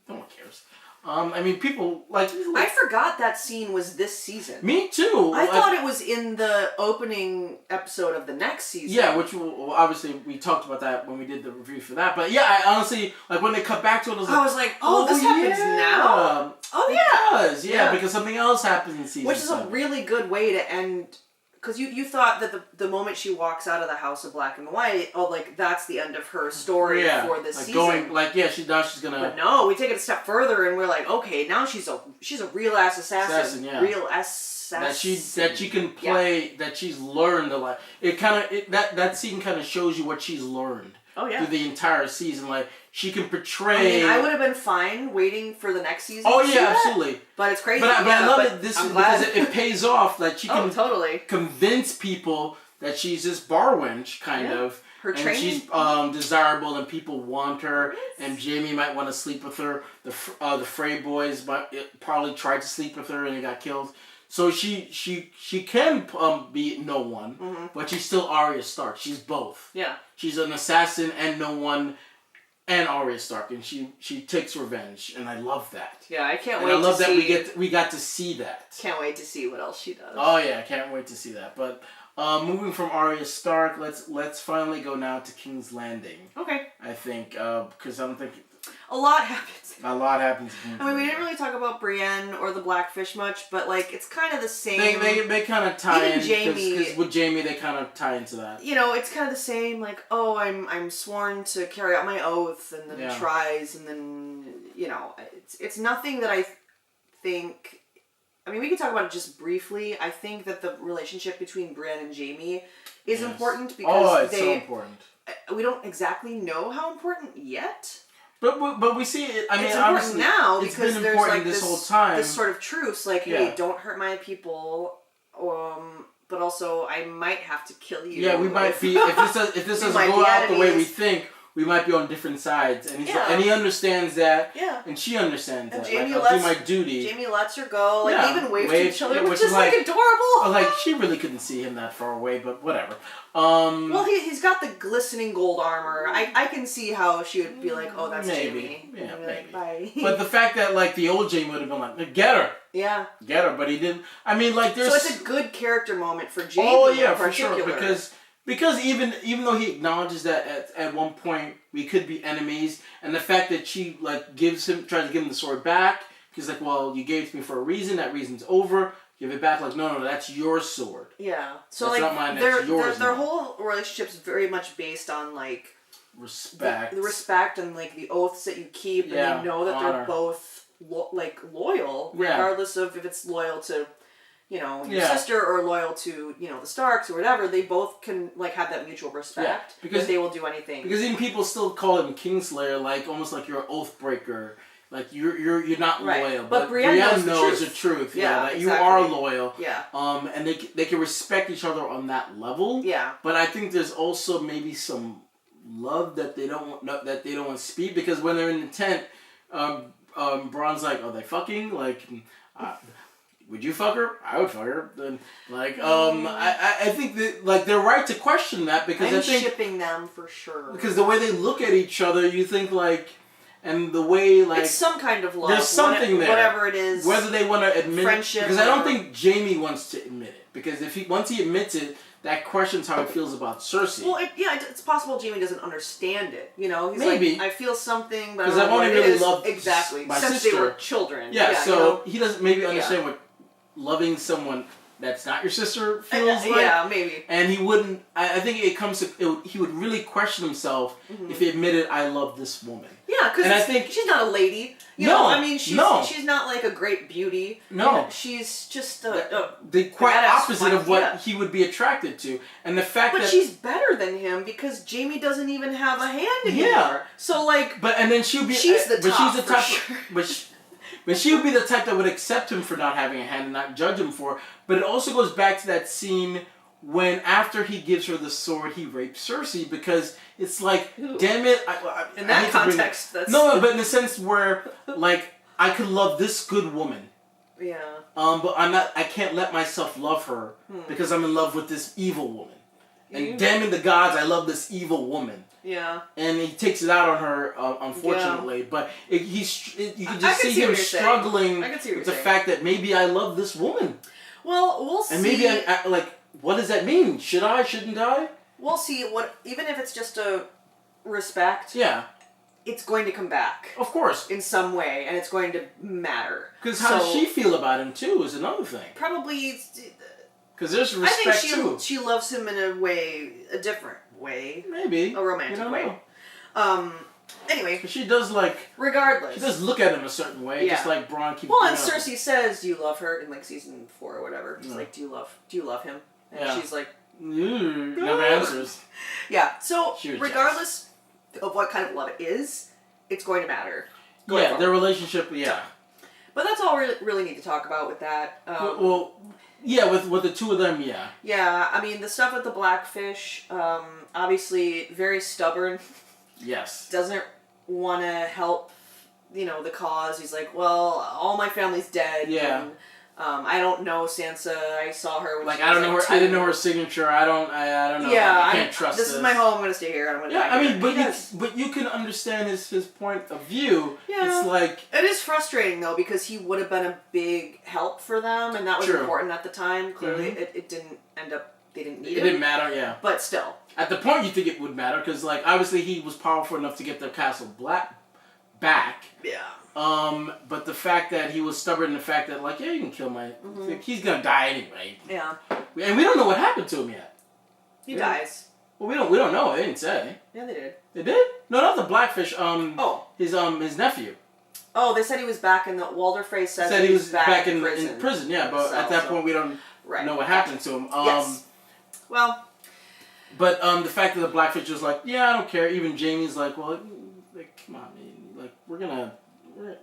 one cares. I mean, people like. I forgot that scene was this season. Me too. I thought it was in the opening episode of the next season. Yeah, which obviously we talked about that when we did the review for that. But yeah, I honestly, like, when they cut back to it, I was like, oh, this happens now? Oh, yeah. It does, yeah, because something else happens in season 7. Which is a really good way to end. Because you thought that the moment she walks out of the House of Black and White, that's the end of her story for this season. She's gonna. But no, we take it a step further and we're like, okay, now she's a real ass assassin. Real assassin. That she can play. Yeah. That she's learned a lot. That scene kind of shows you what she's learned. Oh yeah. Through the entire season, like she can portray. I would have been fine waiting for the next season. Oh yeah, absolutely. But it's crazy. But I love it. Because it pays off. That she can totally convince people that she's this bar wench kind of. Her training. And she's desirable, and people want her. And Jamie might want to sleep with her. The Frey boys probably tried to sleep with her and they got killed. So she can be no one, but she's still Arya Stark. She's both. Yeah. She's an assassin and no one, and Arya Stark, and she takes revenge, and I love that. Yeah, I can't wait. I love that we got to see that. Can't wait to see what else she does. Oh yeah, I can't wait to see that. But moving from Arya Stark, let's finally go now to King's Landing. Okay. I think because I don't think. A lot happens. A lot happens. I mean, we didn't really talk about Brienne or the Blackfish much, but like it's kind of the same. They kind of tie in. Jamie, because with Jamie they kind of tie into that. It's kind of the same. Like, oh, I'm sworn to carry out my oath, and then tries, and then it's nothing that I think. I mean, we can talk about it just briefly. I think that the relationship between Brienne and Jamie is important because so important. We don't exactly know how important yet. But we see it. I mean, it's important now because there's important this whole time. This sort of truce, like, hey, don't hurt my people. But also, I might have to kill you. Yeah, we might be if this doesn't go out the way we think. We might be on different sides, and he understands that, and she understands that. Jamie I'll do my duty. Jamie lets her go, like they even wave to each other, which is like adorable. Like she really couldn't see him that far away, but whatever. Well, he's got the glistening gold armor. I can see how she would be like, oh, that's Jamie. Yeah, maybe. Like, bye. But the fact that like the old Jamie would have been like, get her. Yeah. Get her, but he didn't. I mean, like there's. So it's a good character moment for Jamie. Oh yeah, for sure, because even though he acknowledges that at one point we could be enemies, and the fact that she like tries to give him the sword back, he's like, well, you gave it to me for a reason. That reason's over. Give it back. Like, no, that's your sword. Yeah. So that's like not mine, that's yours. Their whole relationship's very much based on like respect, the respect, and like the oaths that you keep, and you know that honor. they're both loyal, regardless of if it's loyal to. Your sister or loyal to, the Starks or whatever, they both can, like, have that mutual respect because they will do anything. Because even people still call him Kingslayer, like, almost like you're an oath breaker. Like, you're not loyal. But Brienne knows the truth. Yeah, that exactly. You are loyal. Yeah. And they can respect each other on that level. Yeah. But I think there's also maybe some love that they don't want to speak, because when they're in the tent, Bronn's like, are they fucking? Like, would you fuck her? I would fuck her. Then, like, I think that, like, they're right to question that, because I'm I think shipping them for sure. Because the way they look at each other, you think, like, and the way, like, it's some kind of love. There's something there, whatever it is. Whether they want to admit friendship, because I don't think Jamie wants to admit it, because once he admits it, that questions how he feels about Cersei. Well, it's possible Jamie doesn't understand it. He's maybe. like, I feel something, but because I've only really loved my since sister. they were children. Yeah, so he doesn't maybe understand what loving someone that's not your sister feels like. Yeah, maybe. And he wouldn't. I think he would really question himself if he admitted, I love this woman. Yeah, because I think she's not a lady. You know, I mean, she's not like a great beauty. No, she's just the quite opposite of what he would be attracted to, and the fact that she's better than him because Jamie doesn't even have a hand anymore. Yeah. So like, and then she'll be. She's the top. She's the type. But she would be the type that would accept him for not having a hand and not judge him for it. But it also goes back to that scene when after he gives her the sword, he rapes Cersei because it's like, Ooh. damn it. In that context, that's... No, but in the sense where, like, I could love this good woman. Yeah. But I can't let myself love her because I'm in love with this evil woman. And damn it, the gods, I love this evil woman. Yeah. And he takes it out on her, unfortunately. Yeah. But you can just see him struggling with the fact that maybe I love this woman. Well, we'll see. And maybe what does that mean? Should I? Shouldn't I? We'll see. Even if it's just a respect. Yeah. It's going to come back. Of course. In some way, and it's going to matter. Because how does she feel about him, too, is another thing. Probably... Because there's respect, too. She loves him in a different way. Maybe. A romantic way. Anyway. She does, regardless. She does look at him a certain way, just like Bronn keeps Well, and Cersei says, do you love her? In, season 4 or whatever. She's like, do you love him? And she's like... never answers. Yeah, so, regardless... of what kind of love it is, it's going to matter. Their relationship, But that's all we really need to talk about with that. With the two of them, yeah. Yeah, I mean, the stuff with the Blackfish, obviously very stubborn. Yes. Doesn't want to help, the cause. He's like, well, all my family's dead. Yeah. And, I don't know Sansa. I saw her when she was I don't know her. 2. I didn't know her signature. I don't know. Yeah, I can't trust this. This is my home. I'm gonna stay here. I'm gonna die here. But you can understand his point of view. Yeah. It's like it is frustrating though because he would have been a big help for them, and that was important at the time. Clearly, it didn't end up. They didn't need it. It didn't matter. Yeah. But still. At the point, you think it would matter because obviously he was powerful enough to get the castle back. Yeah. But the fact that he was stubborn, and the fact that you can kill my, he's gonna die anyway. Yeah. And we don't know what happened to him yet. He dies. Well, we don't know. They didn't say. Yeah, they did. They did? No, not the Blackfish. His nephew. Oh, they said he was back in the Walder Frey said he was back in prison. In prison. Yeah, but at that point we don't know what happened to him. Yes. Well. But the fact that the Blackfish was like, yeah, I don't care. Even Jaime's like, well, come on, man.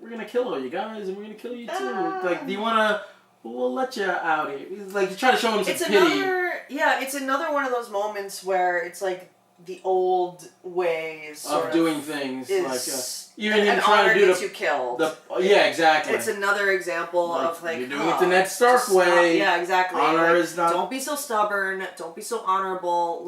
We're gonna kill all you guys, and we're gonna kill you too. Do you wanna? We'll let you out here. You try to show him some pity. It's another one of those moments where it's like the old ways of doing things. Even an honor gets you killed. Exactly. It's another example of you're doing it the Ned Stark way. Yeah, exactly. Honor is not. Don't be so stubborn. Don't be so honorable.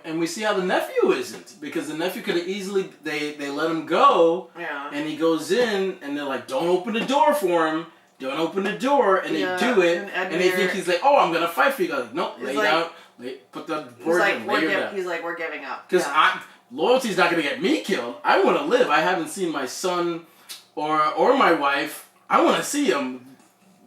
And we see how the nephew isn't, because the nephew could have easily they let him go, and he goes in, and they're like, don't open the door for him, don't open the door, and they do it, and they think he's like, oh, I'm gonna fight for you. Like, nope, lay down, put the board down, lay down. He's like, we're giving up. Because loyalty's not gonna get me killed. I want to live. I haven't seen my son or my wife. I want to see him.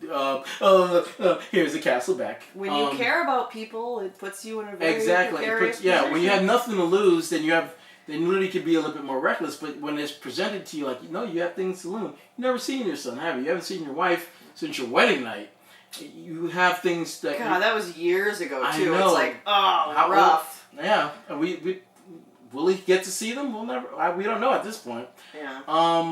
Here's the castle back. When you care about people, it puts you in a very precarious position. When you have nothing to lose, then you literally could be a little bit more reckless. But when it's presented to you you have things to lose. You've never seen your son, have you? You haven't seen your wife since your wedding night. You have things that... God, that was years ago, too. I know. It's rough. Yeah. Will he get to see them? We don't know at this point. Yeah.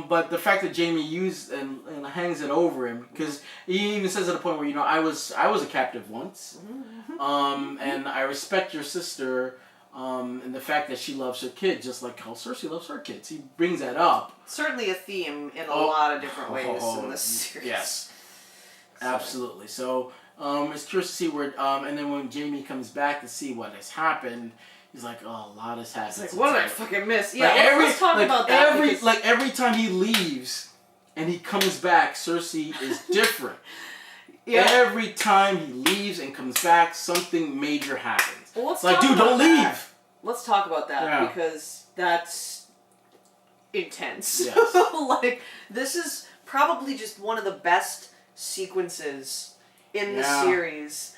But the fact that Jaime used and hangs it over him, because he even says at a point where I was a captive once, and I respect your sister, and the fact that she loves her kid just like how Cersei loves her kids. He brings that up. Certainly a theme in a lot of different ways in this series. Yes, absolutely. So it's curious to see where. And then when Jaime comes back to see what has happened. He's like, oh, a lot has happened. He's like, what did I fucking miss? Yeah, let's talk about that. Every time he leaves and he comes back, Cersei is different. Every time he leaves and comes back, something major happens. Well, dude, don't leave. Let's talk about that because that's intense. Yes. This is probably just one of the best sequences in the series.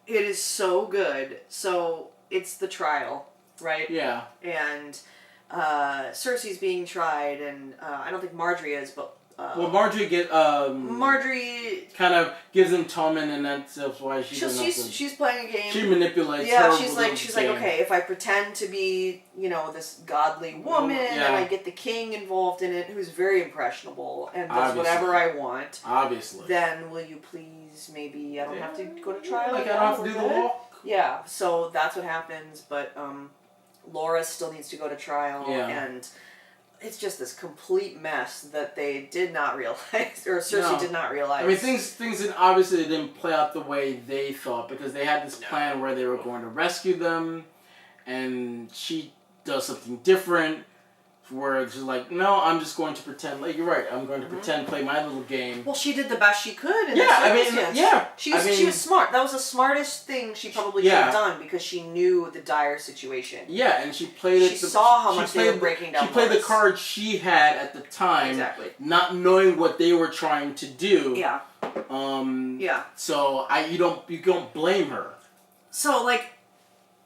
It is so good. So... It's the trial, right? Yeah. And Cersei's being tried, and I don't think Marjorie is, but well, Marjorie Marjorie kind of gives him Tommen, and that's why she's playing a game. She manipulates. Yeah, she's like, okay, if I pretend to be, this godly woman, and I get the king involved in it, who's very impressionable and does whatever I want. Obviously. Then will you please? Maybe I don't have to go to trial. Like I don't have to do the walk. Yeah, so that's what happens. But Laura still needs to go to trial, and it's just this complete mess that they did not realize, or Cersei did not realize. I mean, things obviously didn't play out the way they thought, because they had this plan where they were going to rescue them, and she does something different, where she's like, no, I'm just going to pretend. Like, you're right, I'm going to pretend, play my little game. Well, she did the best she could. She was smart. That was the smartest thing she probably could have done, because she knew the dire situation. Yeah, and she played it. She saw how much they were breaking down. She played the card she had at the time, not knowing what they were trying to do. Yeah. So you don't blame her. So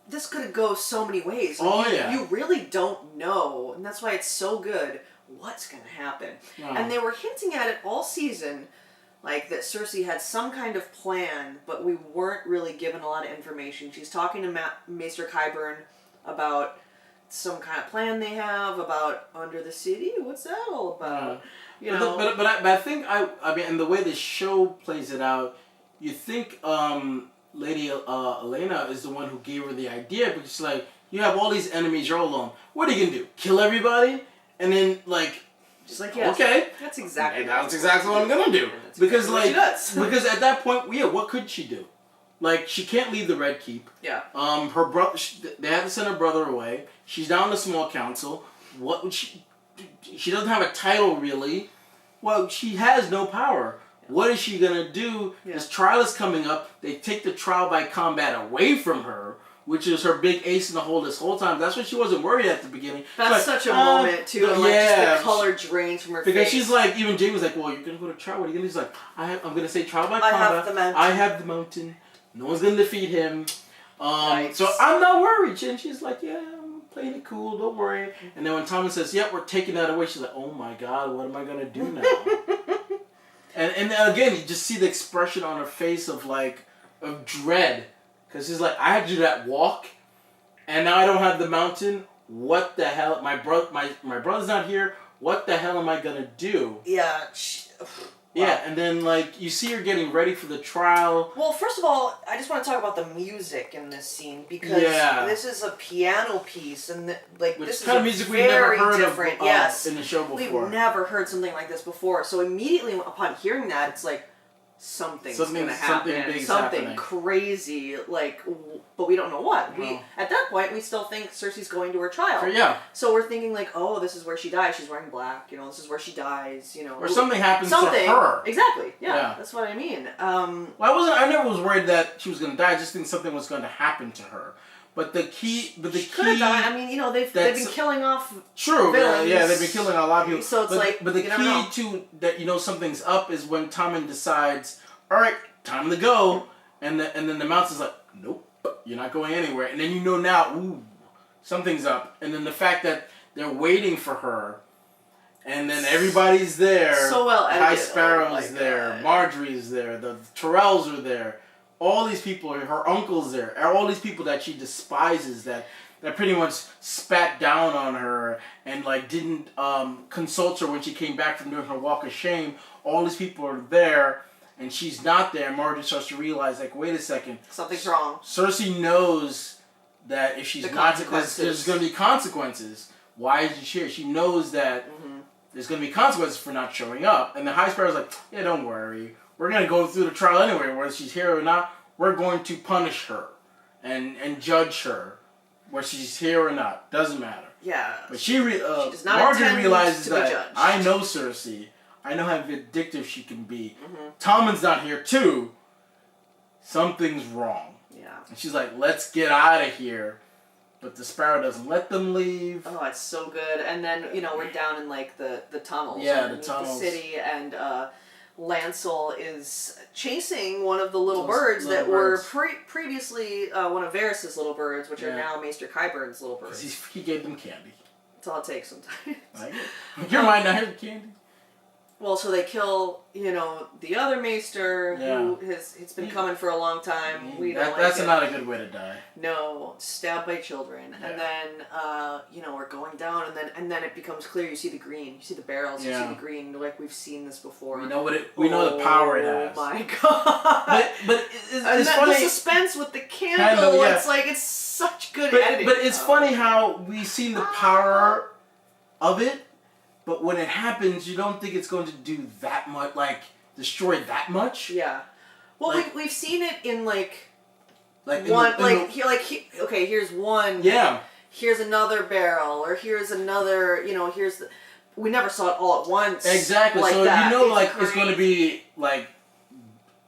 this could go so many ways. You really don't know, and that's why it's so good. What's going to happen? And they were hinting at it all season, that Cersei had some kind of plan, but we weren't really given a lot of information. She's talking to Maester Qyburn about some kind of plan they have about under the city. What's that all about? But I think I mean, and the way the show plays it out, you think Lady Elena is the one who gave her the idea, because she's like, you have all these enemies, you're all alone. What are you gonna do? Kill everybody? And then she's like, yes, okay, that's exactly what I'm gonna do. Because because at that point, what could she do? She can't leave the Red Keep. Yeah. Her brother, they had to send her brother away. She's down in the small council. What would she? She doesn't have a title really. Well, she has no power. What is she going to do? Yeah. This trial is coming up. They take the trial by combat away from her, which is her big ace in the hole this whole time. That's why she wasn't worried at the beginning. That's such a moment, too. Just the color drains from her face. Because she's like, even Jaime was like, well, you're going to go to trial. What are you going to do? He's like, I'm going to say trial by combat. I have the mountain. No one's going to defeat him. So I'm not worried. And she's like, yeah, I'm playing it cool. Don't worry. And then when Tommen says, yep, we're taking that away, she's like, oh my God, what am I going to do now? And again, you just see the expression on her face of dread, because she's like, I had to do that walk, and now I don't have the mountain. What the hell? My brother's not here. What the hell am I gonna do? Yeah. Yeah, and then you see her getting ready for the trial. Well, first of all, I just want to talk about the music in this scene, because this is a piano piece, and this is kind of music we've never heard different. Of in the show before. We've never heard something like this before, so immediately upon hearing that, it's like something's going to happen, something crazy, but we don't know what. At that point, we still think Cersei's going to her trial. Yeah. So we're thinking oh, this is where she dies. She's wearing black. This is where she dies. Or something happens to her. Exactly. Yeah, that's what I mean. I never was worried that she was going to die. I just think something was going to happen to her. But the key, she could have died. I mean, they've been killing off. True. Villains. Yeah, they've been killing a lot of people. So it's but the key to that something's up is when Tommen decides, all right, time to go, and then the mouse is like, nope, you're not going anywhere, and then now, ooh, something's up, and then the fact that they're waiting for her, and then everybody's there. So well edited. High Sparrow's there, Marjorie's there, the Tyrells are there. All these people, her uncle's there. All these people that she despises, that pretty much spat down on her and didn't consult her when she came back from doing her walk of shame. All these people are there, and she's not there. Marjorie starts to realize, wait a second, something's wrong. Cersei knows that if she's not, there's going to be consequences. Why is she here? She knows that there's going to be consequences for not showing up. And the High Sparrow's like, yeah, don't worry. We're going to go through the trial anyway, whether she's here or not. We're going to punish her and judge her, whether she's here or not. Doesn't matter. Yeah. But she does not Marjorie realizes to be that judged. I know Cersei. I know how vindictive she can be. Tommen's not here too. Something's wrong. Yeah. And she's like, let's get out of here. But the Sparrow doesn't let them leave. Oh, it's so good. And then, we're down in the tunnels. Yeah, the tunnels. The city, and Lancel is chasing one of the little birds that were previously one of Varys' little birds, which are now Maester Qyburn's little birds. Because he gave them candy. That's all it takes sometimes. Your mind not have candy? Well, so they kill, the other maester who it's been coming for a long time. That's not a good way to die. No, stabbed by children, and then we're going down, and then it becomes clear. You see the green, you see the barrels, you see the green. Like we've seen this before. We know the power it has. Oh my god! But it's funny. The suspense with the candle. It's like it's such good editing. But it's funny how we've seen the power of it. But when it happens, you don't think it's going to do that much, like, destroy that much? Yeah. Well, we've seen it in, here's one. Yeah. Here's another barrel, or here's another, here's the... We never saw it all at once. Exactly. Like so that. It's going to be, like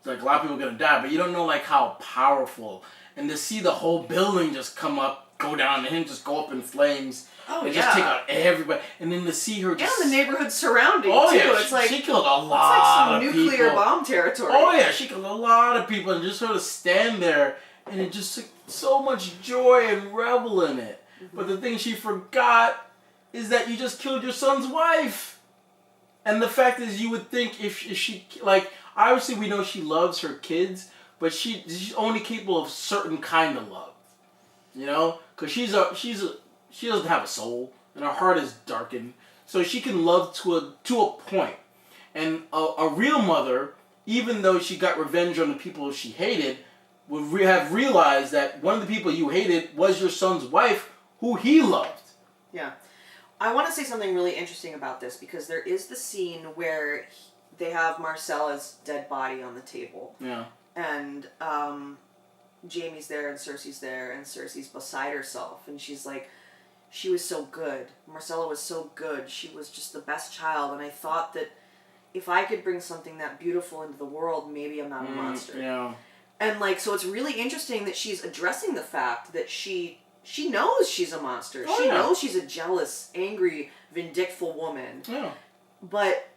a lot of people are going to die, but you don't know, how powerful. And to see the whole building just come up, go down, and him just go up in flames... Oh, and just take out everybody. And then to see her just... And the neighborhood surrounding, too. It's she killed a lot of people. It's like some nuclear bomb territory. Oh, yeah. She killed a lot of people. And just sort of stand there. And it just took so much joy and revel in it. Mm-hmm. But the thing she forgot is that you just killed your son's wife. And the fact is, you would think if she... obviously we know she loves her kids. But she's only capable of certain kind of love. Because she doesn't have a soul, and her heart is darkened. So she can love to a point. And a real mother, even though she got revenge on the people she hated, would have realized that one of the people you hated was your son's wife, who he loved. Yeah. I want to say something really interesting about this, because there is the scene where they have Marcella's dead body on the table. Yeah. And Jaime's there, and Cersei's there, and Cersei's beside herself, and she's like... She was so good. Marcella was so good. She was just the best child. And I thought that if I could bring something that beautiful into the world, maybe I'm not a monster. Yeah. And so it's really interesting that she's addressing the fact that she knows she's a monster. She knows she's a jealous, angry, vindictful woman. Yeah. But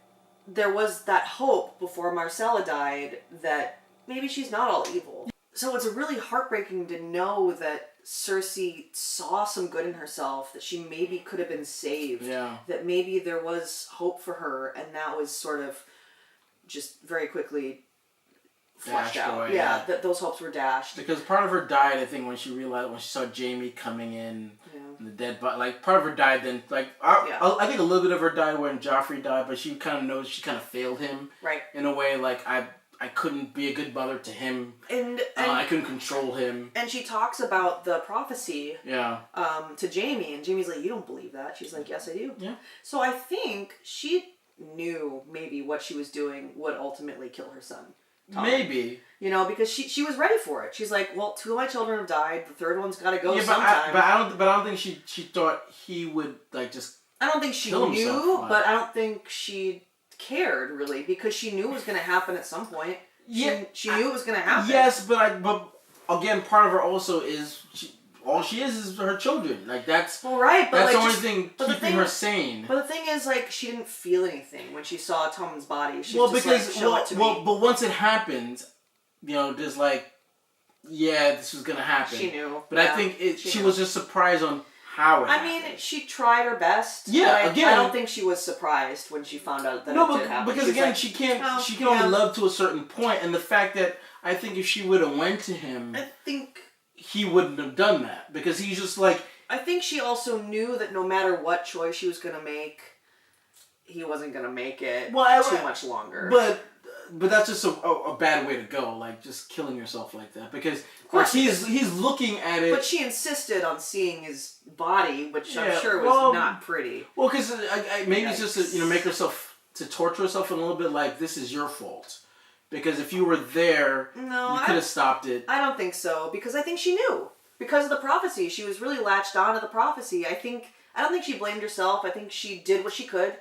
there was that hope before Marcella died that maybe she's not all evil. So it's really heartbreaking to know that Cersei saw some good in herself, that she maybe could have been saved, that maybe there was hope for her, and that was sort of just very quickly flushed out. Away, that those hopes were dashed. Because part of her died, I think, when she saw Jaime coming in, and the dead body. Part of her died then. I think a little bit of her died when Joffrey died, but she kind of knows she kind of failed him. Right. In a way, I couldn't be a good mother to him. And I couldn't control him. And she talks about the prophecy to Jaime, and Jaime's like, you don't believe that? She's like, yes, I do. Yeah. So I think she knew maybe what she was doing would ultimately kill her son. Tom. Maybe. Because she was ready for it. She's like, well, 2 of my children have died. The third one's got to go sometime. But I don't think she thought he would just. I don't think she knew, but I don't think she cared really, because she knew it was going to happen at some point. Yeah, she knew it was going to happen. Yes, but again, part of her also is all she is her children. That's right. But that's the only thing keeping her sane. But the thing is, she didn't feel anything when she saw Tommen's body. She but once it happened, there's this was gonna happen. She knew, but I think she was just surprised on how it happened. I mean, she tried her best. Yeah, again, I don't think she was surprised when she found out that it did happen. Because again, she can't. She can only love to a certain point, and the fact that I think if she would have went to him, I think he wouldn't have done that, because he's just I think she also knew that no matter what choice she was gonna make, he wasn't gonna make it too much longer. But that's just a bad way to go, just killing yourself like that, because he's looking at it. But she insisted on seeing his body, which I'm sure was not pretty. Well, because maybe it's just to make herself, to torture herself a little bit, this is your fault. Because if you were there, you could have stopped it. I don't think so, because I think she knew. Because of the prophecy. She was really latched on to the prophecy. I don't think she blamed herself. I think she did what she could.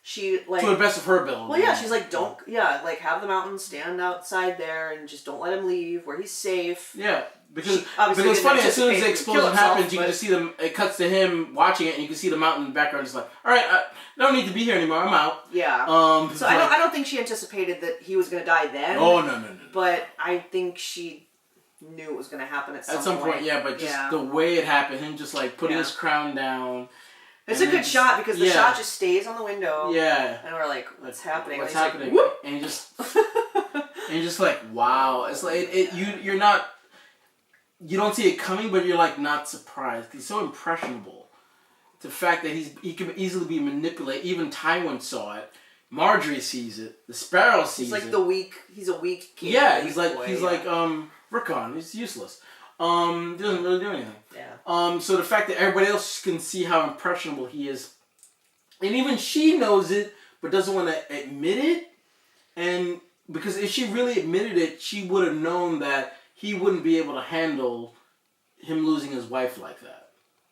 She, to the best of her ability. Well, yeah, she's like, have the mountain stand outside there and just don't let him leave, where he's safe. Yeah, because it's funny, as soon as the explosion happens, you can just see them, it cuts to him watching it, and you can see the mountain in the background, just alright, I don't need to be here anymore, I'm out. Yeah. So I don't think she anticipated that he was going to die then. Oh, no. But I think she knew it was going to happen at some point. At some point, yeah, but just the way it happened, him just putting his crown down, It's a good shot because the shot just stays on the window. Yeah. And we're like, what's happening? What's happening? Like, and you're just like, wow. It's like you're not. You don't see it coming, but you're like not surprised. He's so impressionable. The fact that he can easily be manipulated. Even Tywin saw it. Marjorie sees it. The Sparrow sees it. He's like he's a weak kid. Yeah, he's like Rickon. He's useless. Doesn't really do anything. Yeah. So the fact that everybody else can see how impressionable he is, and even she knows it, but doesn't want to admit it, and because if she really admitted it, she would have known that he wouldn't be able to handle him losing his wife like that.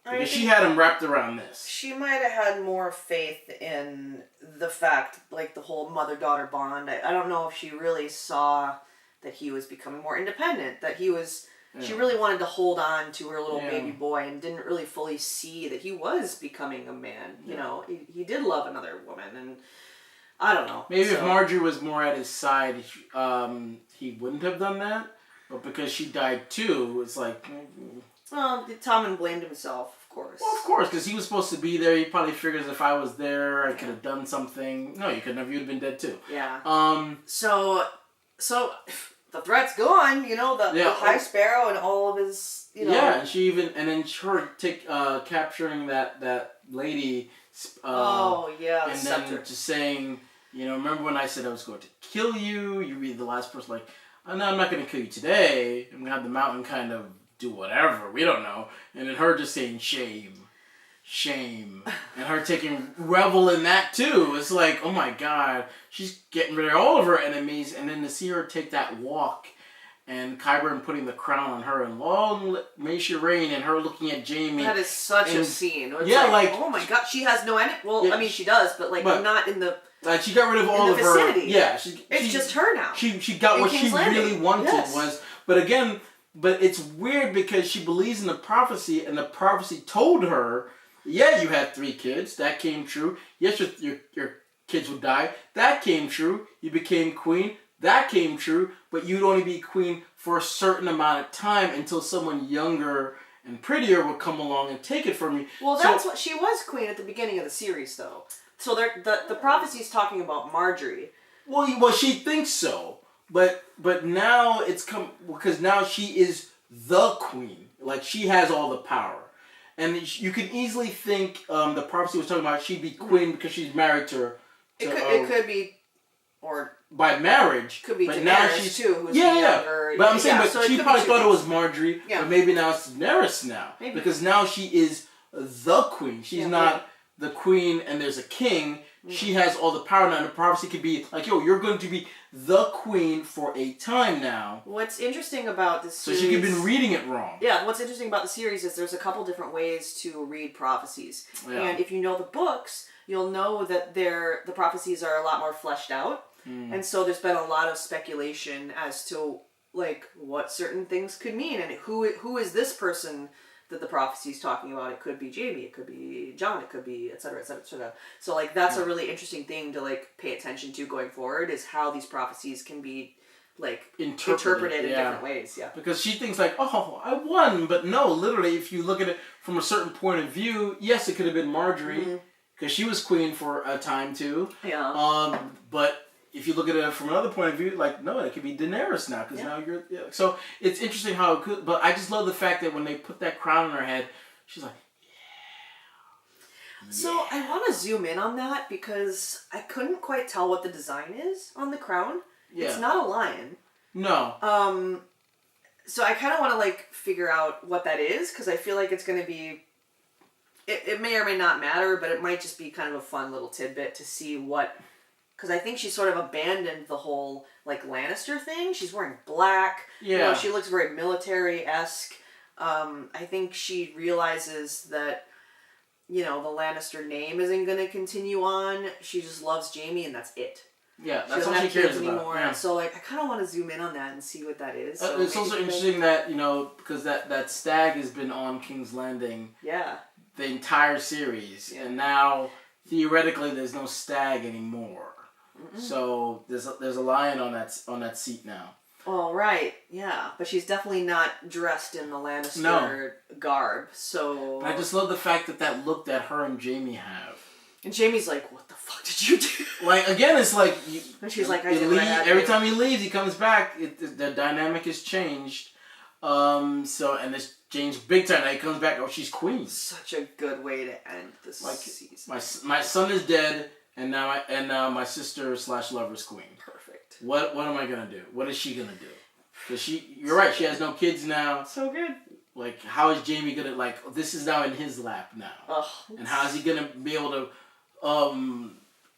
Because she had him wrapped around this. She might have had more faith in the fact, like the whole mother-daughter bond. I don't know if she really saw that he was becoming more independent, that he was... Yeah. She really wanted to hold on to her little baby boy and didn't really fully see that he was becoming a man. You know, he did love another woman, and I don't know. Maybe if Marjorie was more at his side, he wouldn't have done that. But because she died too, it's like... Well, Tommen blamed himself, of course. Well, of course, because he was supposed to be there. He probably figures if I was there, I could have done something. No, you couldn't have. You'd have been dead too. Yeah. So the threat's gone. You know, the High Sparrow and all of his. You know. Yeah, and then her capturing that lady. And then just saying, remember when I said I was going to kill you? You be the last person. Like, oh, no, I'm not going to kill you today. I'm going to have the mountain kind of do whatever. We don't know. And then her just saying shame. And her taking revel in that too. It's like, oh my God. She's getting rid of all of her enemies. And then to see her take that walk and Qyburn putting the crown on her and long may she reign and her looking at Jaime. That is such a scene. It's like, oh my God, she has no enemy. Well, I mean, she does, but not in the... Like, she got rid of all of vicinity. her... Yeah. It's just her now. She got what she really wanted was... But again... But it's weird because she believes in the prophecy, and the prophecy told her, yeah, you had 3 kids. That came true. Yes, your kids would die. That came true. You became queen. That came true. But you'd only be queen for a certain amount of time until someone younger and prettier would come along and take it from you. Well, that's what she was queen at the beginning of the series, though. So the prophecy's talking about Marjorie. Well, she thinks so. But now it's come because now she is the queen. Like, she has all the power. And you can easily think the prophecy was talking about she'd be queen because she's married to her. It could be, or by marriage. Could be but Daenerys now she's too, who's younger. But I'm saying, so she probably thought it was Marjorie. Yeah. But maybe now it's Daenerys now. Maybe. Because now she is the queen. She's not the queen and there's a king. She has all the power now, and the prophecy could be like, yo, you're going to be the queen for a time now. What's interesting about this series... So she could have been reading it wrong. Yeah, what's interesting about the series is there's a couple different ways to read prophecies. Yeah. And if you know the books, you'll know that the prophecies are a lot more fleshed out. And so there's been a lot of speculation as to, like, what certain things could mean, and who is this person that the prophecy's talking about. It could be Jaime, it could be Jon, it could be et cetera, et cetera, et cetera. So, like, that's a really interesting thing to, like, pay attention to going forward, is how these prophecies can be, like, interpreted in different ways. Yeah. Because she thinks, like, oh, I won. But no, literally, if you look at it from a certain point of view, yes, it could have been Marjorie, because she was queen for a time, too. Yeah. But if you look at it from another point of view, like, no, it could be Daenerys now, because now you're... Yeah. So, it's interesting how it could... But I just love the fact that when they put that crown on her head, she's like, yeah. So, I want to zoom in on that, because I couldn't quite tell what the design is on the crown. Yeah. It's not a lion. No. So, I kind of want to, like, figure out what that is, because I feel like it's going to be... It may or may not matter, but it might just be kind of a fun little tidbit to see what... Because I think she sort of abandoned the whole, like, Lannister thing. She's wearing black. Yeah. You know, she looks very military-esque. I think she realizes that, you know, the Lannister name isn't going to continue on. She just loves Jaime, and that's it. Yeah, that's all she cares anymore. about. Yeah. So, like, I kind of want to zoom in on that and see what that is. So it's also interesting that, you know, because that stag has been on King's Landing the entire series. Yeah. And now, theoretically, there's no stag anymore. So there's a lion on that seat now. Oh, right. Yeah. But she's definitely not dressed in the Lannister garb, so... I just love the fact that look that her and Jaime have. And Jaime's like, what the fuck did you do? Like, again, it's like... And she's like, I did what I had to every do. time he leaves, he comes back. The dynamic has changed. And it's changed big time. Now he comes back, she's queen. Such a good way to end this season. My son is dead, and now my sister / lover is queen. Perfect. What am I gonna do? What is she gonna do? Because you're right. She has no kids now. So good. Like, how is Jaime gonna this is now in his lap now, and how is he gonna be able to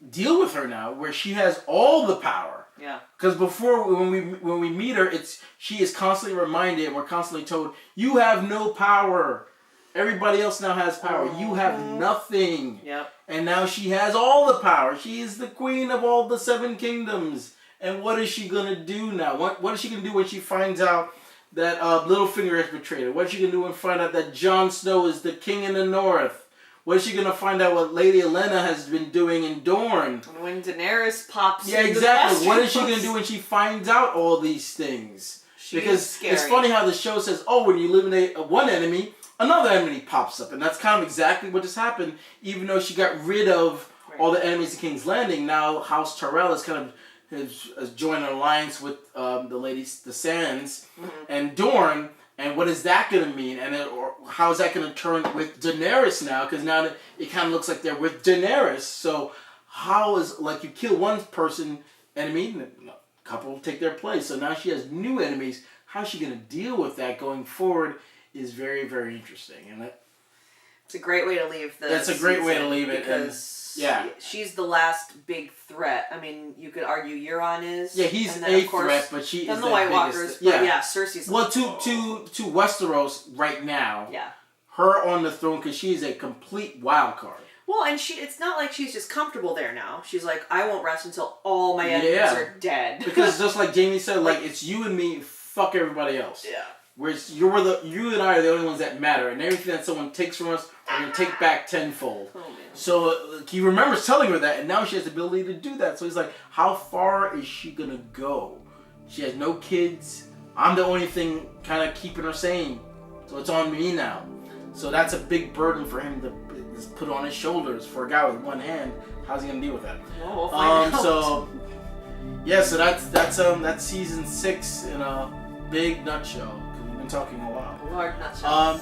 deal with her now, where she has all the power? Yeah. Because before, when we meet her, she is constantly reminded, and we're constantly told, you have no power. Everybody else now has power. You have nothing. Yep. And now she has all the power. She is the queen of all the 7 kingdoms. And what is she gonna do now? What is she gonna do when she finds out that Littlefinger has betrayed her? What is she gonna do when she finds out that Jon Snow is the king in the north? What is she gonna find out what Lady Olenna has been doing in Dorne? When Daenerys pops yeah, exactly. What is she gonna do when she finds out all these things? Because scary. It's funny how the show says, when you eliminate one enemy, another enemy pops up. And that's kind of exactly what just happened. Even though she got rid of all the enemies in King's Landing, now House Tyrell has kind of has joined an alliance with the Sands and Dorne. And what is that going to mean? And how is that going to turn with Daenerys now? Because now it kind of looks like they're with Daenerys. So how is, you kill one enemy, and a couple will take their place. So now she has new enemies. How is she going to deal with that going forward is very, very interesting. And it's a great way to leave this. That's a great way to leave it. Because she's the last big threat. I mean, you could argue Euron is. Yeah, he's a threat, but she is the White Walkers. But Cersei's. Well, to Westeros right now. Yeah. Her on the throne because she is a complete wild card. Well, and it's not like she's just comfortable there now. She's like, I won't rest until all my enemies are dead. Because just like Jaime said, it's you and me. Fuck everybody else. Yeah. Whereas you and I are the only ones that matter, and everything that someone takes from us, we're gonna take back tenfold. Oh, man. So he remembers telling her that, and now she has the ability to do that. So he's like, how far is she gonna go? She has no kids. I'm the only thing kind of keeping her sane. So it's on me now. So that's a big burden for him to put on his shoulders for a guy with one hand. How's he gonna deal with that? Well, we'll find out. So that's season 6 in a big nutshell. Talking a lot. Large nutshell.